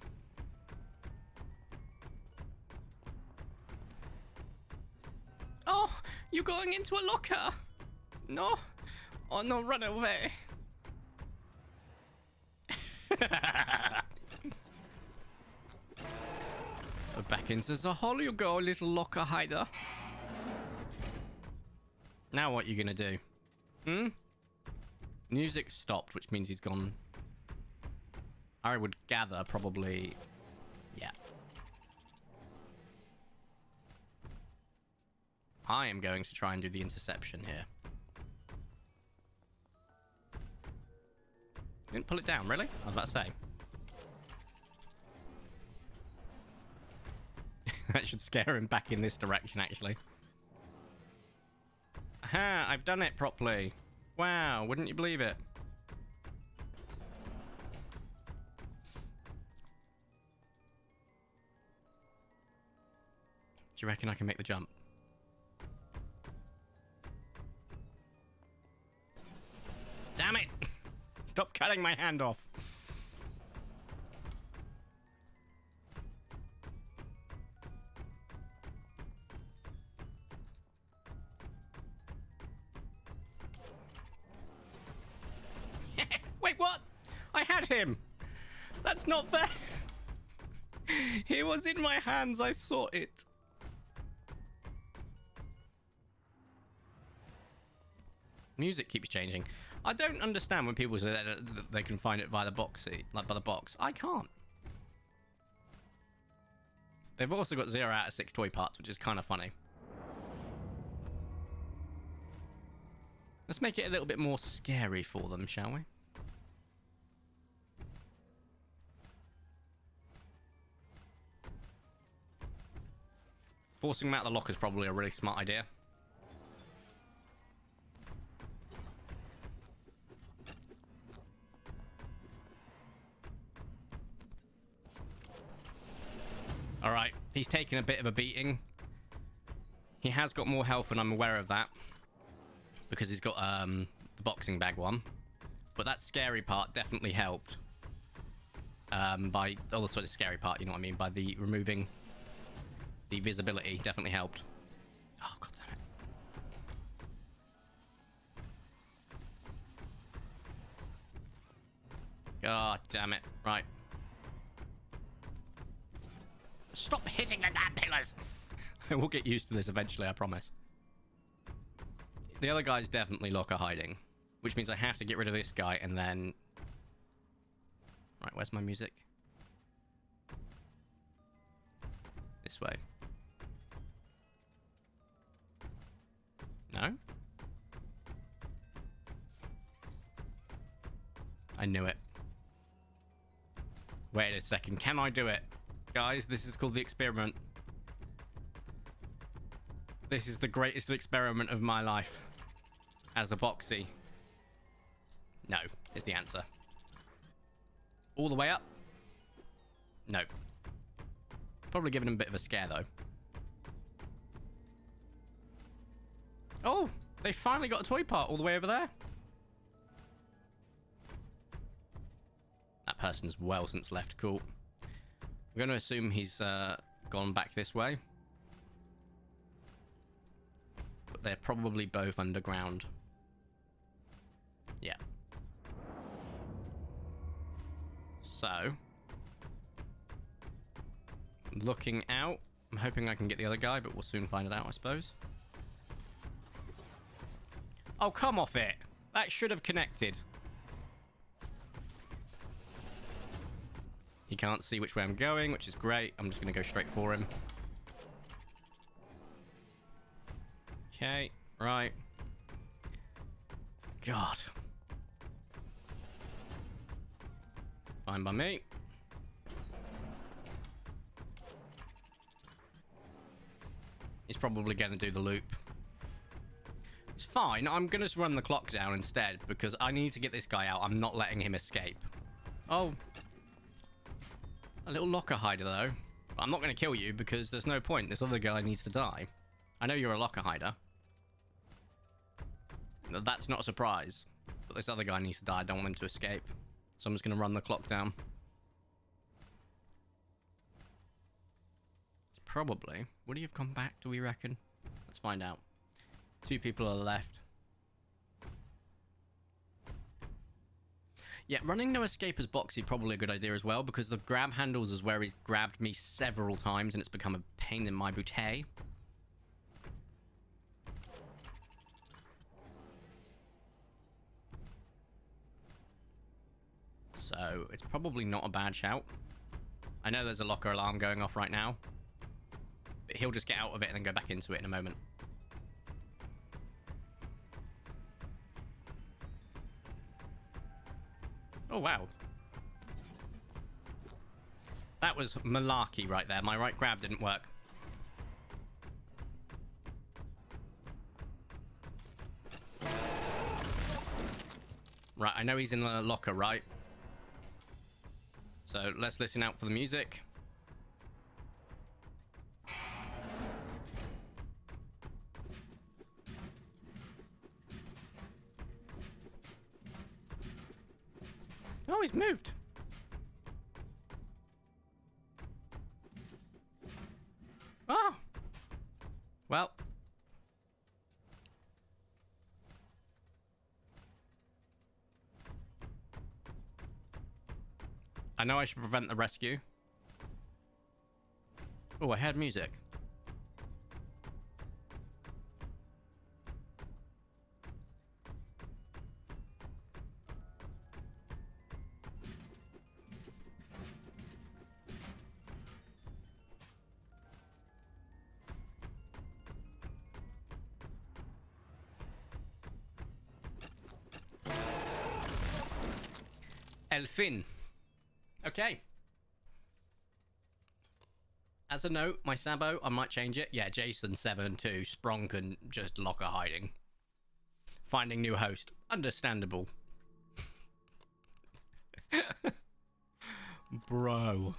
Oh, you're going into a locker. No. Oh, no, run away. Back into the hole you go, little locker hider. Now what are you gonna do? Music stopped, which means he's gone. I would gather probably... Yeah. I am going to try and do the interception here. Didn't pull it down, really? I was about to say. That should scare him back in this direction, actually. Aha, I've done it properly. Wow, wouldn't you believe it? Do you reckon I can make the jump? Damn it! Stop cutting my hand off. Wait, what? I had him. That's not fair. He was in my hands. I saw it. Music keeps changing. I don't understand when people say that they can find it via the box, like by the box. I can't. They've also got 0 out of 6 toy parts, which is kind of funny. Let's make it a little bit more scary for them, shall we? Forcing them out of the locker is probably a really smart idea. Alright, he's taken a bit of a beating. He has got more health, and I'm aware of that. Because he's got the boxing bag one. But that scary part definitely helped. By... Oh, the sort of scary part, you know what I mean? By the removing the visibility definitely helped. Oh, god damn it. God damn it. Right. Stop hitting the damn pillars! I will get used to this eventually, I promise. The other guy's definitely locker hiding, which means I have to get rid of this guy and then... Right, where's my music? This way. No? I knew it. Wait a second, can I do it? Guys, this is called the experiment. This is the greatest experiment of my life. As a boxy. No, is the answer. All the way up? No. Probably giving him a bit of a scare, though. Oh, they finally got a toy part all the way over there. That person's well since left. Cool. I'm going to assume he's gone back this way. But they're probably both underground. Yeah. So, looking out. I'm hoping I can get the other guy, but we'll soon find it out, I suppose. Oh, come off it. That should have connected. He can't see which way I'm going, which is great. I'm just going to go straight for him. Okay, right. God. Fine by me. He's probably going to do the loop. It's fine. I'm going to run the clock down instead because I need to get this guy out. I'm not letting him escape. Oh. A little locker hider, though. But I'm not going to kill you because there's no point. This other guy needs to die. I know you're a locker hider. That's not a surprise. But this other guy needs to die. I don't want him to escape. So I'm just going to run the clock down. It's probably... Would he have come back, do we reckon? Let's find out. 2 people are left. Yeah, running no escape as Boxy probably a good idea as well, because the grab handles is where he's grabbed me several times and it's become a pain in my booty. So, it's probably not a bad shout. I know there's a locker alarm going off right now, but he'll just get out of it and then go back into it in a moment. Oh, wow. That was malarkey right there. My right grab didn't work. Right, I know he's in the locker, right? So let's listen out for the music. Oh, he's moved. Oh. Well. I know I should prevent the rescue. Oh, I heard music. Elfin. Okay. As a note, my Sabo, I might change it. Yeah, Jason72, Spronk and just locker hiding. Finding new host. Understandable. Bro.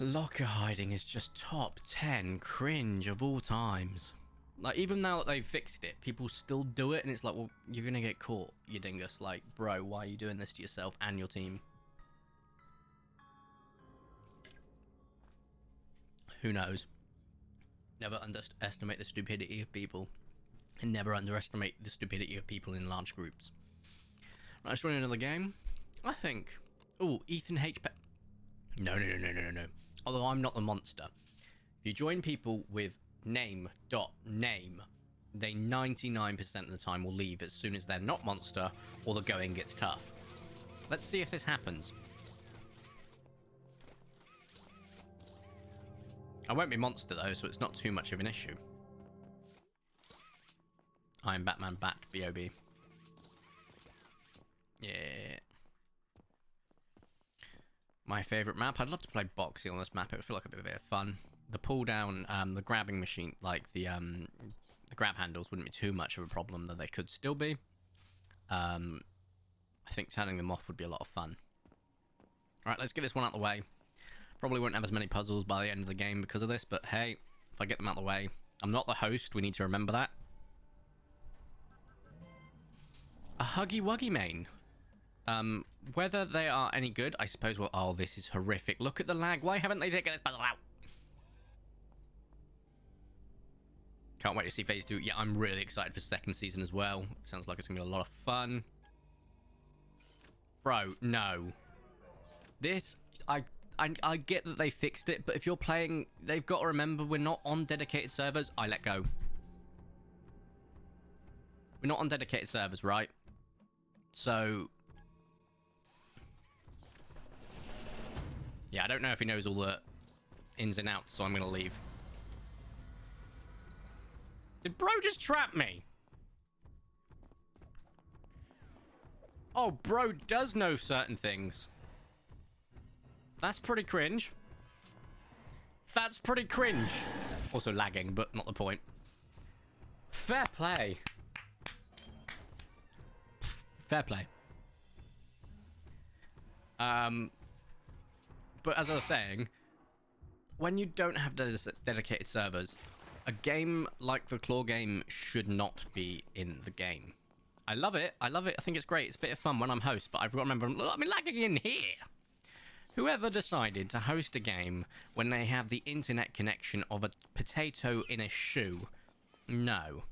Locker hiding is just top 10 cringe of all times. Like, even now that they've fixed it, people still do it, and it's like, well, you're gonna get caught, you dingus. Like, bro, why are you doing this to yourself and your team? Who knows? Never underestimate the stupidity of people, and never underestimate the stupidity of people in large groups. Right, let's run another game. I think... Oh, Ethan H. No. Although I'm not the monster. If you join people with name, they 99% of the time will leave as soon as they're not monster or the going gets tough. Let's see if this happens. I won't be monster though, so it's not too much of an issue. I'm Batman Bat, B.O.B. Yeah. My favourite map. I'd love to play Boxy on this map. It would feel like a bit of fun. The pull down, the grabbing machine, like the grab handles wouldn't be too much of a problem, though they could still be. I think turning them off would be a lot of fun. Alright, let's get this one out of the way. Probably won't have as many puzzles by the end of the game because of this, but hey, if I get them out of the way. I'm not the host, we need to remember that. A Huggy Wuggy main. Whether they are any good, I suppose. Well, oh, this is horrific. Look at the lag. Why haven't they taken this puzzle out? Can't wait to see phase 2. Yeah, I'm really excited for second season as well. Sounds like it's gonna be a lot of fun. Bro, no. This, I get that they fixed it, but if you're playing, they've got to remember we're not on dedicated servers. I let go. We're not on dedicated servers, right? So, yeah, I don't know if he knows all the ins and outs, so I'm going to leave. Did bro just trap me? Oh, bro does know certain things. That's pretty cringe. That's pretty cringe. Also lagging, but not the point. Fair play. Fair play. But as I was saying, when you don't have dedicated servers, a game like the claw game should not be in the game. I love it. I love it. I think it's great. It's a bit of fun when I'm host, but I've got to remember, I'm lagging in here. Whoever decided to host a game when they have the internet connection of a potato in a shoe, no.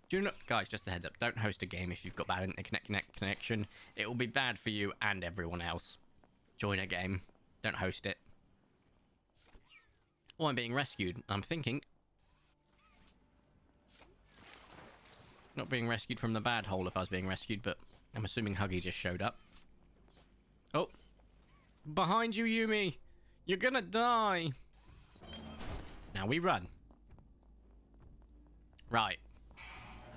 Do not, guys, just a heads up, don't host a game if you've got bad internet connection. It will be bad for you and everyone else. Join a game. Don't host it. Oh, I'm being rescued. I'm thinking. Not being rescued from the bad hole if I was being rescued, but I'm assuming Huggy just showed up. Oh. Behind you, Yumi! You're gonna die! Now we run. Right.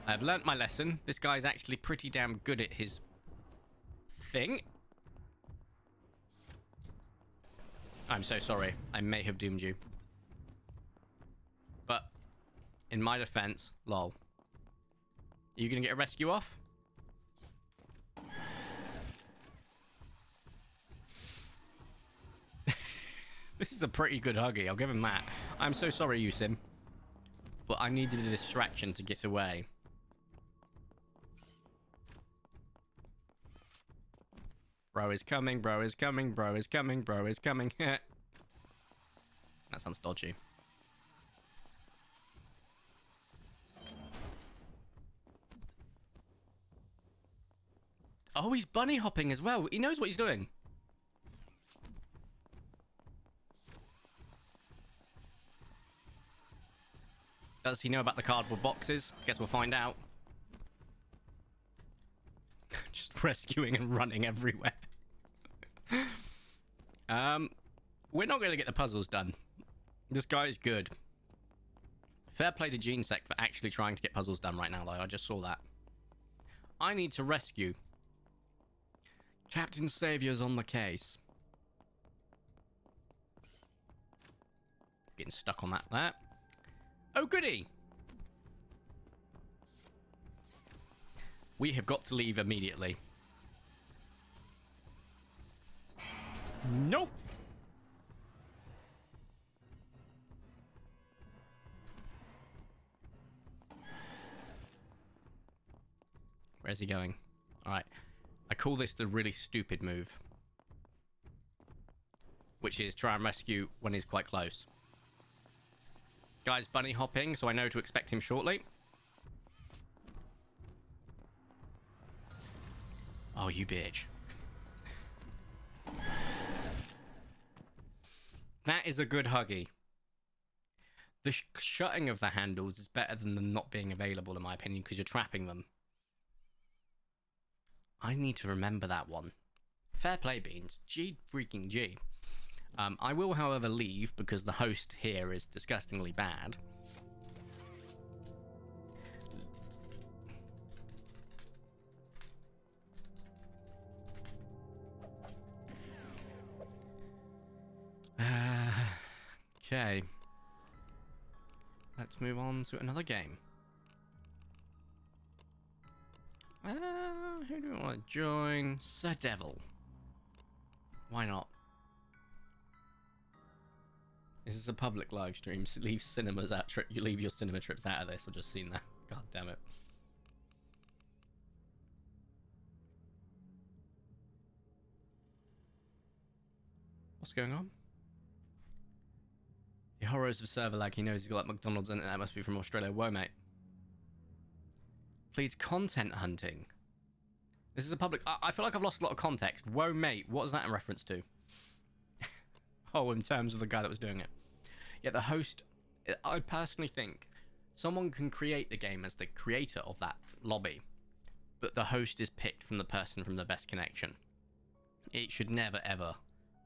I've learnt my lesson. This guy's actually pretty damn good at his thing. I'm so sorry. I may have doomed you. But, in my defense, lol. Are you gonna get a rescue off? This is a pretty good Huggy, I'll give him that. I'm so sorry, Yusim. But I needed a distraction to get away. Bro is coming, bro is coming, bro is coming, bro is coming. That sounds dodgy. Oh, he's bunny hopping as well. He knows what he's doing. Does he know about the cardboard boxes? Guess we'll find out. Just rescuing and running everywhere. We're not going to get the puzzles done. This guy is good. Fair play to GeneSec for actually trying to get puzzles done right now, though. I just saw that. I need to rescue. Captain Saviour's on the case. Getting stuck on that there. Oh, goody! We have got to leave immediately. Nope! Where's he going? Alright. I call this the really stupid move. Which is try and rescue when he's quite close. Guy's bunny hopping, so I know to expect him shortly. Oh, you bitch. That is a good Huggy. The shutting of the handles is better than them not being available, in my opinion, because you're trapping them. I need to remember that one. Fair play, Beans. G freaking G. I will, however, leave because the host here is disgustingly bad. Okay. Let's move on to another game. Who do we want to join? Sir Devil. Why not? This is a public live stream, so leave cinemas out. You leave your cinema trips out of this. I've just seen that. God damn it. What's going on? The horrors of server lag. He knows he's got like McDonald's and that must be from Australia. Whoa, mate. Pleads content hunting. This is a public... I feel like I've lost a lot of context. Whoa, mate. What is that in reference to? Oh, in terms of the guy that was doing it. Yeah, the host... I personally think someone can create the game as the creator of that lobby, but the host is picked from the person from the best connection. It should never, ever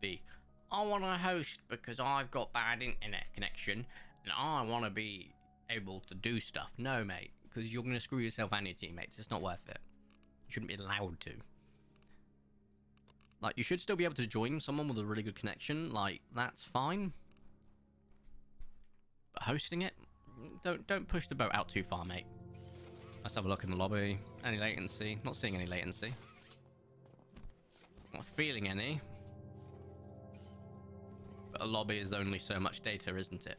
be, I want to host because I've got bad internet connection and I want to be able to do stuff. No, mate, because you're going to screw yourself and your teammates. It's not worth it. You shouldn't be allowed to. Like, you should still be able to join someone with a really good connection. Like, that's fine. But hosting it, don't push the boat out too far, mate. Let's have a look in the lobby. Any latency? Not seeing any latency. Not feeling any. But a lobby is only so much data, isn't it?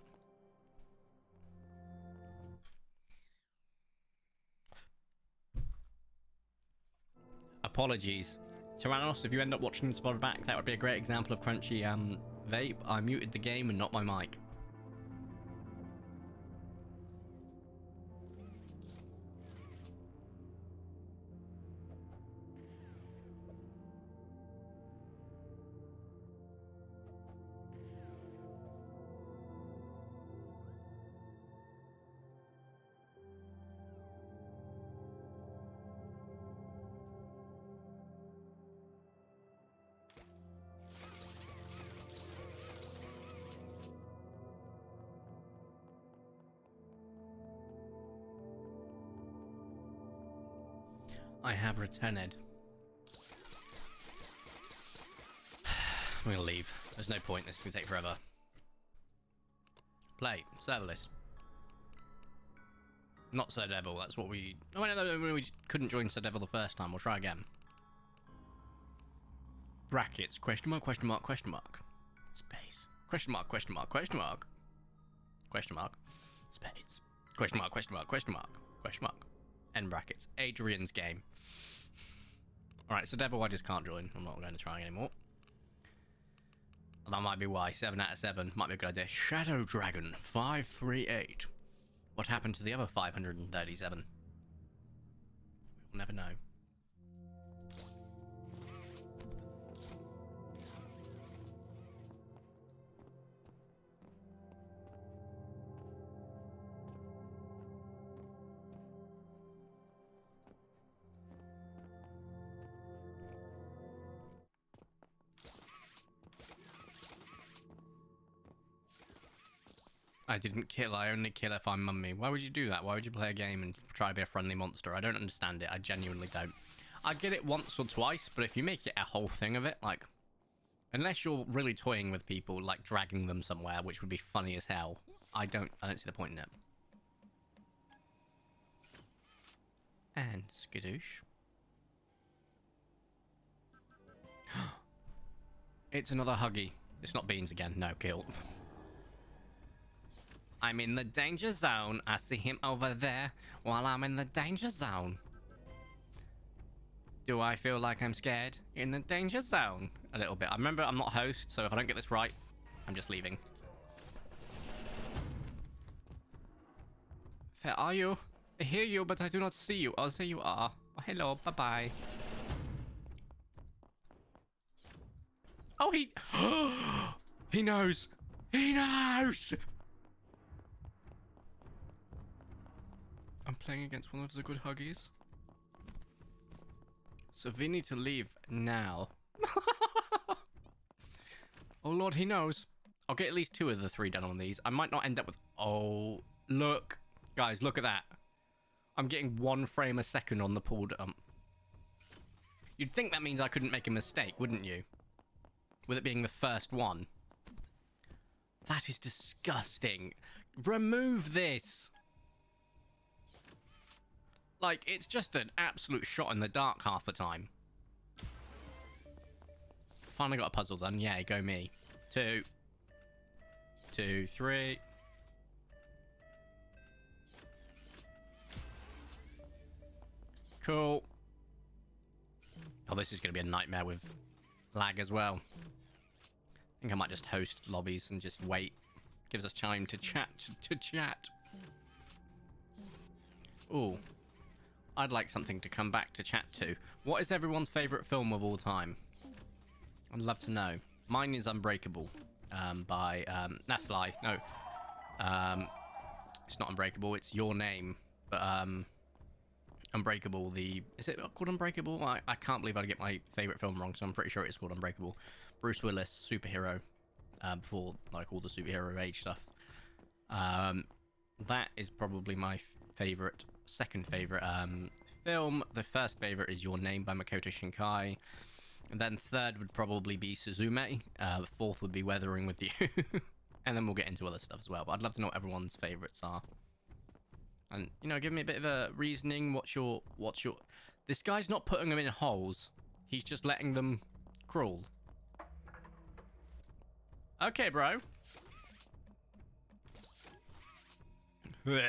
Apologies. Tyrannos, if you end up watching this pod back, that would be a great example of crunchy vape. I muted the game and not my mic. I have returned. I'm gonna leave. There's no point. This is gonna take forever. Play. Server list. Not Sir Devil. That's what we... Oh, no, we couldn't join Sir Devil the first time. We'll try again. Brackets. Question mark, question mark, question mark. Space. Question mark, question mark, question mark. Question mark. Space. Question mark, question mark, question mark. Question mark. End brackets. Adrian's game. Alright, so Devil I just can't join. I'm not going to try anymore. That might be why. 7 out of 7. Might be a good idea. Shadow Dragon 538. What happened to the other 537? We'll never know. I didn't kill, I only kill if I'm mummy. Why would you do that? Why would you play a game and try to be a friendly monster? I don't understand it. I genuinely don't. I get it once or twice, but if you make it a whole thing of it, like... Unless you're really toying with people, like dragging them somewhere, which would be funny as hell, I don't see the point in it. And skadoosh. It's another Huggy. It's not Beans again. No, kill. I'm in the danger zone. I see him over there while I'm in the danger zone. Do I feel like I'm scared? In the danger zone? A little bit. I remember I'm not host, so if I don't get this right, I'm just leaving. Where are you? I hear you, but I do not see you. Oh, there you are. Oh, hello. Bye-bye. Oh, he... He knows. He knows! I'm playing against one of the good Huggies. So we need to leave now. Oh lord, he knows. I'll get at least 2 of the 3 done on these. I might not end up with... Oh, look. Guys, look at that. I'm getting 1 frame a second on the pull dump. You'd think that means I couldn't make a mistake, wouldn't you? With it being the first one. That is disgusting. Remove this. Like, it's just an absolute shot in the dark half the time. Finally got a puzzle done. Yeah, go me. 2, 2, 3. Cool. Oh, this is going to be a nightmare with lag as well. I think I might just host lobbies and just wait. Gives us time to chat. To chat. Ooh. I'd like something to come back to chat to. What is everyone's favourite film of all time? I'd love to know. Mine is Unbreakable. By... that's a lie. No. It's not Unbreakable. It's Your Name. But, Unbreakable, is it called Unbreakable? I can't believe I'd get my favourite film wrong, so I'm pretty sure it's called Unbreakable. Bruce Willis, superhero, before, like, all the superhero age stuff. That is probably my favourite, second favourite, film. The first favourite is Your Name by Makoto Shinkai. And then third would probably be Suzume. Fourth would be Weathering with You. And then we'll get into other stuff as well, but I'd love to know what everyone's favourites are. And, you know, give me a bit of a reasoning. What's your... This guy's not putting them in holes. He's just letting them crawl. Okay, bro. Do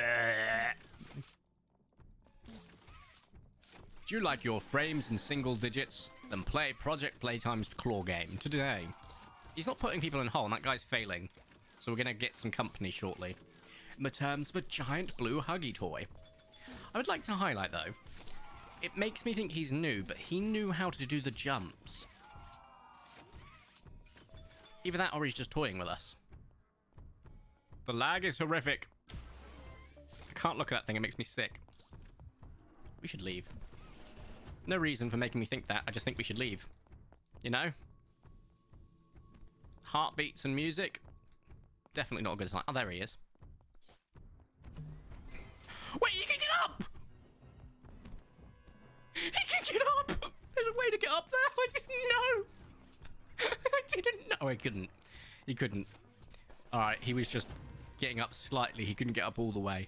you like your frames in single digits? Then play Project Playtime's claw game today. He's not putting people in a hole, and that guy's failing. So we're going to get some company shortly. The terms of a giant blue huggy toy. I would like to highlight, though, it makes me think he's new, but he knew how to do the jumps. Either that or he's just toying with us. The lag is horrific. I can't look at that thing, it makes me sick. We should leave. No reason for making me think that, I just think we should leave. You know? Heartbeats and music. Definitely not a good sign. Oh, there he is. Wait, you can get up! He can get up! There's a way to get up there! I didn't know! I didn't know! Oh, he couldn't. He couldn't. Alright, he was just getting up slightly. He couldn't get up all the way.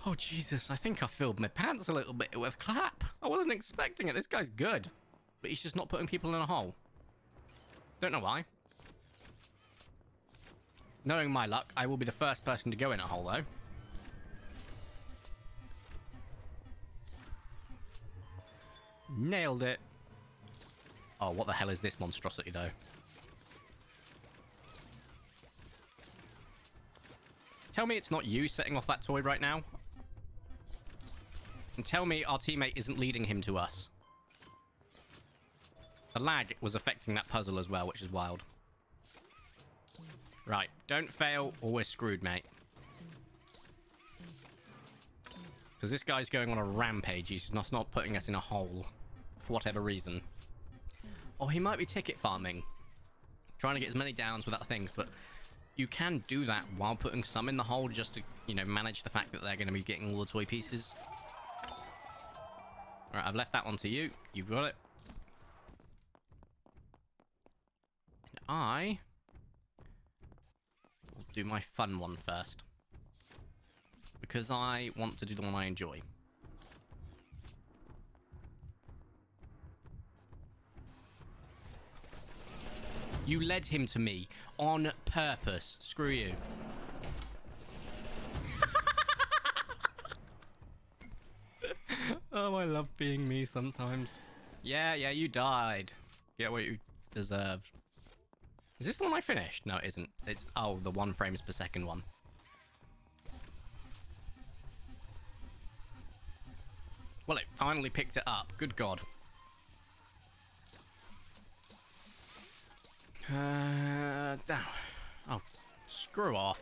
Oh, Jesus. I think I filled my pants a little bit with clap. I wasn't expecting it. This guy's good. But he's just not putting people in a hole. Don't know why. Knowing my luck, I will be the first person to go in a hole, though. Nailed it. Oh, what the hell is this monstrosity, though? Tell me it's not you setting off that toy right now. And tell me our teammate isn't leading him to us. The lag was affecting that puzzle as well, which is wild. Right, don't fail or we're screwed, mate. Because this guy's going on a rampage. He's not putting us in a hole. For whatever reason. Or he might be ticket farming. Trying to get as many downs without things, but you can do that while putting some in the hole just to, you know, manage the fact that they're going to be getting all the toy pieces. Alright, I've left that one to you. You've got it. And I will do my fun one first. Because I want to do the one I enjoy. You led him to me on purpose. Screw you. Oh, I love being me sometimes. Yeah, you died. Get what you deserved. Is this the one I finished? No, it isn't. It's, oh, the 1 frames per second one. Well, it finally picked it up. Good God. Oh, screw off.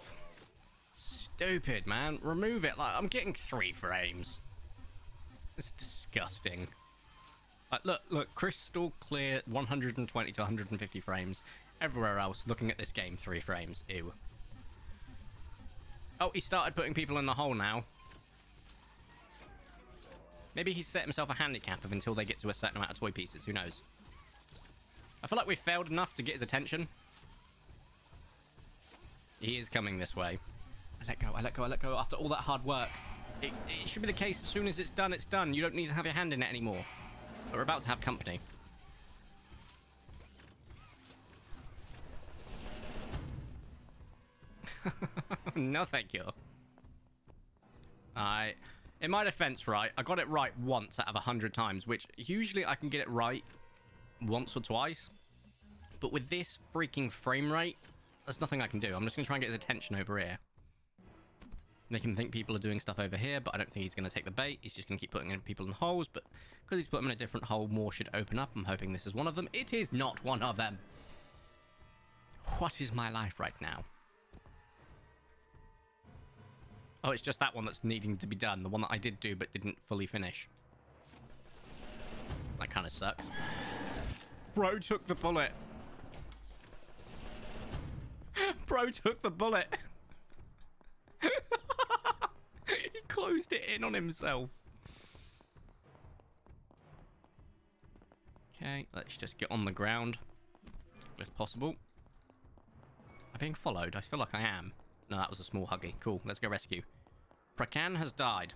Stupid, man. Remove it. Like, I'm getting 3 frames. It's disgusting. Like, look, crystal clear 120 to 150 frames. Everywhere else, looking at this game, 3 frames. Ew. Oh, he started putting people in the hole now. Maybe he's set himself a handicap of until they get to a certain amount of toy pieces. Who knows? I feel like we failed enough to get his attention. He is coming this way. I let go. After all that hard work. It should be the case as soon as it's done, it's done. You don't need to have your hand in it anymore. But we're about to have company. No, thank you. In my defense, right, I got it right once out of 100 times, which usually I can get it right once or twice. But with this freaking frame rate, there's nothing I can do. I'm just going to try and get his attention over here. Make him think people are doing stuff over here, but I don't think he's going to take the bait. He's just going to keep putting in people in holes, but because he's put them in a different hole, more should open up. I'm hoping this is one of them. It is not one of them. What is my life right now? Oh, it's just that one that's needing to be done. The one that I did do, but didn't fully finish. That kind of sucks. Bro took the bullet. Bro took the bullet. He closed it in on himself. Okay, let's just get on the ground as quickly as possible. Am I being followed? I feel like I am. No, that was a small huggy. Cool, let's go rescue. Prakan has died.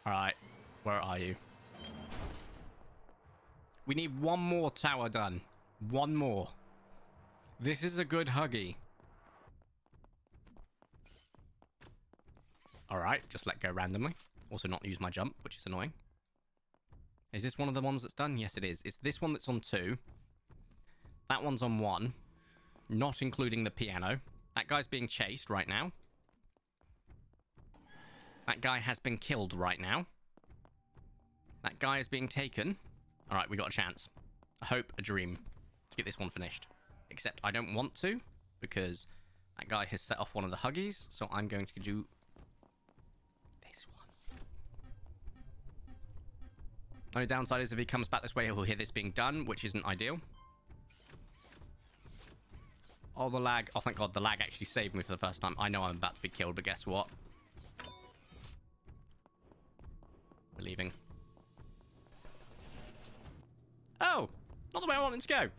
Alright, where are you? We need one more tower done. One more. This is a good huggy. Alright, just let go randomly. Also not use my jump, which is annoying. Is this one of the ones that's done? Yes, it is. It's this one that's on 2. That one's on 1. Not including the piano. That guy's being chased right now. That guy has been killed right now. That guy is being taken. Alright, we got a chance. A hope, a dream. To get this one finished. Except I don't want to, because that guy has set off one of the huggies, so I'm going to do this one. Only downside is if he comes back this way, he'll hear this being done, which isn't ideal. Oh, the lag. Oh, thank God. The lag actually saved me for the first time. I know I'm about to be killed, but guess what? We're leaving. Oh! Not the way I wanted to go.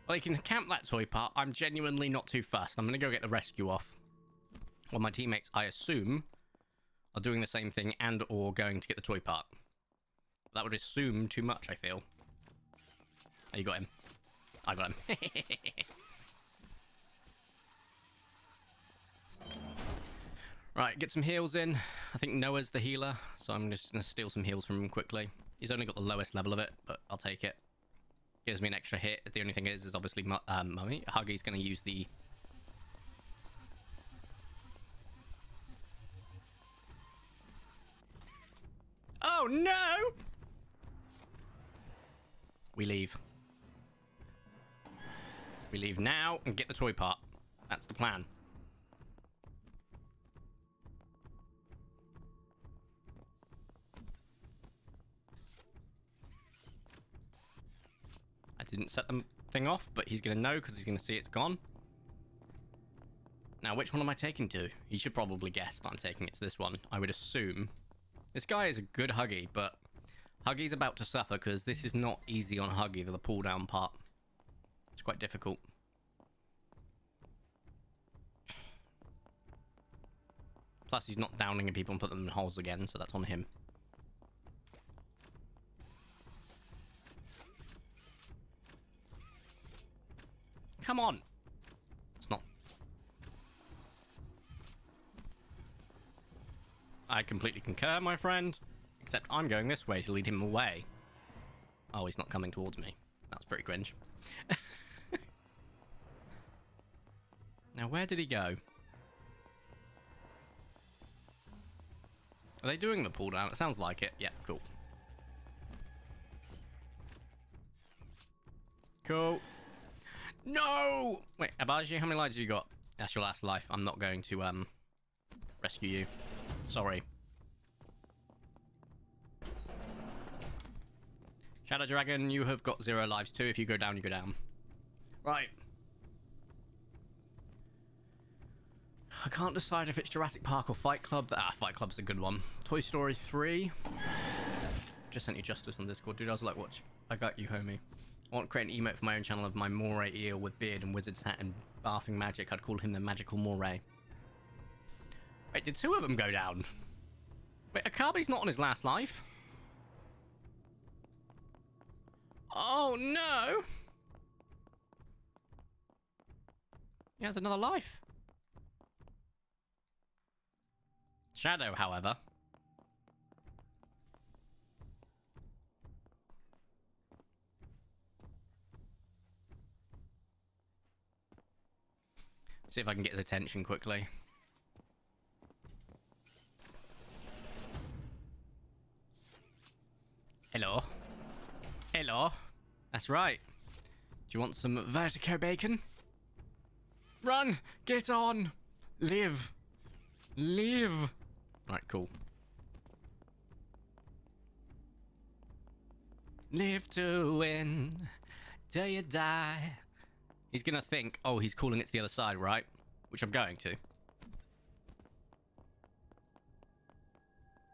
Well, you can camp that toy part. I'm genuinely not too fussed. I'm going to go get the rescue off. Well, my teammates, I assume, are doing the same thing and or going to get the toy part. That would assume too much, I feel. Oh, you got him. I got him. Right, get some heals in. I think Noah's the healer, so I'm just going to steal some heals from him quickly. He's only got the lowest level of it, but I'll take it. Gives me an extra hit. The only thing is obviously Mummy. Huggy's going to use the... Oh, no! We leave. We leave now and get the toy part. That's the plan. I didn't set the thing off, but he's going to know because he's going to see it's gone. Now, which one am I taking to? He should probably guess that I'm taking it to this one. I would assume. This guy is a good Huggy, but Huggy's about to suffer because this is not easy on Huggy, the pull down part. It's quite difficult. Plus, he's not downing people and putting them in holes again, so that's on him. Come on! It's not... I completely concur, my friend. Except I'm going this way to lead him away. Oh, he's not coming towards me. That's pretty cringe. Now, where did he go? Are they doing the pull down? It sounds like it. Yeah, cool. Cool. No! Wait, Abaji, how many lives have you got? That's your last life. I'm not going to, rescue you. Sorry. Shadow Dragon, you have got 0 lives too. If you go down, you go down. Right. can't decide if it's Jurassic Park or Fight Club. Ah, Fight Club's a good one. Toy Story 3. Just sent you Justice on Discord. Dude, I was like, watch. I got you, homie. I want to create an emote for my own channel of my moray eel with beard and wizard's hat and bathing magic. I'd call him the magical moray. Wait, did 2 of them go down? Wait, Akabe's not on his last life. Oh, no. He has another life. Shadow, however. See if I can get his attention quickly. Hello. Hello. That's right. Do you want some Vertico bacon? Run! Get on! Live! Live! Right, cool. Live to win. Till you die. He's gonna think, oh, he's calling it to the other side, right? Which I'm going to.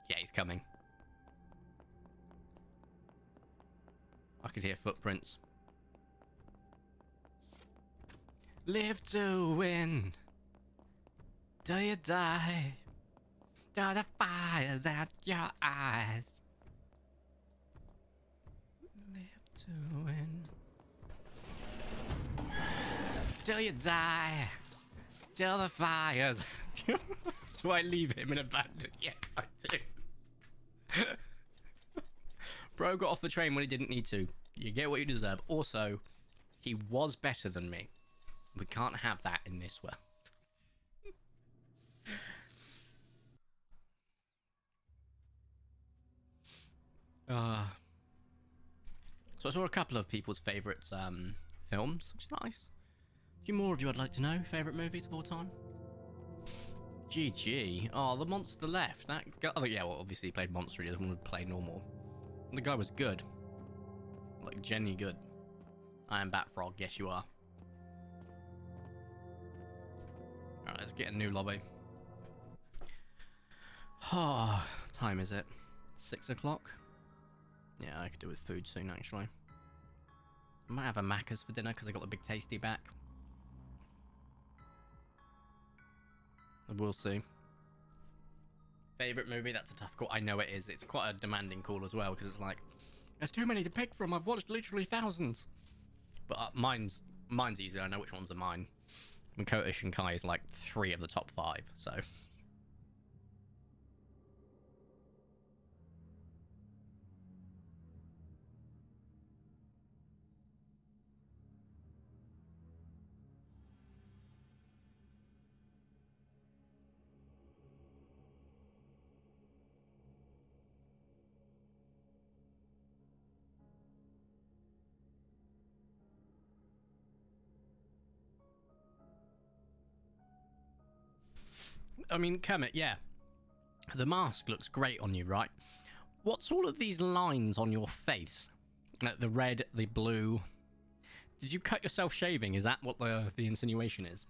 Yeah, he's coming. I could hear footprints. Live to win. Till you die. Till the fire's at your eyes. Live to win. Till you die. Till the fires. Do I leave him in abandon? Yes, I do. Bro got off the train when he didn't need to. You get what you deserve. Also, he was better than me. We can't have that in this world. So I saw a couple of people's favourite films, which is nice. A few more of you I'd like to know. Favourite movies of all time? GG. Oh, the monster left. That guy, oh, yeah, well, obviously he played monster. He doesn't want to play normal. And the guy was good. Like, Jenny good. I am Batfrog. Yes, you are. Alright, let's get a new lobby. Oh, time is it? 6 o'clock? Yeah, I could do with food soon, actually. I might have a Macca's for dinner because I got the big tasty back. We'll see. Favorite movie? That's a tough call. I know it is. It's quite a demanding call as well because it's like, there's too many to pick from. I've watched literally thousands. But mine's easier. I know which ones are mine. Makoto Shinkai is like 3 of the top 5, so. I mean, Kermit, yeah. The mask looks great on you, right? What's all of these lines on your face? The red, the blue. Did you cut yourself shaving? Is that what the insinuation is?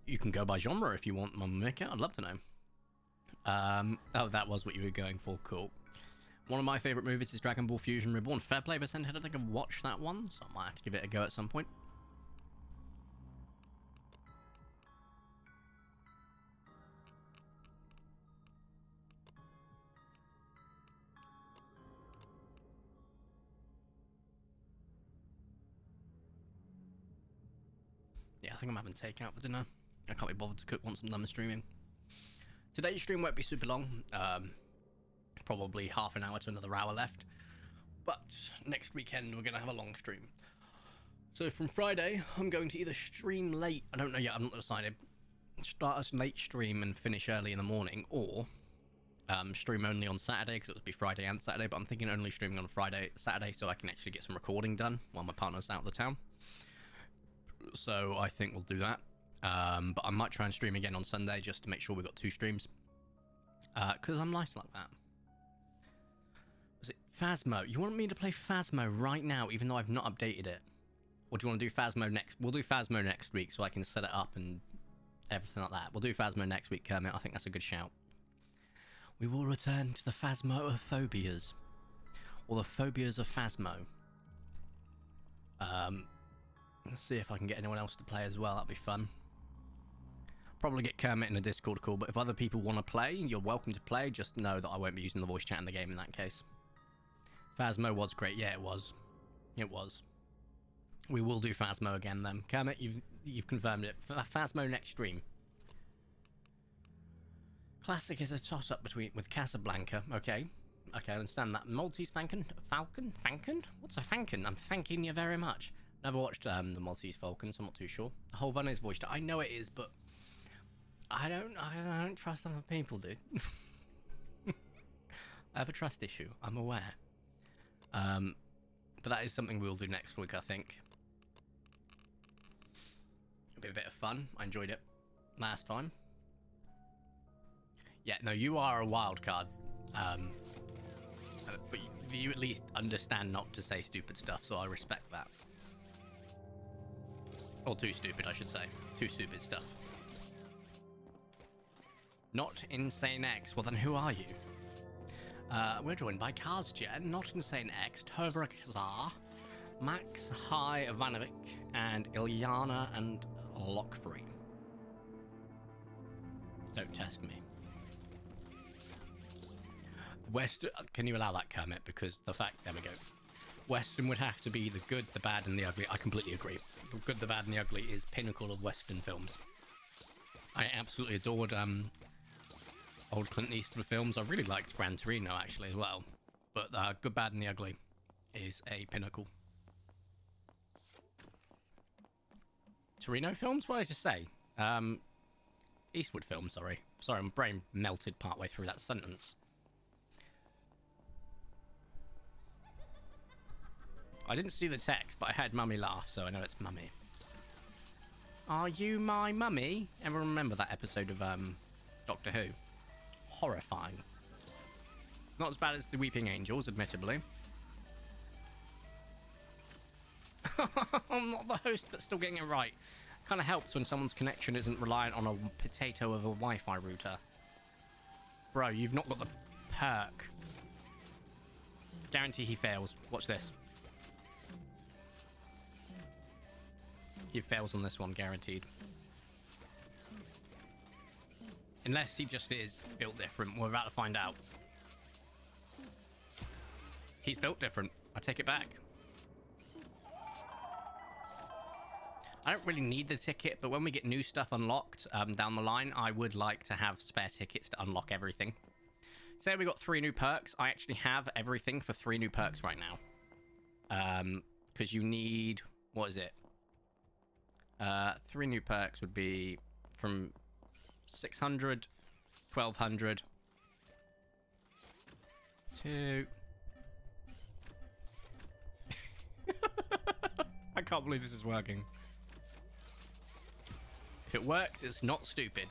You can go by genre if you want, Mama Mika. I'd love to know. Oh, that was what you were going for. Cool. One of my favourite movies is Dragon Ball Fusion Reborn. Fair play, but I don't think I've watched that one, so I might have to give it a go at some point. Yeah, I think I'm having takeout for dinner. I can't be bothered to cook once I'm done streaming. Today's stream won't be super long. Probably half an hour to another hour left. But next weekend we're going to have a long stream. So from Friday, I'm going to either stream late. I don't know yet, I'm not decided. Start a late stream and finish early in the morning. Or stream only on Saturday, because it would be Friday and Saturday. But I'm thinking only streaming on Saturday, so I can actually get some recording done while my partner's out of the town. So I think we'll do that. But I might try and stream again on Sunday just to make sure we've got 2 streams. Because I'm nice like that. Was it Phasmo? You want me to play Phasmo right now, even though I've not updated it? Or do you want to do Phasmo next? We'll do Phasmo next week so I can set it up and everything like that. We'll do Phasmo next week, Kermit. I think that's a good shout. We will return to the Phasmophobias. Or the phobias of Phasmo. Let's see if I can get anyone else to play as well. That'd be fun. Probably get Kermit in a Discord call, but if other people want to play, you're welcome to play. Just know that I won't be using the voice chat in the game in that case. Phasmo was great. Yeah, it was. It was. We will do Phasmo again then. Kermit, you've confirmed it. Phasmo next stream. Classic is a toss-up with Casablanca. Okay. Okay, I understand that. Maltese Falcon? Falcon? What's a Falcon? I'm thanking you very much. Never watched the Maltese Falcon, so I'm not too sure. The whole one is voiced. I know it is, but I don't trust other people, dude. I have a trust issue. I'm aware. But that is something we'll do next week, I think. It'll be a bit of fun. I enjoyed it last time. Yeah, no, you are a wild card. But you at least understand not to say stupid stuff, so I respect that. Or too stupid, I should say. Too stupid stuff. Not Insane X. Well, then who are you? We're joined by Karsjen, Not Insane X, Tovrakzar, Max High Ivanovic, and Ilyana and Lockfree. Don't test me. Western, can you allow that, Kermit? Because the fact, there we go. Western would have to be the good, the bad, and the ugly. I completely agree. The good, the bad, and the ugly is pinnacle of Western films. I absolutely adored old Clint Eastwood films. I really liked Gran Torino, actually, as well. But good, bad, and the ugly is a pinnacle. Torino films? What did I just say? Eastwood films, sorry. Sorry, my brain melted partway through that sentence. I didn't see the text, but I heard Mummy laugh, so I know it's Mummy. Are you my mummy? Everyone remember that episode of Doctor Who? Horrifying. Not as bad as the Weeping Angels, admittedly. I'm not the host, but still getting it right. Kind of helps when someone's connection isn't reliant on a potato of a Wi-Fi router. Bro, you've not got the perk. Guarantee he fails. Watch this. He fails on this one, guaranteed. Unless he just is built different. We're about to find out. He's built different. I take it back. I don't really need the ticket, but when we get new stuff unlocked down the line, I would like to have spare tickets to unlock everything. Say we got 3 new perks. I actually have everything for 3 new perks right now. Because you need... What is it? 3 new perks would be from 600, 1200 to... I can't believe this is working. If it works, it's not stupid.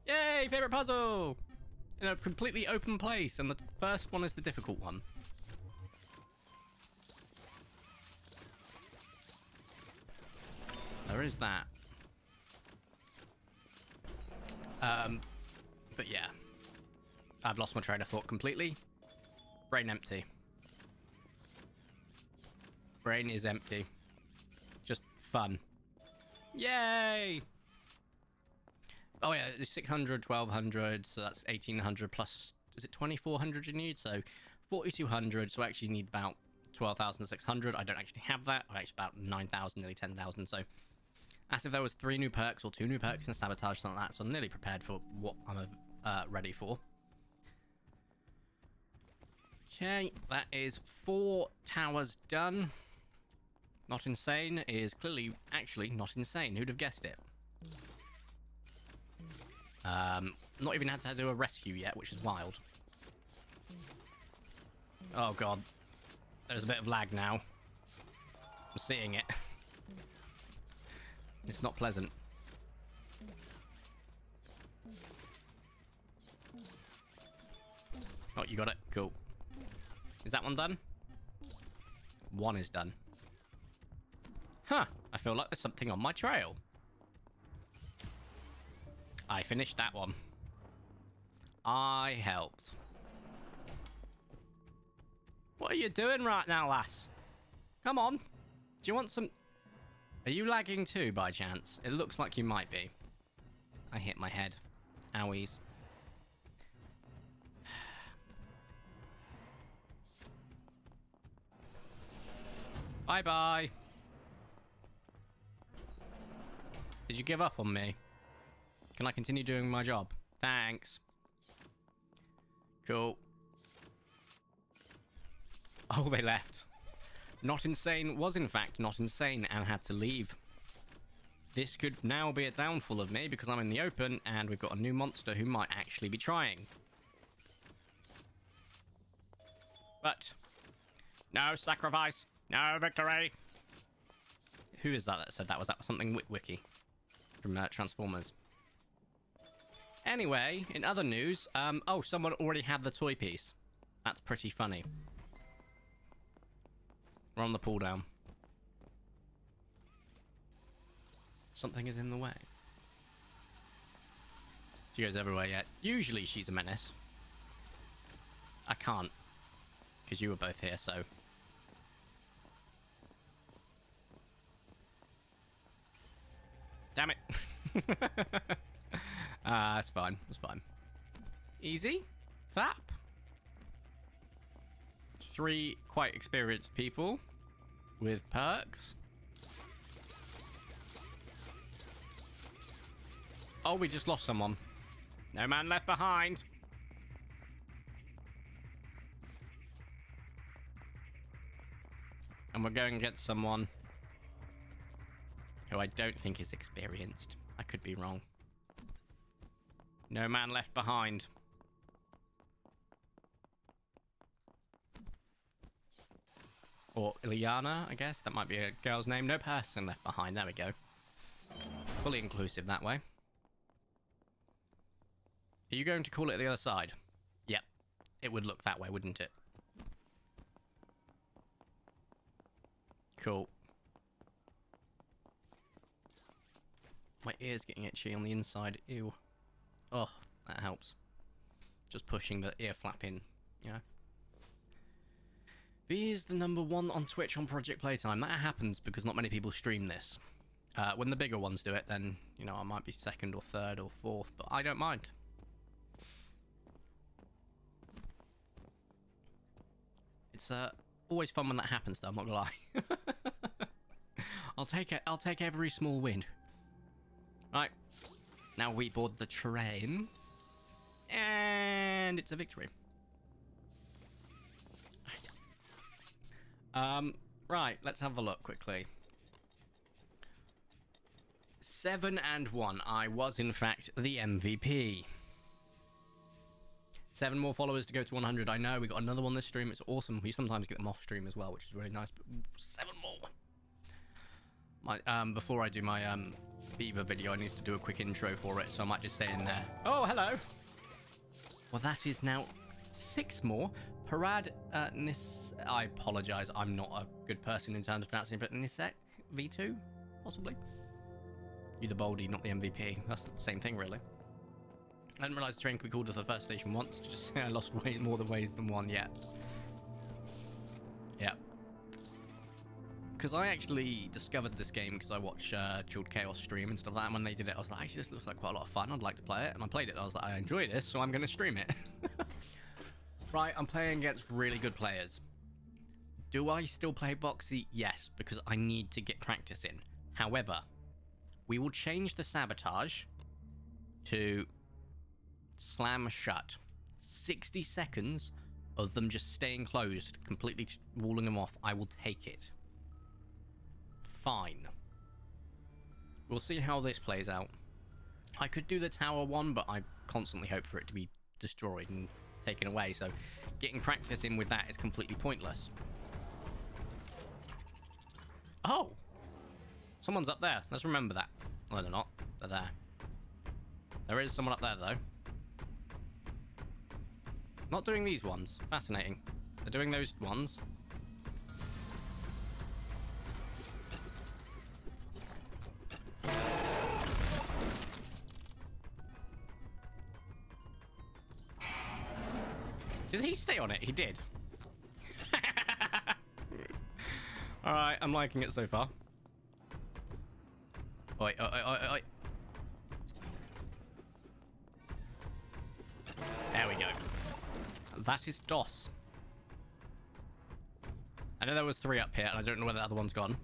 Yay, favorite puzzle! In a completely open place, and the first one is the difficult one. There is that. But yeah. I've lost my train of thought completely. Brain empty. Brain is empty. Just fun. Yay! Oh yeah, it's 600, 1200, so that's 1800 plus, is it 2400 you need? So 4200, so I actually need about 12,600. I don't actually have that. I actually about 9,000, nearly 10,000, so as if there was 3 new perks or 2 new perks in Sabotage, something like that, so I'm nearly prepared for what I'm ready for. Okay, that is 4 towers done. Not Insane is clearly actually not insane. Who'd have guessed it? Not even had to do a rescue yet, which is wild. Oh god. There's a bit of lag now. I'm seeing it. It's not pleasant. Oh, you got it. Cool. Is that one done? One is done. Huh, I feel like there's something on my trail. I finished that one. I helped. What are you doing right now, lass? Come on. Do you want some... Are you lagging too, by chance? It looks like you might be. I hit my head. Owies. Bye-bye. Did you give up on me? Can I continue doing my job? Thanks. Cool. Oh, they left. Not Insane was in fact not insane and had to leave. This could now be a downfall of me because I'm in the open and we've got a new monster who might actually be trying. But no sacrifice, no victory. Who is that said that? Was that something Wiki from Transformers? Anyway, in other news, oh, someone already had the toy piece. That's pretty funny. We're on the pull down. Something is in the way. She goes everywhere yet. Usually she's a menace. I can't. Because you were both here, so... Damn it. That's fine. That's fine. Easy. Clap. 3 quite experienced people with perks. Oh, we just lost someone. No man left behind. And we're going against someone who I don't think is experienced. I could be wrong. No man left behind. Or Ilyana, I guess. That might be a girl's name. No person left behind. There we go. Fully inclusive that way. Are you going to call it the other side? Yep. It would look that way, wouldn't it? Cool. My ear's getting itchy on the inside. Ew. Oh, that helps. Just pushing the ear flap in, you know. V is the #1 on Twitch on Project Playtime. That happens because not many people stream this. When the bigger ones do it, then, you know, I might be 2nd or 3rd or 4th, but I don't mind. It's always fun when that happens, though, I'm not gonna lie. I'll take it. I'll take every small win. Right. Now we board the train. And it's a victory. Right, let's have a look quickly. 7 and 1. I was, in fact, the MVP. 7 more followers to go to 100. I know, we got another one this stream. It's awesome. We sometimes get them off stream as well, which is really nice. But 7 more. Before I do my Beaver video, I need to do a quick intro for it, so I might just say in there. Oh, hello. Well, that is now 6 more. Parad I apologise. I'm not a good person in terms of pronouncing it, but Nisek V2, possibly. You the Baldy, not the MVP. That's the same thing, really. I didn't realise the train could be called to the first station once. Just I lost way more the ways than one yet. Yeah. Because I actually discovered this game because I watch Chilled Chaos stream and stuff like that. And when they did it, I was like, actually, this looks like quite a lot of fun. I'd like to play it. And I played it. And I was like, I enjoy this, so I'm going to stream it. Right, I'm playing against really good players. Do I still play Boxy? Yes, because I need to get practice in. However, we will change the sabotage to slam shut. 60 seconds of them just staying closed, completely walling them off. I will take it. Fine. We'll see how this plays out. I could do the tower one, but I constantly hope for it to be destroyed and taken away, so getting practice in with that is completely pointless. Oh! Someone's up there. Let's remember that. No, they're not. They're there. There is someone up there, though. Not doing these ones. Fascinating. They're doing those ones. Did he stay on it? He did. Alright, I'm liking it so far. Oi, oi, oi, oi, oi. There we go. That is DOS. I know there was 3 up here, and I don't know where the other one's gone.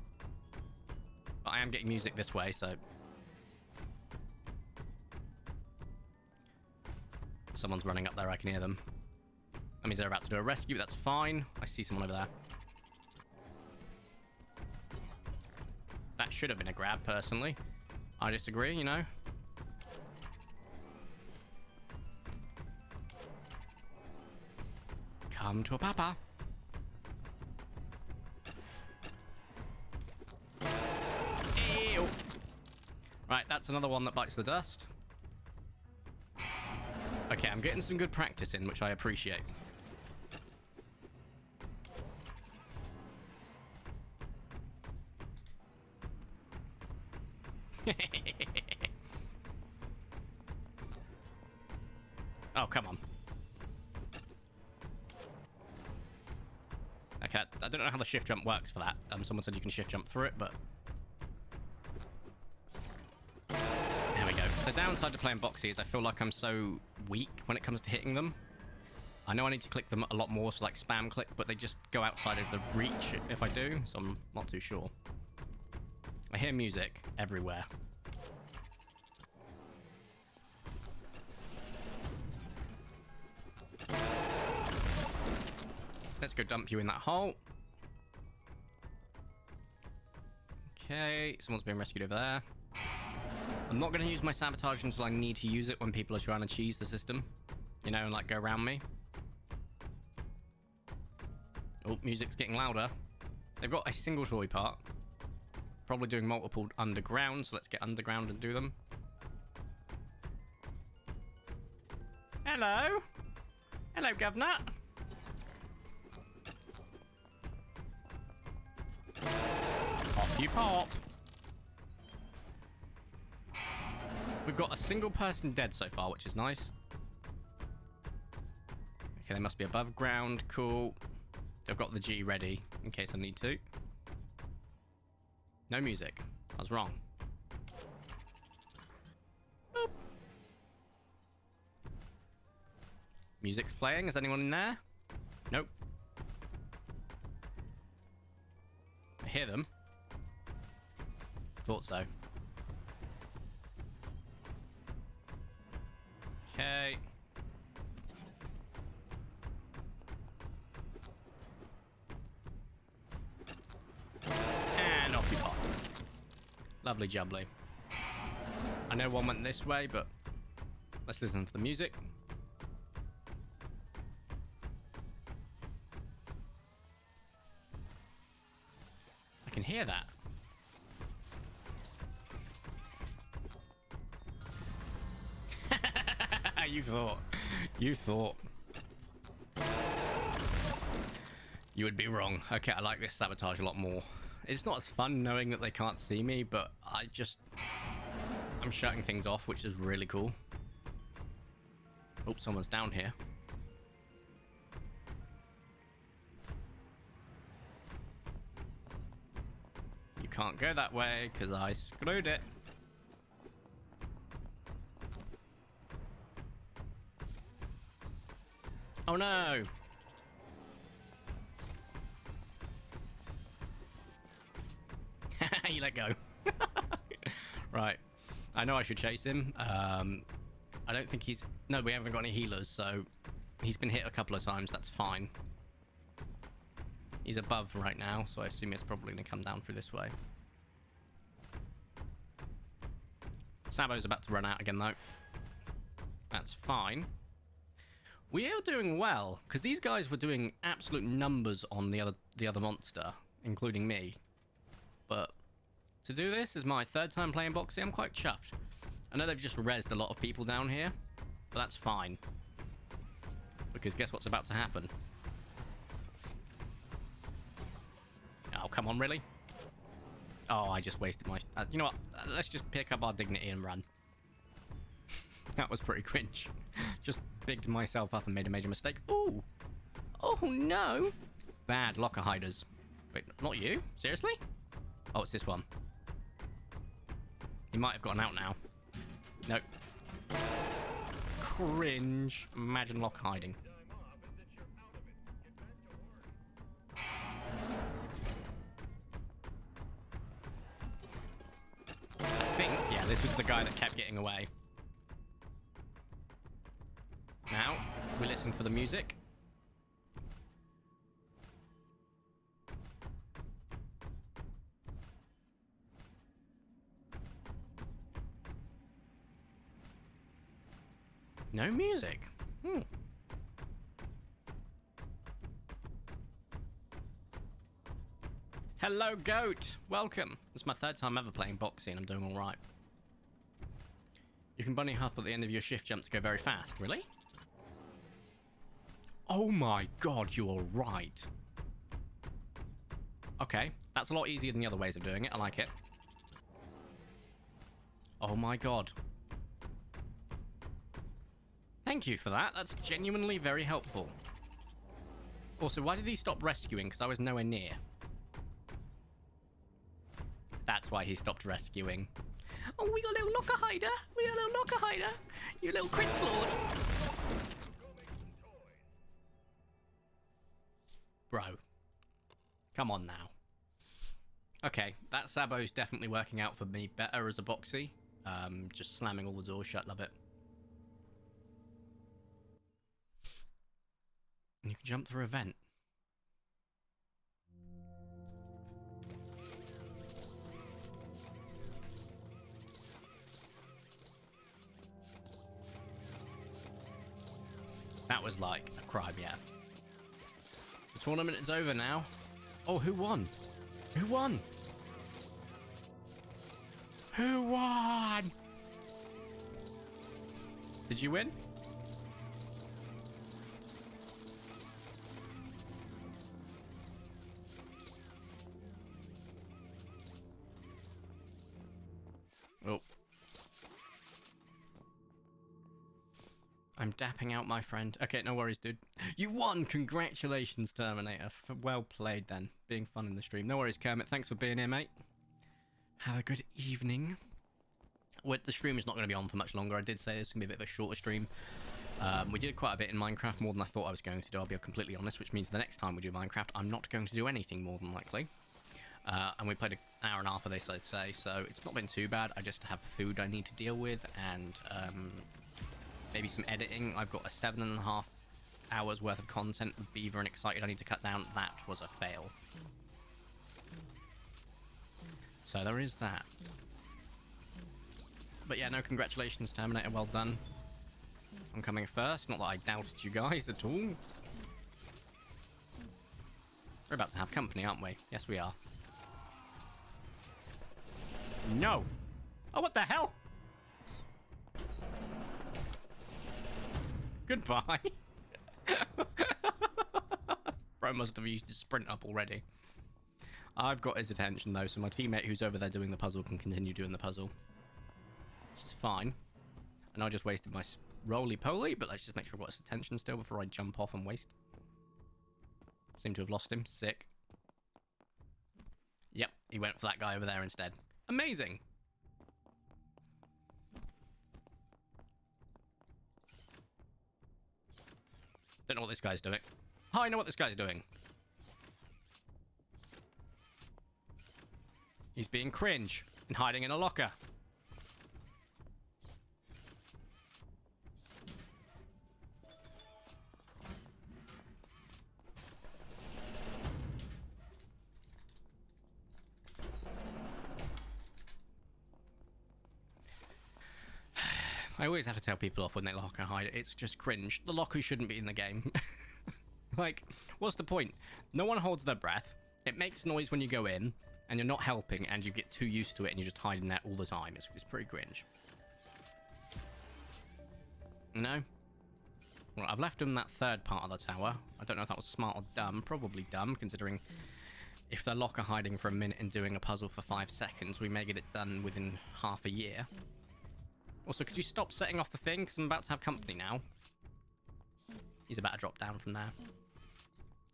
But I am getting music this way, so... Someone's running up there, I can hear them. That means they're about to do a rescue, that's fine. I see someone over there. That should have been a grab, personally. I disagree, you know. Come to a papa. Ew. Right, that's another one that bites the dust. Okay, I'm getting some good practice in, which I appreciate. Oh, come on. Okay, I don't know how the shift jump works for that. Someone said you can shift jump through it, but... There we go. The downside to playing boxy is I feel like I'm so weak when it comes to hitting them. I know I need to click them a lot more, so like spam click, but they just go outside of the reach if I do, so I'm not too sure. I hear music everywhere. Let's go dump you in that hole. Okay, someone's being rescued over there. I'm not going to use my sabotage until I need to use it when people are trying to cheese the system. You know, and like go around me. Oh, music's getting louder. They've got a single toy part. Probably doing multiple underground, so let's get underground and do them. Hello. Hello, Governor. Off you pop. We've got a single person dead so far, which is nice. Okay, they must be above ground. Cool. They've got the G ready in case I need to. No music. I was wrong. Boop. Music's playing. Is anyone in there? Nope. I hear them. Thought so. Okay. And off you pop. Lovely jubbly. I know one went this way, but let's listen for the music. I can hear that. You thought. You thought. You would be wrong. Okay, I like this sabotage a lot more. It's not as fun knowing that they can't see me, but I'm shutting things off, which is really cool. Oh, someone's down here. You can't go that way, because I screwed it. Oh no! You let go. Right. I know I should chase him. I don't think he's... No, we haven't got any healers, so... He's been hit a couple of times, that's fine. He's above right now, so I assume it's probably going to come down through this way. Sabo's about to run out again, though. That's fine. We are doing well, because these guys were doing absolute numbers on the other monster, including me. But to do this is my 3rd time playing boxing. I'm quite chuffed. I know they've just rezzed a lot of people down here, but that's fine. Because guess what's about to happen? Oh, come on, really? Oh, I just wasted my... you know what? Let's just pick up our dignity and run. That was pretty cringe. Just bigged myself up and made a major mistake. Ooh. Oh, no. Bad locker hiders. Wait, not you? Seriously? Oh, it's this one. He might have gotten out now. Nope. Cringe. Imagine locker hiding. I think, yeah, this was the guy that kept getting away. Now, we listen for the music. No music. Hello, goat. Welcome. This is my third time ever playing boxing. I'm doing all right. You can bunny hop at the end of your shift jump to go very fast. Really? Oh my god, you are right. Okay, that's a lot easier than the other ways of doing it. I like it. Oh my god. Thank you for that. That's genuinely very helpful. Also, why did he stop rescuing? Because I was nowhere near. That's why he stopped rescuing. Oh, we got a little locker hider. We got a little locker hider. You little crit lord. Bro. Come on now. Okay, that Sabo's definitely working out for me better as a boxy. Just slamming all the doors shut. Love it. And you can jump through a vent. That was like a crime, yeah. The tournament is over now. Oh, who won? Who won? Who won? Did you win? Oh. I'm dapping out my friend. Okay, no worries, dude. You won! Congratulations, Terminator. Well played, then. Being fun in the stream. No worries, Kermit. Thanks for being here, mate. Have a good evening. Well, the stream is not going to be on for much longer. I did say this is going to be a bit of a shorter stream. We did quite a bit in Minecraft, more than I thought I was going to do. I'll be completely honest, which means the next time we do Minecraft, I'm not going to do anything more than likely. And we played an hour and a half of this, I'd say, so it's not been too bad. I just have food I need to deal with, and maybe some editing. I've got a 7.5 hours worth of content with Beaver and Excited I need to cut down. That was a fail. So there is that. But yeah, no, congratulations, Terminator. Well done. I'm coming first. Not that I doubted you guys at all. We're about to have company, aren't we? Yes, we are. No! Oh, what the hell? Goodbye. Bro must have used his sprint up already. I've got his attention, though, so my teammate who's over there doing the puzzle can continue doing the puzzle. Which is fine. And I just wasted my roly-poly, but let's just make sure I've got his attention still before I jump off and waste. Seem to have lost him. Sick. Yep, he went for that guy over there instead. Amazing! Don't know what this guy's doing. Oh, I know what this guy's doing. He's being cringe and hiding in a locker. I always have to tell people off when they locker hide. It's just cringe. The locker shouldn't be in the game. Like, what's the point? No one holds their breath. It makes noise when you go in, and you're not helping, and you get too used to it, and you just hide in there all the time. It's pretty cringe. No? Well, I've left him that third part of the tower. I don't know if that was smart or dumb. Probably dumb, considering if they're locker hiding for a minute and doing a puzzle for 5 seconds, we may get it done within half a year. Also, could you stop setting off the thing? Because I'm about to have company now. He's about to drop down from there.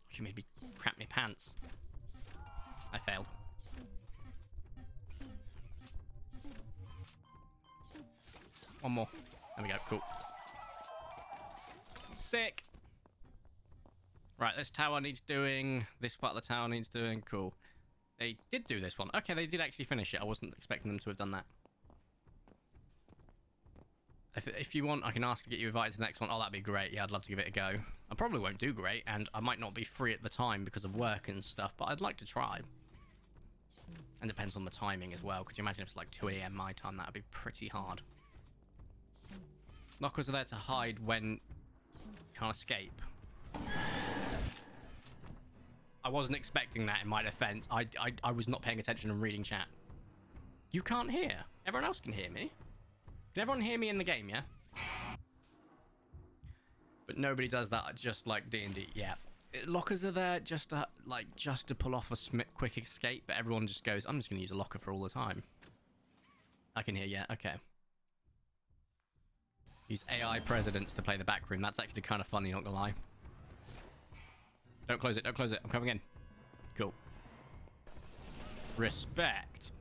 She made me crap my pants. I failed. One more. There we go. Cool. Sick. Right, this tower needs doing. This part of the tower needs doing. Cool. They did do this one. Okay, they did actually finish it. I wasn't expecting them to have done that. If you want, I can ask to get you invited to the next one. Oh, that'd be great. Yeah, I'd love to give it a go. I probably won't do great, and I might not be free at the time because of work and stuff, but I'd like to try. And depends on the timing as well. Could you imagine if it's like 2 AM my time? That'd be pretty hard. Lockers are there to hide when you can't escape. I wasn't expecting that in my defense. I was not paying attention and reading chat. You can't hear. Everyone else can hear me. Can everyone hear me in the game, yeah? But nobody does that just like D&D. Yeah. Lockers are there just to, just to pull off a quick escape, but everyone just goes, I'm just going to use a locker for all the time. I can hear, yeah, okay. Use AI presidents to play the back room. That's actually kind of funny, not gonna lie. Don't close it, don't close it. I'm coming in. Cool. Respect.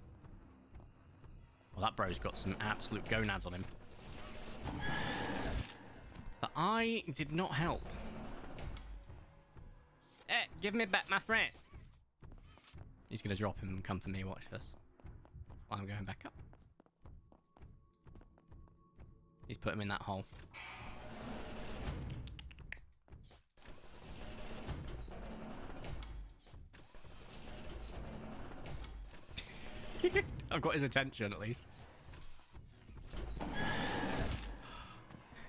Well, that bro's got some absolute gonads on him. The eye did not help. Hey, give me back my friend. He's gonna drop him and come for me, watch this. While I'm going back up. He's put him in that hole. I've got his attention at least.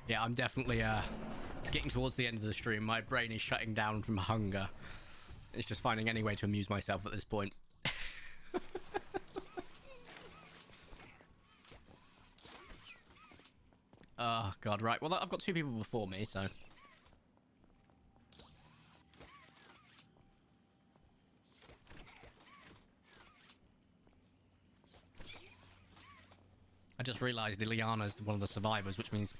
Yeah, I'm definitely it's getting towards the end of the stream. My brain is shutting down from hunger. It's just finding any way to amuse myself at this point. Oh god, right. Well, I've got 2 people before me, so I just realised Ileana's one of the survivors, which means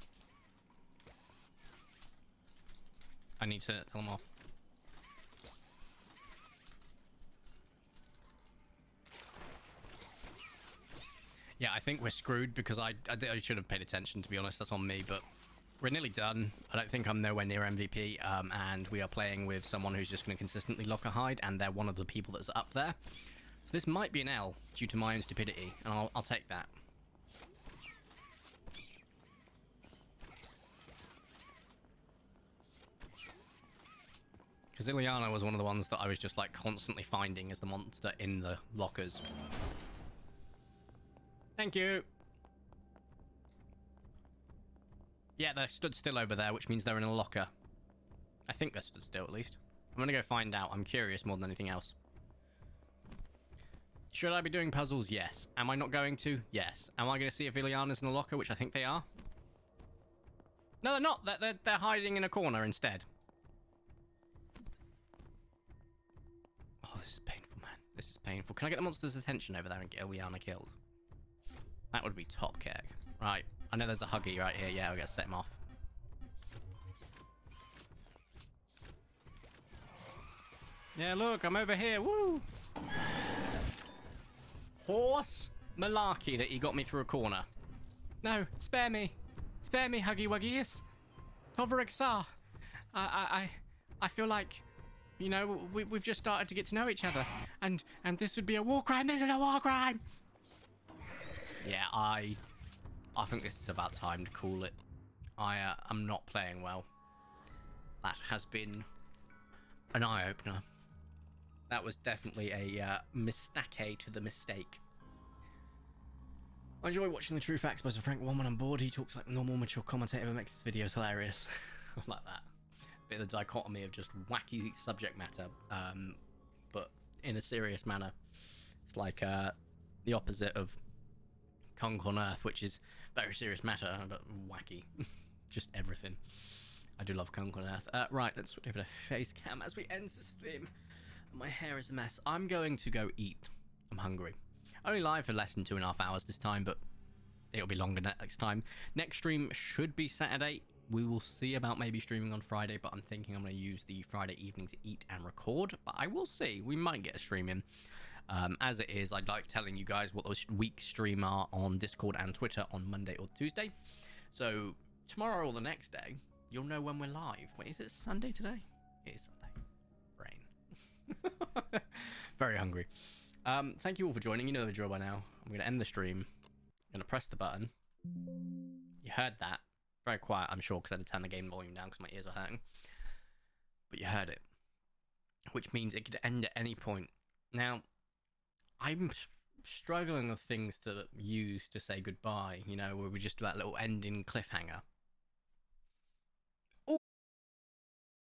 I need to tell them off. Yeah, I think we're screwed because I should have paid attention, to be honest. That's on me, but we're nearly done. I don't think I'm nowhere near MVP, and we are playing with someone who's just going to consistently lock a hide, and they're one of the people that's up there. So this might be an L due to my own stupidity, and I'll take that. Because Ileana was one of the ones that I was just like constantly finding as the monster in the lockers. Thank you. Yeah, they're stood still over there, which means they're in a locker. I think they're stood still, at least. I'm gonna go find out. I'm curious more than anything else. Should I be doing puzzles? Yes. Am I not going to? Yes. Am I going to see if Ileana's in the locker, which I think they are? No, they're not. They're hiding in a corner instead. Oh, this is painful, man. This is painful. Can I get the monster's attention over there and get Ileana killed? That would be top keg. Right. I know there's a Huggy right here. Yeah, we're going to set him off. Yeah, look, I'm over here. Woo! Horse malarkey that he got me through a corner. No, spare me. Spare me, Huggy Wuggies. Toverexar. I feel like, you know, we've just started to get to know each other. And this would be a war crime. This is a war crime. Yeah, I think this is about time to call it. I'm not playing well. That has been an eye-opener. That was definitely a mistake to the mistake. I enjoy watching the True Facts by Sir Frank One when I'm bored. He talks like a normal, mature commentator that makes his videos hilarious. Like that. Bit of the dichotomy of just wacky subject matter, but in a serious manner. It's like the opposite of Conk on Earth, which is very serious matter, but wacky. Just everything. I do love Conk on Earth. Right, let's switch over to face cam as we end this stream. My hair is a mess. I'm going to go eat. I'm hungry. Only live for less than 2.5 hours this time, but it'll be longer next time. Next stream should be Saturday. We will see about maybe streaming on Friday, but I'm thinking I'm going to use the Friday evening to eat and record. But I will see. We might get a stream in. As it is, I'd like telling you guys what those week stream are on Discord and Twitter on Monday or Tuesday. So tomorrow or the next day, you'll know when we're live. Wait, is it Sunday today? It is Sunday. Brain. Very hungry. Thank you all for joining. You know the drill by now. I'm going to end the stream. I'm going to press the button. You heard that. Very quiet, I'm sure, because I had to turn the game volume down because my ears are hurting. But you heard it. Which means it could end at any point. Now, I'm struggling with things to use to say goodbye, you know, where we just do that little ending cliffhanger.